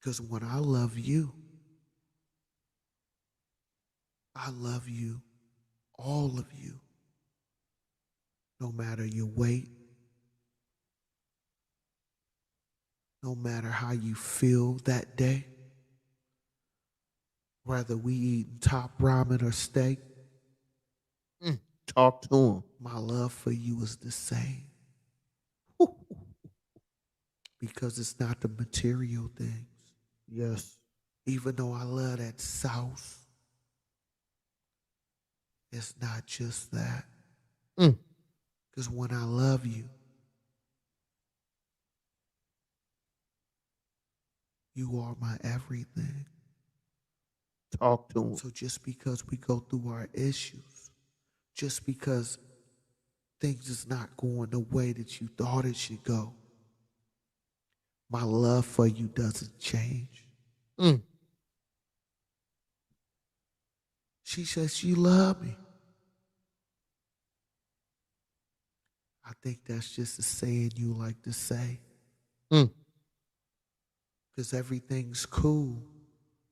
Because when I love you, all of you, no matter your weight, no matter how you feel that day, whether we eating top ramen or steak, Talk to him. my love for you is the same. Because it's not the material things. Yes. Even though I love that sauce, it's not just that. Mm. Because when I love you, you are my everything. Talk to him. So just because we go through our issues, just because things is not going the way that you thought it should go, my love for you doesn't change. Mm. She says she love me. I think that's just a saying you like to say. Mm. Because everything's cool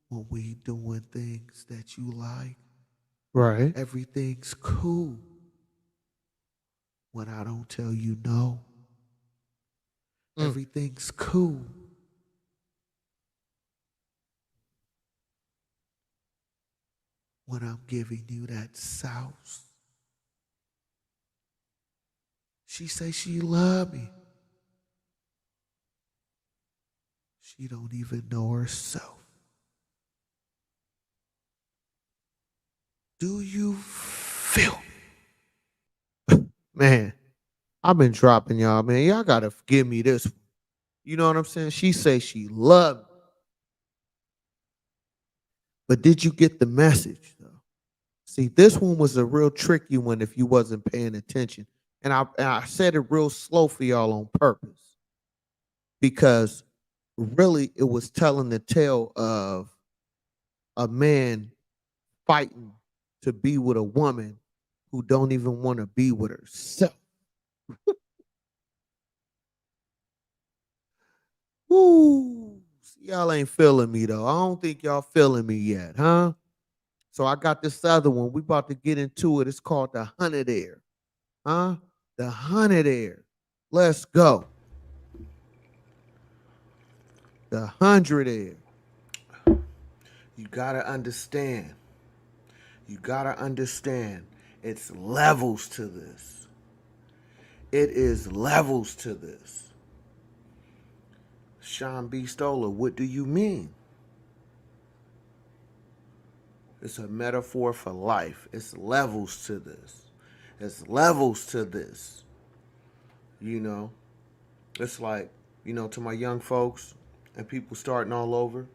when we doing things that you like. Right. Everything's cool when I don't tell you no. Everything's cool when I'm giving you that sauce. She say she love me. She don't even know herself. Do you feel? Man, I've been dropping y'all, man. Y'all gotta forgive me this one. You know what I'm saying? She say she loved me. But did you get the message though? See, this one was a real tricky one if you wasn't paying attention. And I said it real slow for y'all on purpose because really it was telling the tale of a man fighting to be with a woman who don't even want to be with herself. Woo! See, y'all ain't feeling me though. I don't think y'all feeling me yet, huh? So I got this other one. We about to get into it. It's called the 100 Air. Huh? The 100 Air. Let's go. The 100 Air. You gotta understand. You gotta understand. It's levels to this. It is levels to this. Shawn Beastolla, what do you mean? It's a metaphor for life. It's levels to this. It's levels to this. You know, it's like, to my young folks and people starting all over,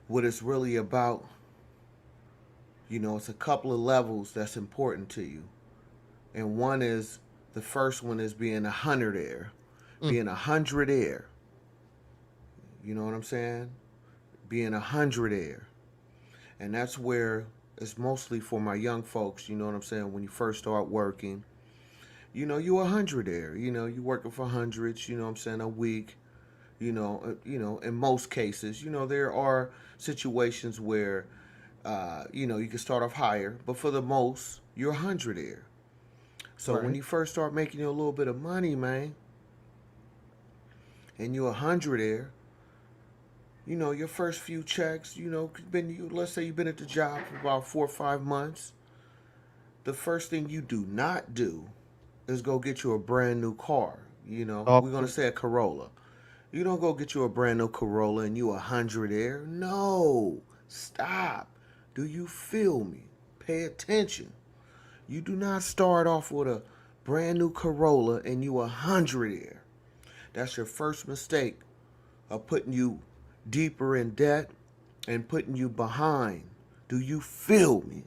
what it's really about, it's a couple of levels that's important to you. And one is, the first one is being 100 Air. Being 100 Air. You know what I'm saying? Being 100 Air. And that's where it's mostly for my young folks, you know what I'm saying? When you first start working, you're 100 Air. You're working for hundreds, you know what I'm saying, a week. In most cases, there are situations where, you can start off higher, but for the most, you're 100 Air. So when Right. you first start making a little bit of money, man, and you're 100 there, you know, your first few checks, you know, let's say you've been at the job for about 4 or 5 months. The first thing you do not do is go get you a brand new car. You know, we're Talk gonna to say a Corolla. You don't go get you a brand new Corolla and you 100 there. No, stop. Do you feel me? Pay attention. You do not start off with a brand new Corolla and you 100 there. That's your first mistake of putting you deeper in debt and putting you behind. Do you feel me?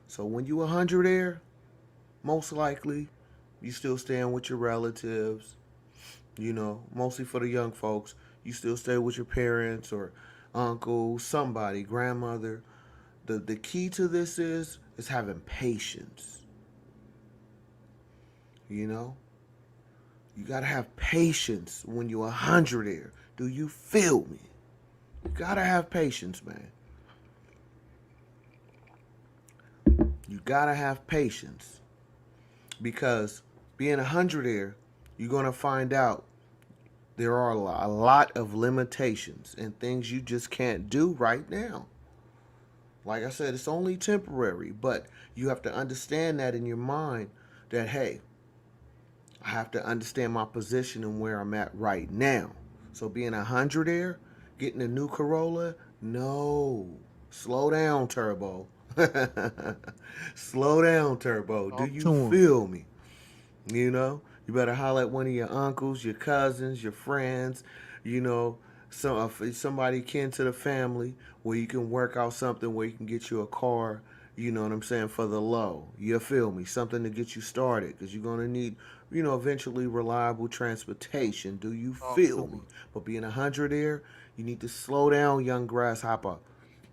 So when you 100 there, most likely you still staying with your relatives. You know, mostly for the young folks, you still stay with your parents or uncle, somebody, grandmother. The key to this is having patience. You know, you gotta have patience when you're 100 there. Do you feel me? You gotta have patience, man. You gotta have patience because being 100 there, you're gonna find out there are a lot of limitations and things you just can't do right now. Like I said, it's only temporary, but you have to understand that in your mind that, hey, I have to understand my position and where I'm at right now. So being 100 there, getting a new Corolla, no. Slow down, Turbo. Slow down, Turbo. Do talk you to him. feel me? You know, you better holler at one of your uncles, your cousins, your friends, you know, somebody kin to the family where you can work out something where you can get you a car, you know what I'm saying, for the low. You feel me? Something to get you started because you're going to need, you know, eventually reliable transportation. Do you Talk to feel me? him. But being 100 there, you need to slow down, young grasshopper.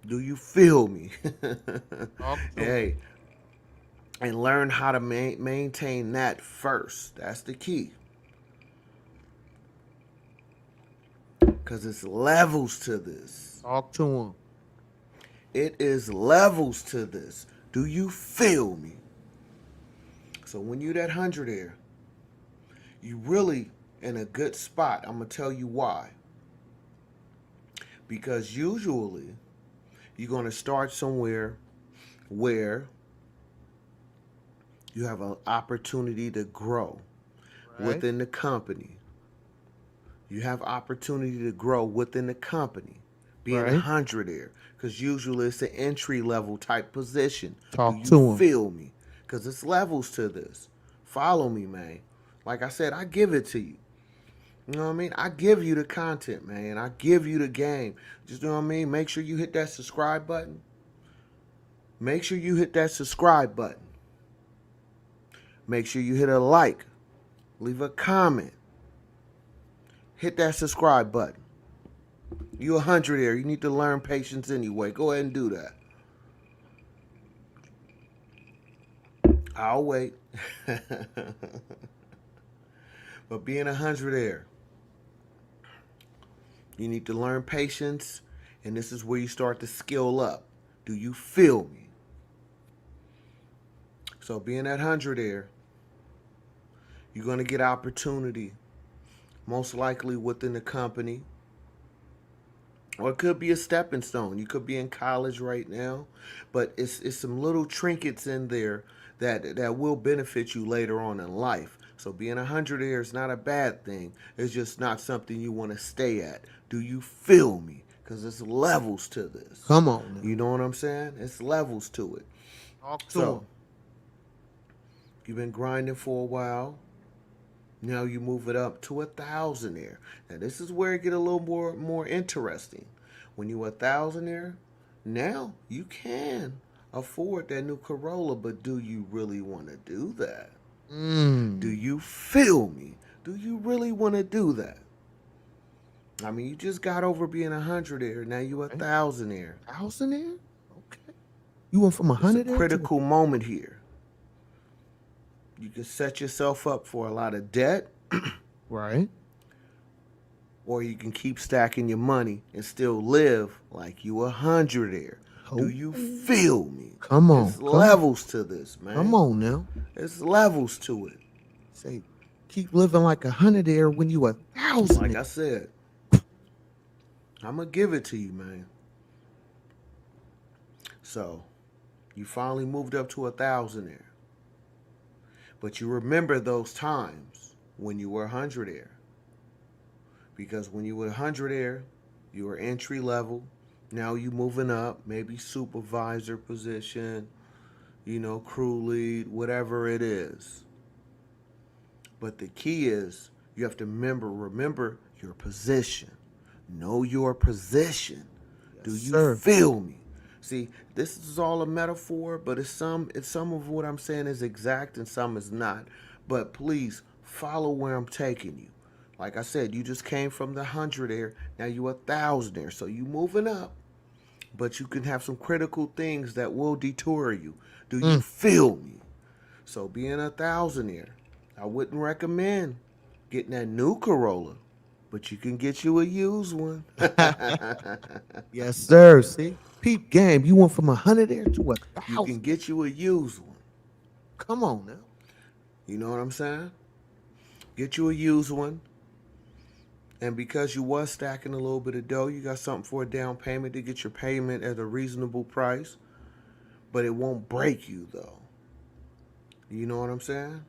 Do you feel me? Talk to him. Hey, and learn how to maintain that first. That's the key. Because it's levels to this. Talk to him. It is levels to this. Do you feel me? So when you that 100 there, you really in a good spot. I'm going to tell you why. Because usually you're going to start somewhere where you have an opportunity to grow Right. within the company. You have opportunity to grow within the company, being Right. 100 there, because usually it's an entry level type position. Do Talk you to him. feel me? Because it's levels to this. Follow me, man. Like I said, I give it to you. You know what I mean? I give you the content, man. I give you the game. Just, you know what I mean? Make sure you hit that subscribe button. Make sure you hit that subscribe button. Make sure you hit a like. Leave a comment. Hit that subscribe button. You 100 there. You need to learn patience anyway. Go ahead and do that. I'll wait. But being 100 there, you need to learn patience, and this is where you start to skill up. Do you feel me? So being at 100 there, you're going to get opportunity, most likely within the company. Or it could be a stepping stone. You could be in college right now, but it's some little trinkets in there that will benefit you later on in life. So being 100 there is not a bad thing. It's just not something you want to stay at. Do you feel me? Because there's levels to this. Come on now. You know what I'm saying? It's levels to it. Talk to So him. you've been grinding for a while. Now you move it up to 1,000 there. Now this is where it get a little more interesting. When you 1,000 there, now you can afford that new Corolla, but do you really want to do that? Do you feel me? Do you really want to do that? I mean, you just got over being 100 there. Now you 1,000 there. 1,000 there? Okay. You went from It's a 100 there to critical moment here. You can set yourself up for a lot of debt, right. or you can keep stacking your money and still live like you 100 there. Do you feel me? Come on. It's Come on. levels to this, man. Come on now. It's levels to it. Say, keep living like a hundredaire when you a Like thousandaire? I said, I'm gonna give it to you, man. So you finally moved up to a thousandaire, but you remember those times when you were a hundredaire, because when you were a hundredaire, you were entry level. Now you moving up, maybe supervisor position, crew lead, whatever it is. But the key is you have to remember your position. Know your position. Yes, Do you sir. feel me? See, this is all a metaphor, but it's some of what I'm saying is exact and some is not. But please follow where I'm taking you. Like I said, you just came from the hundredaire, now you a thousandaire. So you moving up, but you can have some critical things that will detour you. Do you Mm. feel me? So being a thousandaire, I wouldn't recommend getting that new Corolla, but you can get you a used one. Yes, sir. See, peep game. You went from a hundredaire to a You can thousand. get you a used one. Come on now. You know what I'm saying? Get you a used one. And because you was stacking a little bit of dough, you got something for a down payment to get your payment at a reasonable price. But it won't break you though. You know what I'm saying?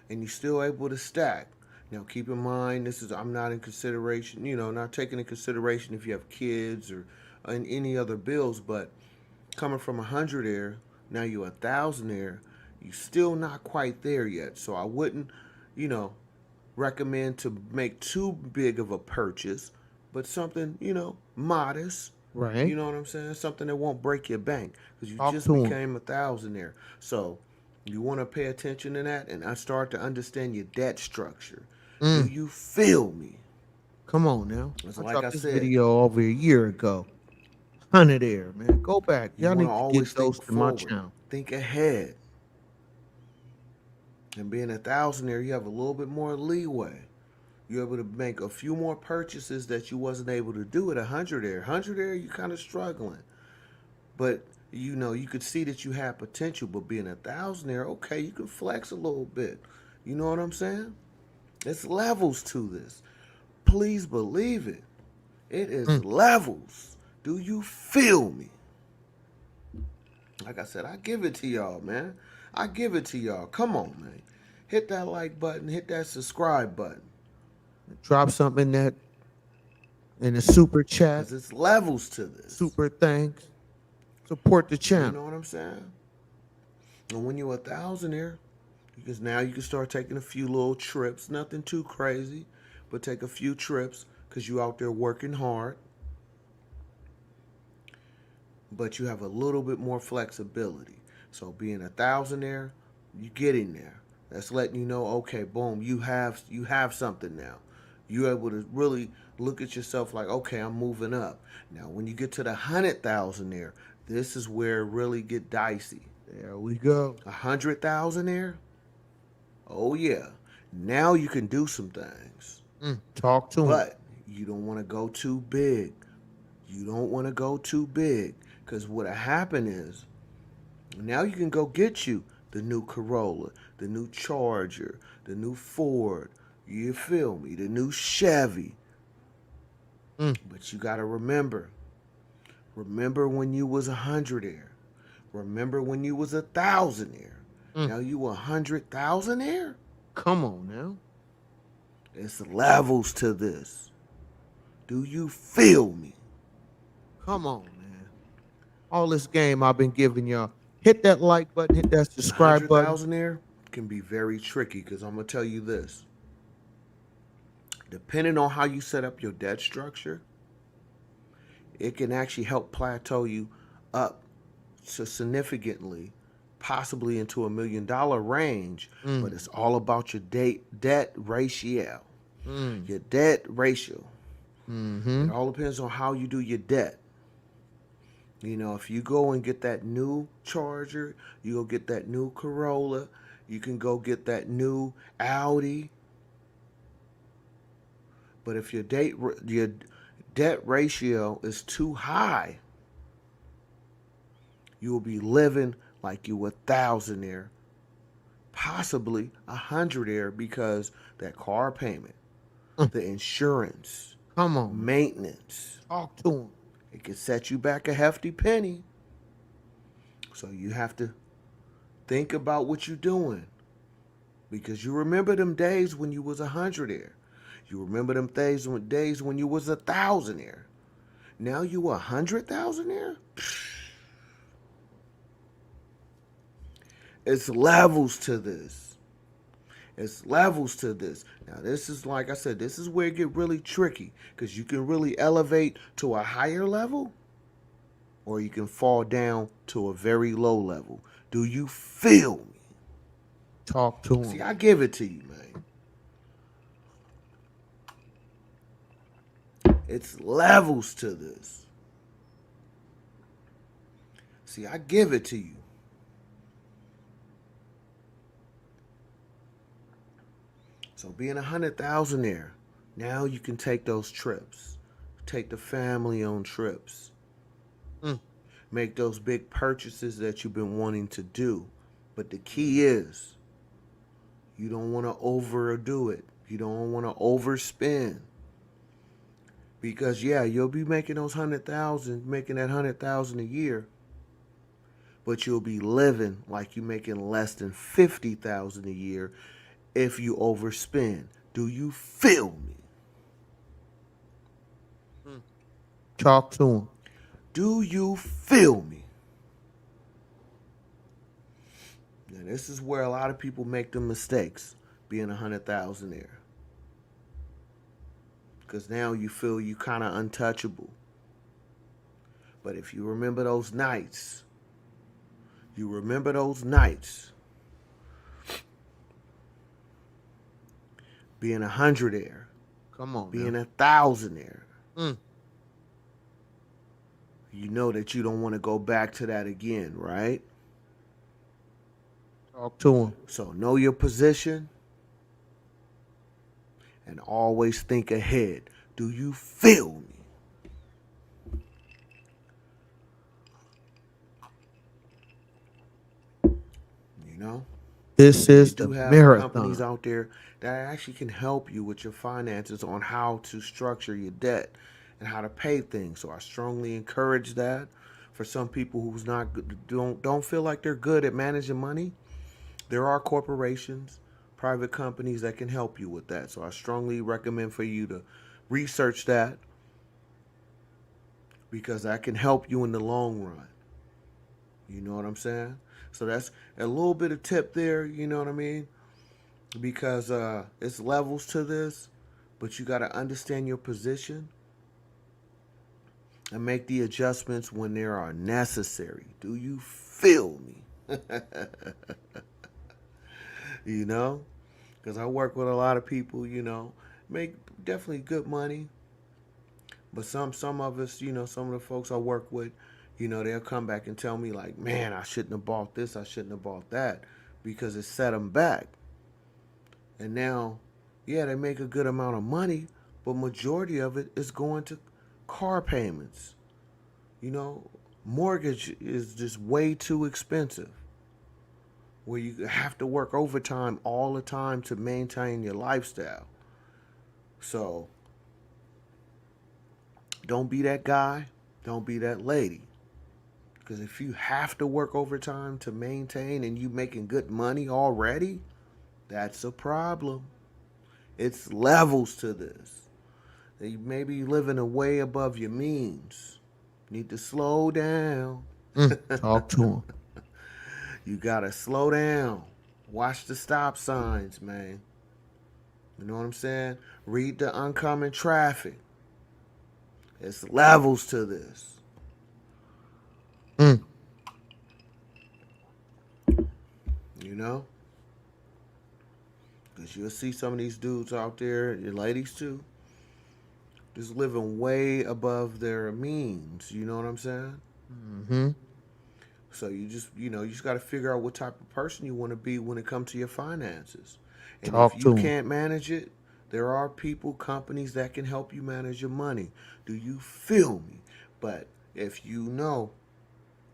And you're still able to stack. Now keep in mind, I'm not in consideration, not taking in consideration if you have kids or any other bills, but coming from a hundredaire, now you're a thousandaire, you still not quite there yet. So I wouldn't, you know, recommend to make too big of a purchase, but something, modest. You Right. know what I'm saying? Something that won't break your bank because you Talk just to him. became a thousandaire. So you want to pay attention to that, and I start to understand your debt structure. Do Mm. you feel me? Come on now. It's I like I dropped this said, video over a year ago. Hundredaire, man. Go back. you Y'all want to need to get always those think to my forward, channel. think ahead. And being a thousandaire, you have a little bit more leeway. You're able to make a few more purchases that you wasn't able to do at a hundredaire. Hundredaire, you kind of struggling, but you could see that you have potential. But being a thousandaire, okay, you can flex a little bit. You know what I'm saying? It's levels to this. Please believe it. It is Mm. levels. Do you feel me? Like I said, I give it to y'all, man. I give it to y'all. Come on, man. Hit that like button. Hit that subscribe button. Drop something in the super chat. Because it's levels to this. Super thanks. Support the You channel. know what I'm saying? And when you're a thousandaire, because now you can start taking a few little trips. Nothing too crazy, but take a few trips because you out there working hard. But you have a little bit more flexibility. So being a thousandaire, you get in there. That's letting you know, okay, boom, you have something now. You're able to really look at yourself like, okay, I'm moving up. Now, when you get to the 100,000 this is where it really get dicey. There we go. 100,000 oh yeah. Now you can do some things, Talk to him. but you don't want to go too big. You don't want to go too big because what'll happen is now you can go get you the new Corolla, the new Charger, the new Ford. You feel me? The new Chevy. Mm. But you gotta remember. Remember when you was a hundredaire. Remember when you was a thousandaire. Mm. Now you 100,000aire. Come on now. It's levels to this. Do you feel me? Come on, man. All this game I've been giving y'all. Hit that like button, hit that subscribe button. 100,000aire can be very tricky because I'm gonna tell you this. Depending on how you set up your debt structure, it can actually help plateau you up to significantly, possibly into $1 million range. But Mm. it's all about your debt ratio. Mm. Your debt ratio. Mm-hmm. It all depends on how you do your debt. If you go and get that new Charger, you go get that new Corolla, you can go get that new Audi. But if your debt ratio is too high, you will be living like you a thousandaire, possibly 100 there because that car payment, the insurance, Come on. maintenance, Talk to him. it can set you back a hefty penny. So you have to think about what you're doing. Because you remember them days when you was 100 there. You remember them days when you was 1,000 there. Now you 100,000 there? It's levels to this. It's levels to this. Now this is, like I said, this is where it get really tricky. Because you can really elevate to a higher level, or you can fall down to a very low level. Do you feel me? Talk to him. See, I give it to you, man. It's levels to this. See, I give it to you. So being 100,000 there, now you can take those trips. Take the family on trips. Make those big purchases that you've been wanting to do. But the key is, you don't want to overdo it. You don't want to overspend. Because yeah, you'll be making those 100,000, making that 100,000 a year, but you'll be living like you're making less than 50,000 a year if you overspend. Do you feel me? Talk to him. Do you feel me? Now this is where a lot of people make the mistakes, being 100,000 there. Because now you feel you kind of untouchable. But if you remember those nights, being 100 there, Come on. being 1,000 there, Mm. you know that you don't want to go back to that again, right? Talk to him. So know your position and always think ahead. Do you feel me? You know? This You is the do have companies marathon. out there that actually can help you with your finances on how to structure your debt and how to pay things. So I strongly encourage that. For some people who's not don't feel like they're good at managing money, there are corporations, private companies that can help you with that. So I strongly recommend for you to research that, because that can help you in the long run. You know what I'm saying? So that's a little bit of tip there, you know what I mean? Because it's levels to this, but you got to understand your position and make the adjustments when they are necessary. Do you feel me? You know? Because I work with a lot of people, you know, make definitely good money. But some of us, you know, some of the folks I work with, you know, they'll come back and tell me like, man, I shouldn't have bought this, I shouldn't have bought that, because it set them back. And now, yeah, they make a good amount of money, but majority of it is going to car payments. You know, mortgage is just way too expensive, where you have to work overtime all the time to maintain your lifestyle. So don't be that guy, don't be that lady. Because if you have to work overtime to maintain and you making good money already, that's a problem. It's levels to this. You may be living way above your means. Need to slow down. Talk to him. You gotta slow down. Watch the stop signs, man. You know what I'm saying? Read the oncoming traffic. It's levels to this. You know? Because you'll see some of these dudes out there, your ladies too, just living way above their means. You know what I'm saying? Mm-hmm. So you just got to figure out what type of person you want to be when it comes to your finances. And Talk if to you 'em. can't manage it, there are people, companies that can help you manage your money. Do you feel me? But if you know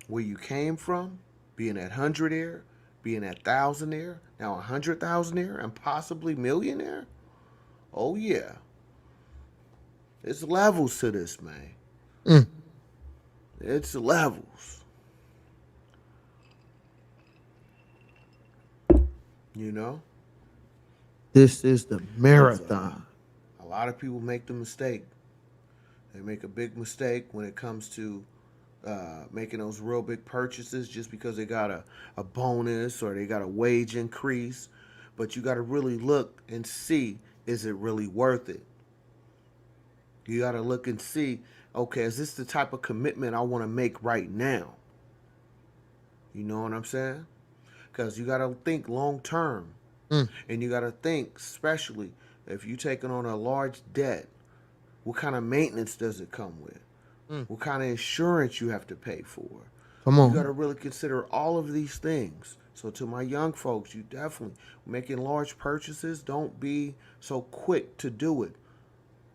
where you came from, being at 100 there, being a thousandaire, now 100,000aire, and possibly millionaire. Oh yeah, it's levels to this, man. Mm. It's levels. You know, This is the so marathon. a lot of people make the mistake. They make a big mistake when it comes to making those real big purchases just because they got a bonus or they got a wage increase. But you got to really look and see, is it really worth it? You got to look and see, okay, is this the type of commitment I want to make right now? You know what I'm saying? Because you got to think long term. Mm. And you got to think, especially if you're taking on a large debt, what kind of maintenance does it come with? Mm. What kind of insurance you have to pay for? Come You got on. to really consider all of these things. So, to my young folks, you definitely making large purchases. Don't be so quick to do it.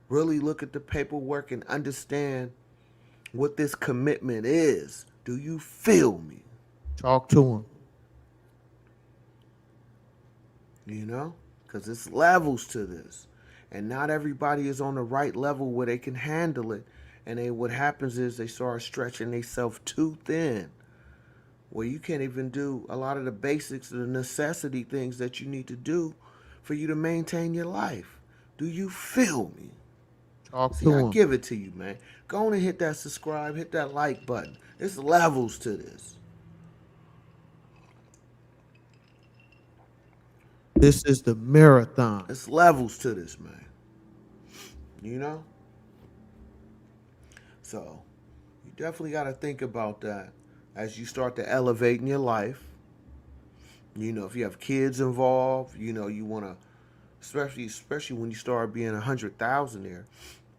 Really look at the paperwork and understand what this commitment is. Do you feel me? Talk to him. You know? Because it's levels to this. And not everybody is on the right level where they can handle it. And what happens is they start stretching themselves too thin. Where you can't even do a lot of the basics, the necessity things that you need to do for you to maintain your life. Do you feel me? Talk See, I to him. give it to you, man. Go on and hit that subscribe, hit that like button. There's levels to this. This is the marathon. There's levels to this, man. You know? So, you definitely got to think about that as you start to elevate in your life. You know, if you have kids involved, you know, you want to, especially when you start being 100,000 there,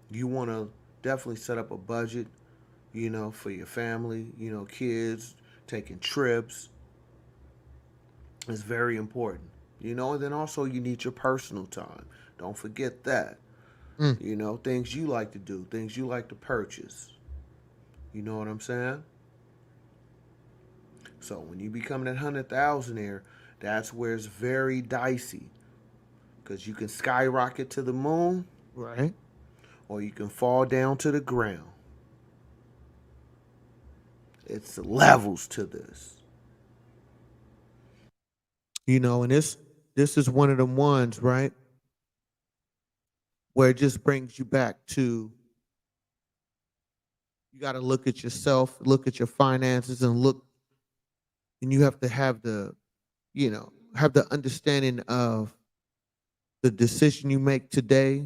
you want to definitely set up a budget, you know, for your family, you know, kids, taking trips. It's very important. You know, and then also you need your personal time. Don't forget that. Mm. You know, things you like to do, things you like to purchase. You know what I'm saying? So when you become that 100,000aire, that's where it's very dicey. Because you can skyrocket to the moon Right. or you can fall down to the ground. It's levels to this. You know, and this is one of them ones, right? Where it just brings you back to you got to look at yourself, look at your finances, and look, and you have to have the, have the understanding of the decision you make today,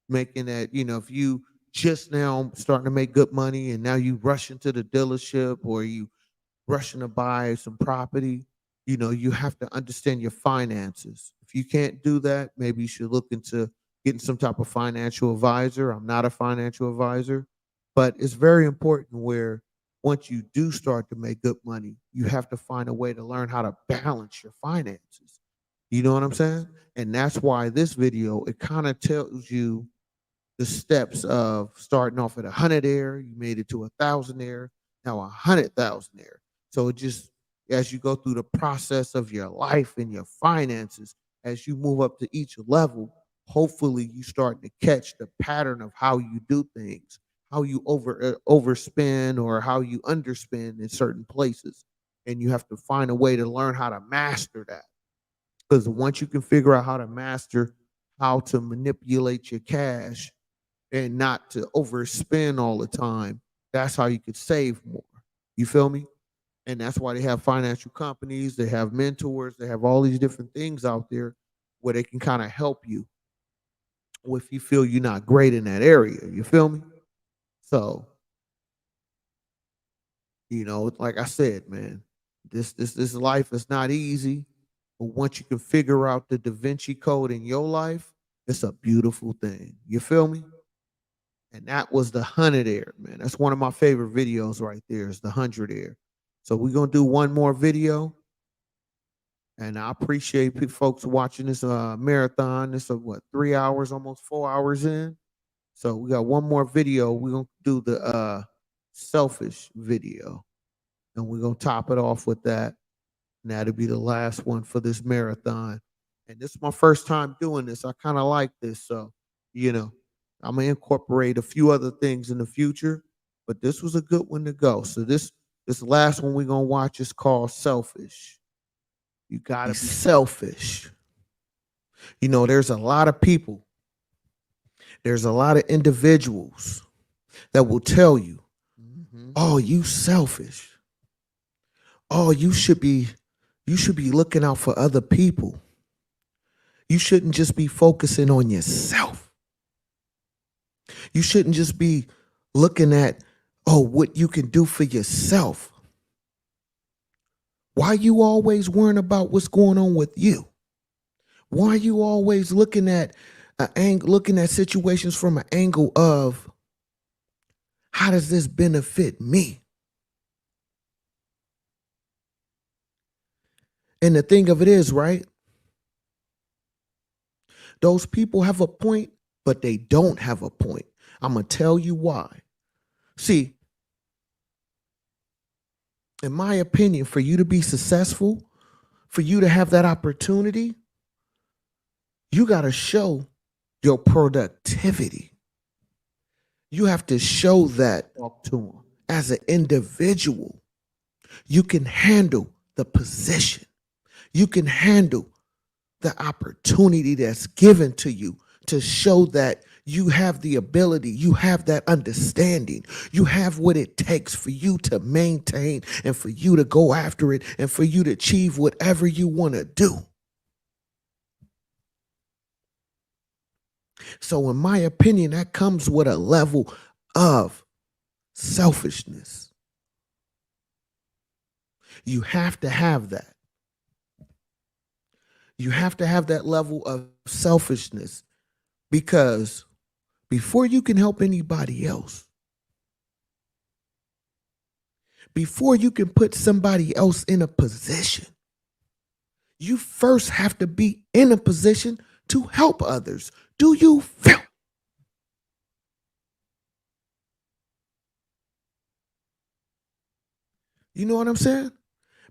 making that, if you just now starting to make good money and now you rush into the dealership or you rushing to buy some property, you have to understand your finances. If you can't do that, maybe you should look into getting some type of financial advisor. I'm not a financial advisor, but it's very important where once you do start to make good money, you have to find a way to learn how to balance your finances. You know what I'm saying? And that's why this video, it kind of tells you the steps of starting off at 100 air, you made it to 1,000 air, now 100,000 air. So it just as you go through the process of your life and your finances, as you move up to each level, hopefully you start to catch the pattern of how you do things, how you overspend or how you underspend in certain places, and you have to find a way to learn how to master that. Because once you can figure out how to master how to manipulate your cash and not to overspend all the time, that's how you could save more. You feel me? And that's why they have financial companies, they have mentors, they have all these different things out there where they can kind of help you if you feel you're not great in that area. You feel me? So, like I said, man, this life is not easy. But once you can figure out the Da Vinci Code in your life, it's a beautiful thing. You feel me? And that was the 100 air, man. That's one of my favorite videos right there. Is the 100 air. So we're gonna do one more video, and I appreciate folks watching this marathon. This is what 3 hours, almost 4 hours in. So we got one more video. We're gonna do the selfish video, and we're gonna top it off with that. And that'll be the last one for this marathon. And this is my first time doing this. I kind of like this. So, you know, I'm gonna incorporate a few other things in the future, but this was a good one to go. So this last one we're gonna watch is called Selfish. You gotta be selfish. You know, there's a lot of people, there's a lot of individuals that will tell you, oh, you selfish. Oh, you should be looking out for other people. You shouldn't just be focusing on yourself. You shouldn't just be looking at, oh, what you can do for yourself. Why you always worrying about what's going on with you? Why are you always looking at situations from an angle of how does this benefit me? And the thing of it is, right? Those people have a point, but they don't have a point. I'm going to tell you why. See, in my opinion, for you to be successful, for you to have that opportunity, you got to show your productivity. You have to show that to them as an individual. You can handle the position. You can handle the opportunity that's given to you to show that you have the ability, you have that understanding, you have what it takes for you to maintain and for you to go after it and for you to achieve whatever you want to do. So in my opinion, that comes with a level of selfishness. You have to have that. You have to have that level of selfishness because before you can help anybody else, before you can put somebody else in a position, you first have to be in a position to help others. Do you feel? You know what I'm saying?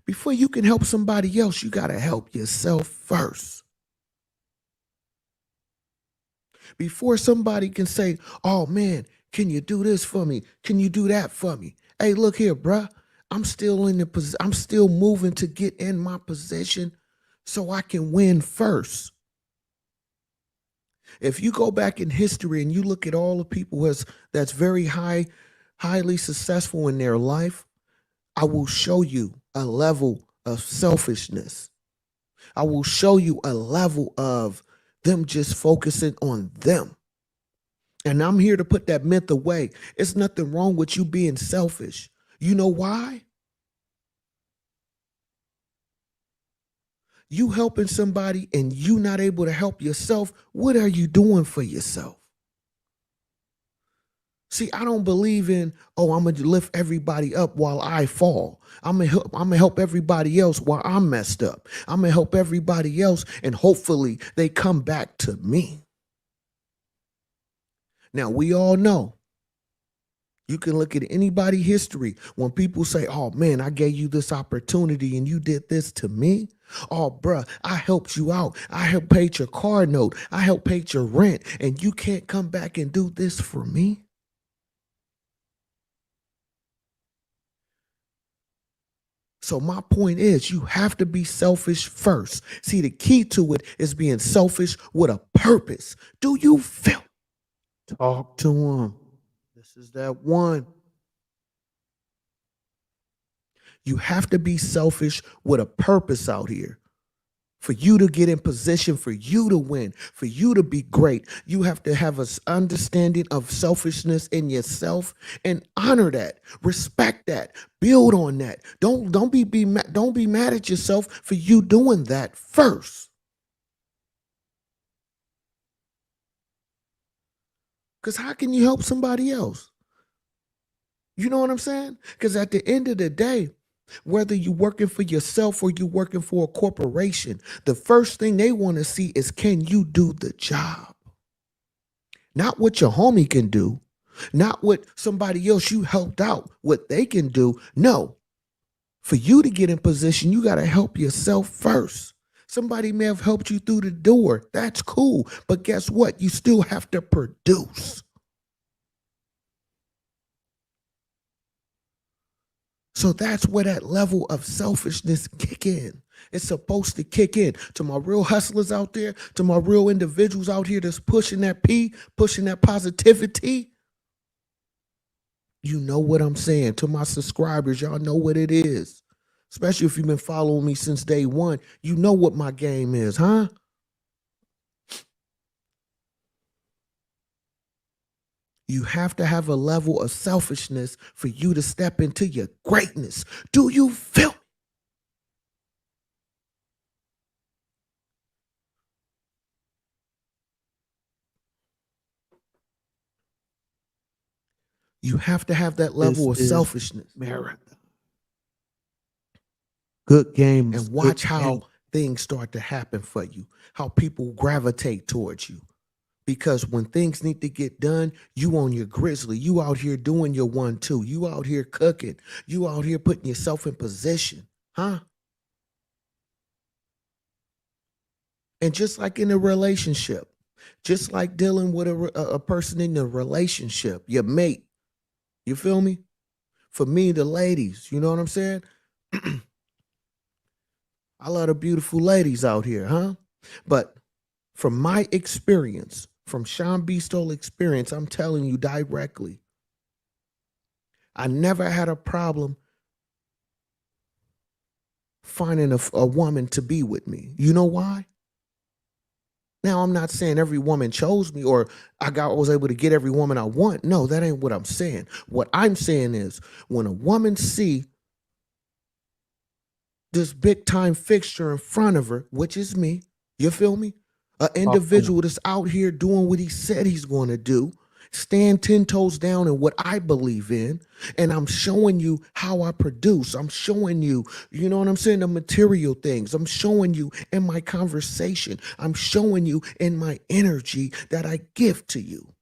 Before you can help somebody else, you got to help yourself first. Before somebody can say, oh man, can you do this for me? Can you do that for me? Hey, look here, bruh. I'm still moving to get in my position so I can win first. If you go back in history and you look at all the people that's very highly successful in their life, I will show you a level of selfishness. I will show you a level of them just focusing on them. And I'm here to put that myth away. It's nothing wrong with you being selfish. You know why? You helping somebody and you not able to help yourself. What are you doing for yourself? See, I don't believe in, oh, I'm going to lift everybody up while I fall. I'm going to help everybody else while I'm messed up. I'm going to help everybody else and hopefully they come back to me. Now, we all know, you can look at anybody's history when people say, oh man, I gave you this opportunity and you did this to me. Oh, bruh, I helped you out. I helped pay your car note. I helped pay your rent and you can't come back and do this for me. So my point is you have to be selfish first. See, the key to it is being selfish with a purpose. Do you feel? Talk to him. This is that one. You have to be selfish with a purpose out here. For you to get in position, for you to win, for you to be great, you have to have an understanding of selfishness in yourself and honor that, respect that, build on that. Don't be mad at yourself for you doing that first. Because how can you help somebody else? You know what I'm saying? Because at the end of the day, whether you're working for yourself or you're working for a corporation, the first thing they want to see is, can you do the job? Not what your homie can do, not what somebody else you helped out, what they can do. No. For you to get in position, you got to help yourself first. Somebody may have helped you through the door. That's cool. But guess what? You still have to produce. So that's where that level of selfishness kick in. It's supposed to kick in. To my real hustlers out there, to my real individuals out here that's pushing that P, pushing that positivity. You know what I'm saying. To my subscribers, y'all know what it is. Especially if you've been following me since day one. You know what my game is, huh? You have to have a level of selfishness for you to step into your greatness. Do you feel me? You have to have that level of selfishness. Marathon. Good games. And watch how things start to happen for you, how people gravitate towards you. Because when things need to get done, you on your grizzly. You out here doing your 1-2. You out here cooking. You out here putting yourself in position. Huh? And just like in a relationship, just like dealing with a person in a relationship, your mate, you feel me? For me, the ladies, you know what I'm saying? I love the beautiful ladies out here, huh? But from my experience, from Shawn Beastolla experience, I'm telling you directly, I never had a problem finding a woman to be with me. You know why? Now, I'm not saying every woman chose me or was able to get every woman I want. No, that ain't what I'm saying. What I'm saying is when a woman see this big time fixture in front of her, which is me, you feel me? An individual that's out here doing what he said he's going to do, stand 10 toes down in what I believe in, and I'm showing you how I produce. I'm showing you, you know what I'm saying, the material things. I'm showing you in my conversation. I'm showing you in my energy that I give to you.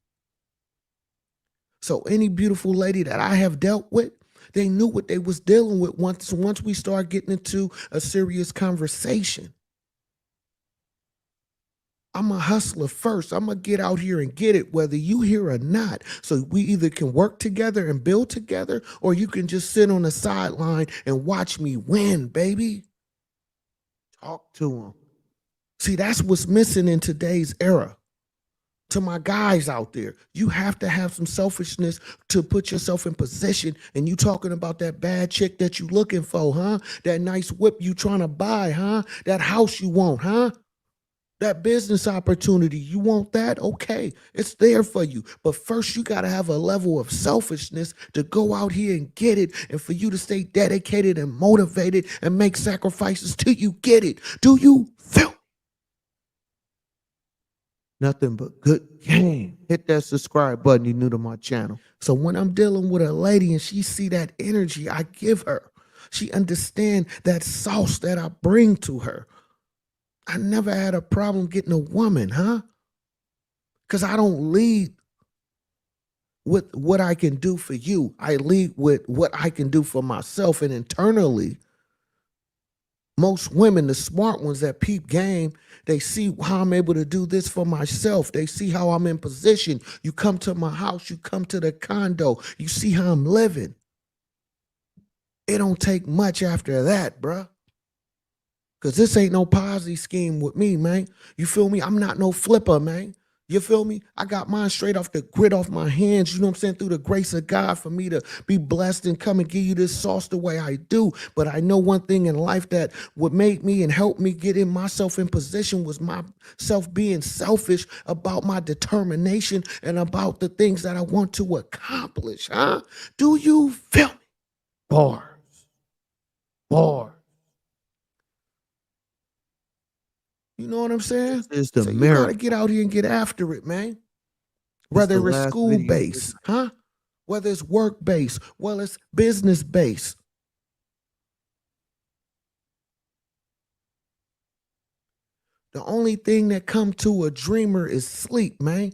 So any beautiful lady that I have dealt with, they knew what they was dealing with once we start getting into a serious conversation. I'm a hustler first. I'm going to get out here and get it, whether you here or not. So we either can work together and build together, or you can just sit on the sideline and watch me win, baby. Talk to them. See, that's what's missing in today's era. To my guys out there, you have to have some selfishness to put yourself in position. And you talking about that bad chick that you looking for, huh? That nice whip you trying to buy, huh? That house you want, huh? That business opportunity, you want that? Okay, it's there for you. But first, you got to have a level of selfishness to go out here and get it, and for you to stay dedicated and motivated and make sacrifices till you get it. Do you feel? Nothing but good game. Hit that subscribe button. You new to my channel. So when I'm dealing with a lady and she see that energy I give her, she understand that sauce that I bring to her. I never had a problem getting a woman, huh? Because I don't lead with what I can do for you. I lead with what I can do for myself. And internally, most women, the smart ones that peep game, they see how I'm able to do this for myself. They see how I'm in position. You come to my house, you come to the condo, you see how I'm living. It don't take much after that, bruh. Because this ain't no Ponzi scheme with me, man. You feel me? I'm not no flipper, man. You feel me? I got mine straight off the grit off my hands, you know what I'm saying, through the grace of God for me to be blessed and come and give you this sauce the way I do. But I know one thing in life that what made me and helped me get in myself in position was myself being selfish about my determination and about the things that I want to accomplish, huh? Do you feel me? Bars. Bars. You know what I'm saying? This is the So you mirror. gotta get out here and get after it, man. Whether it's school based, huh? Whether it's work based, well, it's business based. The only thing that come to a dreamer is sleep, man.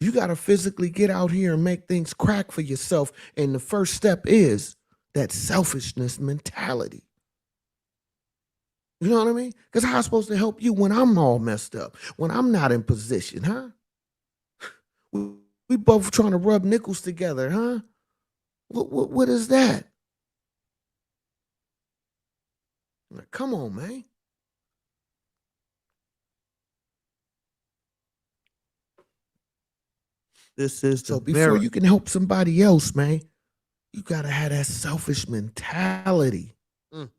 You got to physically get out here and make things crack for yourself. And the first step is that selfishness mentality. You know what I mean? Because how am I supposed to help you when I'm all messed up, when I'm not in position, huh? We, we both trying to rub nickels together, huh? What is that? Like, come on, man. This is So the before mirror. you can help somebody else, man, you gotta have that selfish mentality. Mm.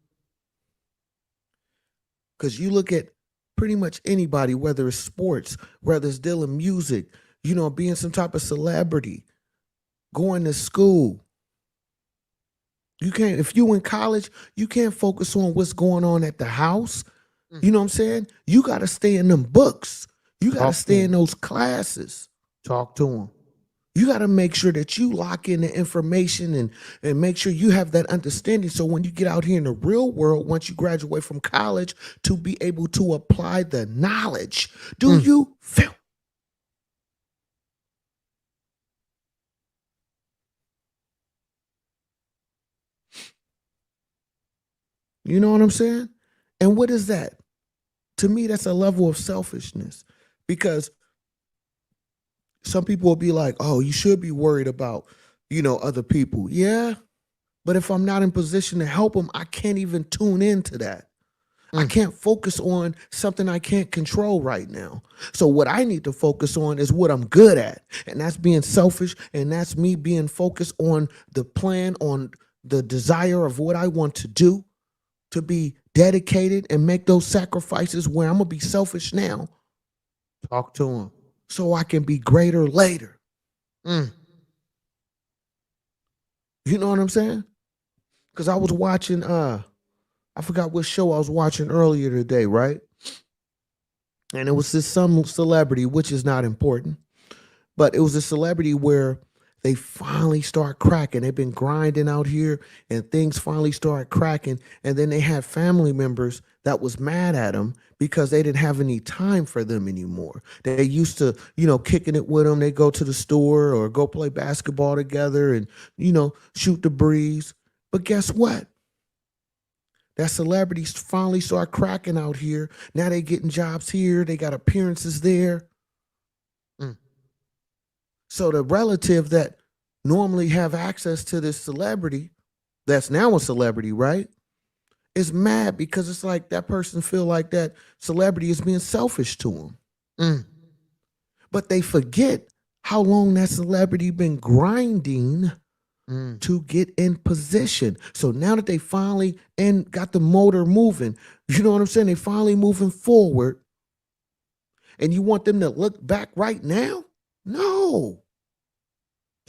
Because you look at pretty much anybody, whether it's sports, whether it's dealing music, being some type of celebrity, going to school. You can't, if you in college, you can't focus on what's going on at the house. You know what I'm saying? You got to stay in them books. You got to Talk to stay in him. those classes. Talk to him. You got to make sure that you lock in the information and make sure you have that understanding. So when you get out here in the real world, once you graduate from college, to be able to apply the knowledge. Do you feel? You know what I'm saying? And what is that? To me, that's a level of selfishness, because some people will be like, oh, you should be worried about, other people. Yeah. But if I'm not in position to help them, I can't even tune into that. I can't focus on something I can't control right now. So what I need to focus on is what I'm good at. And that's being selfish. And that's me being focused on the plan, on the desire of what I want to do, to be dedicated and make those sacrifices where I'm going to be selfish now Talk to him. so I can be greater later. You know what I'm saying? Because I was watching, I forgot what show I was watching earlier today, right? And it was this some celebrity, which is not important, but it was a celebrity where they finally start cracking. They've been grinding out here and things finally start cracking. And then they had family members that was mad at them because they didn't have any time for them anymore. They used to, kicking it with them. They go to the store or go play basketball together and, shoot the breeze. But guess what? That celebrities finally start cracking out here. Now they getting jobs here. They got appearances there. So the relative that normally have access to this celebrity, that's now a celebrity, right, is mad because it's like that person feel like that celebrity is being selfish to him. But they forget how long that celebrity been grinding to get in position. So now that they finally and got the motor moving, you know what I'm saying? They finally moving forward. And you want them to look back right now? No.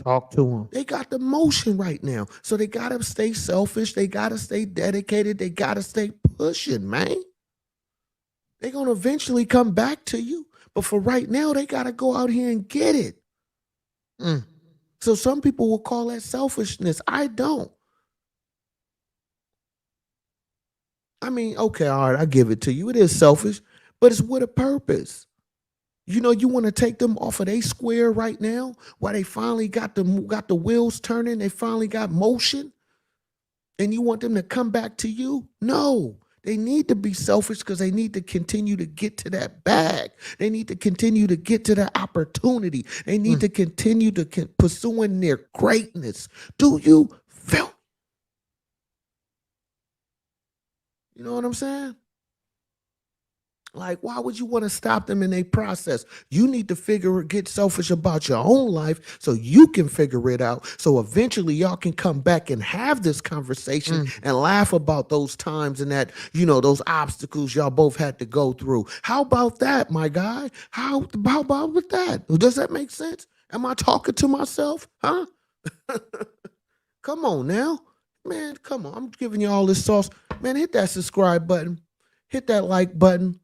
Talk to him. They got the motion right now. So they got to stay selfish. They got to stay dedicated. They got to stay pushing, man. They're going to eventually come back to you. But for right now, they got to go out here and get it. So some people will call that selfishness. I don't. I mean, okay, all right, I give it to you. It is selfish, but it's with a purpose. You want to take them off of their square right now while they finally got the wheels turning, they finally got motion, and you want them to come back to you? No. They need to be selfish because they need to continue to get to that bag. They need to continue to get to that opportunity. They need to continue to pursuing their greatness. Do you feel? You know what I'm saying? Like, why would you want to stop them in their process? You need to get selfish about your own life so you can figure it out. So eventually y'all can come back and have this conversation and laugh about those times and that, those obstacles y'all both had to go through. How about that, my guy? How about with that? Does that make sense? Am I talking to myself? Huh? Come on now. Man, come on. I'm giving you all this sauce. Man, hit that subscribe button. Hit that like button.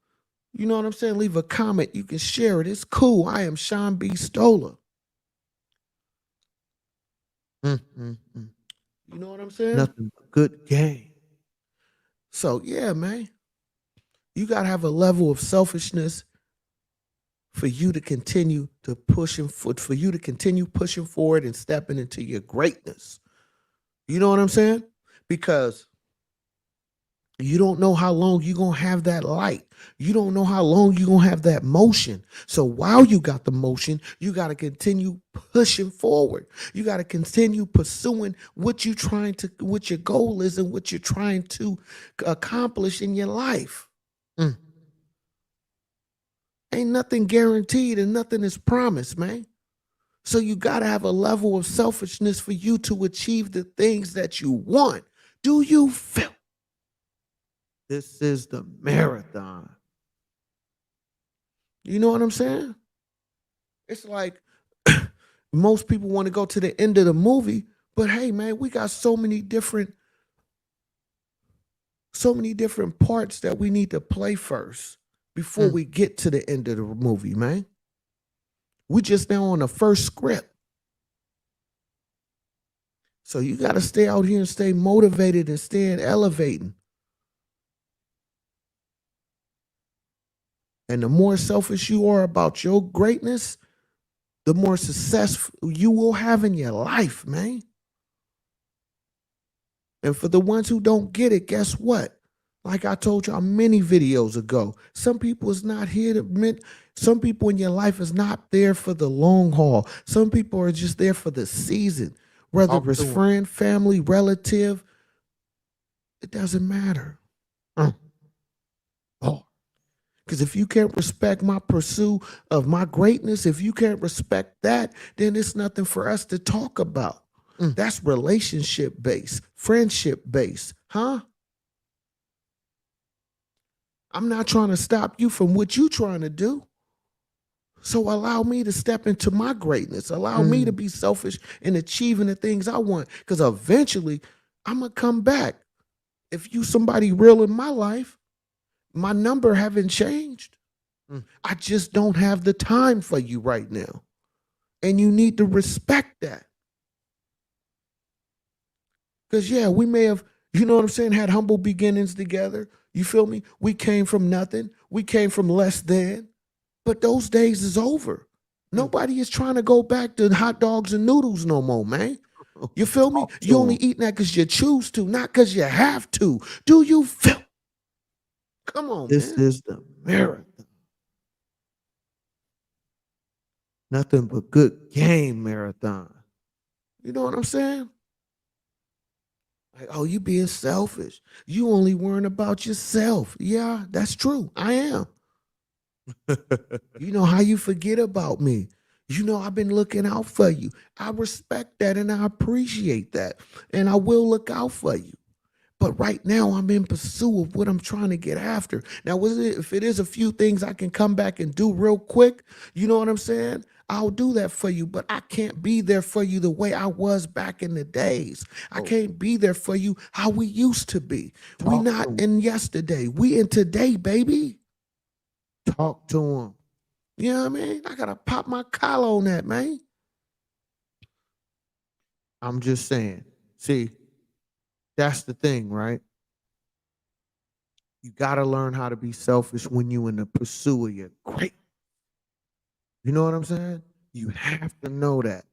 You know what I'm saying? Leave a comment. You can share it. It's cool. I am Shawn Beastolla. You know what I'm saying? Nothing but good game. So, yeah, man. You got to have a level of selfishness for you to continue to for you to continue pushing forward and stepping into your greatness. You know what I'm saying? Because you don't know how long you're going to have that light. You don't know how long you're going to have that motion. So while you got the motion, you got to continue pushing forward. You got to continue pursuing what your goal is and what you're trying to accomplish in your life. Mm. Ain't nothing guaranteed and nothing is promised, man. So you got to have a level of selfishness for you to achieve the things that you want. Do you feel? This is the marathon. You know what I'm saying? It's like most people want to go to the end of the movie, but hey, man, we got so many different parts that we need to play first before we get to the end of the movie, man. We just now on the first script. So you got to stay out here and stay motivated and stay elevating. And the more selfish you are about your greatness, the more success you will have in your life, man. And for the ones who don't get it, guess what? Like I told y'all many videos ago, some people is not here to some people in your life is not there for the long haul. Some people are just there for the season. Whether it's friend, family, relative, it doesn't matter. Oh. Because if you can't respect my pursuit of my greatness, if you can't respect that, then it's nothing for us to talk about. That's relationship based, friendship based, huh? I'm not trying to stop you from what you're trying to do. So allow me to step into my greatness. Allow me to be selfish in achieving the things I want. Because eventually, I'm going to come back. If you somebody real in my life, my number haven't changed. I just don't have the time for you right now. And you need to respect that. Because, yeah, we may have, you know what I'm saying, had humble beginnings together. You feel me? We came from nothing. We came from less than. But those days is over. Nobody is trying to go back to hot dogs and noodles no more, man. You feel me? You only eating that because you choose to, not because you have to. Do you feel? Come on, This man. is the marathon. Nothing but good game marathon. You know what I'm saying? Like, oh, you being selfish. You only worrying about yourself. Yeah, that's true. I am. You know how you forget about me. You know I've been looking out for you. I respect that and I appreciate that. And I will look out for you. But right now I'm in pursuit of what I'm trying to get after. Now, if it is a few things I can come back and do real quick, you know what I'm saying? I'll do that for you, but I can't be there for you the way I was back in the days. I can't be there for you how we used to be. We not in yesterday. We in today, baby. Talk to him. You know what I mean? I gotta pop my collar on that, man. I'm just saying. See, that's the thing, right? You got to learn how to be selfish when you in the pursuit of your great. You know what I'm saying? You have to know that,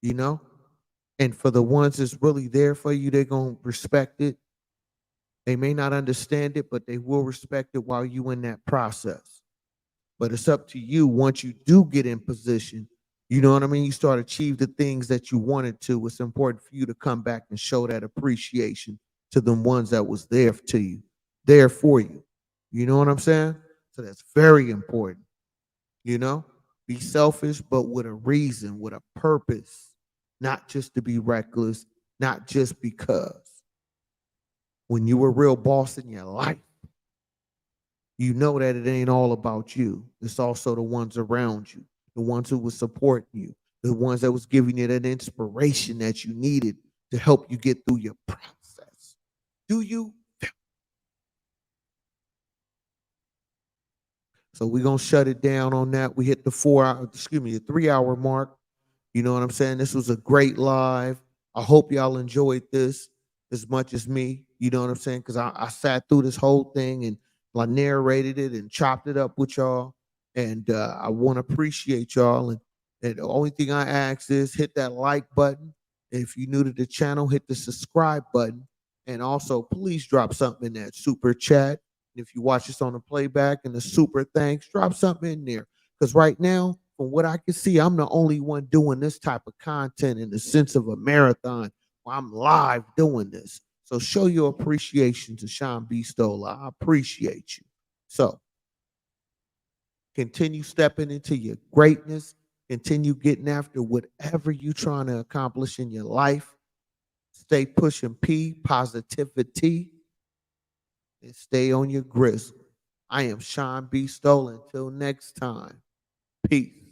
you know? And for the ones that's really there for you, they're going to respect it. They may not understand it, but they will respect it while you in that process. But it's up to you once you do get in position. You know what I mean? You start achieve the things that you wanted to. It's important for you to come back and show that appreciation to the ones that was there to you, there for you. You know what I'm saying? So that's very important. You know, be selfish, but with a reason, with a purpose, not just to be reckless, not just because. When you a real boss in your life, you know that it ain't all about you. It's also the ones around you, the ones who was supporting you, the ones that was giving you that inspiration that you needed to help you get through your process. Do you? So we're gonna shut it down on that. We hit the 4 hour, excuse me, the 3 hour mark. You know what I'm saying? This was a great live. I hope y'all enjoyed this as much as me. You know what I'm saying? Because I sat through this whole thing and I narrated it and chopped it up with y'all. And I want to appreciate y'all. And the only thing I ask is hit that like button. If you're new to the channel, hit the subscribe button. And also, please drop something in that super chat. And if you watch this on the playback and the super thanks, drop something in there. Because right now, from what I can see, I'm the only one doing this type of content in the sense of a marathon where I'm live doing this. So show your appreciation to Shawn Beastolla. I appreciate you. So continue stepping into your greatness. Continue getting after whatever you're trying to accomplish in your life. Stay pushing positivity, and stay on your grizzle. I am Shawn Beastolla. Until next time, peace.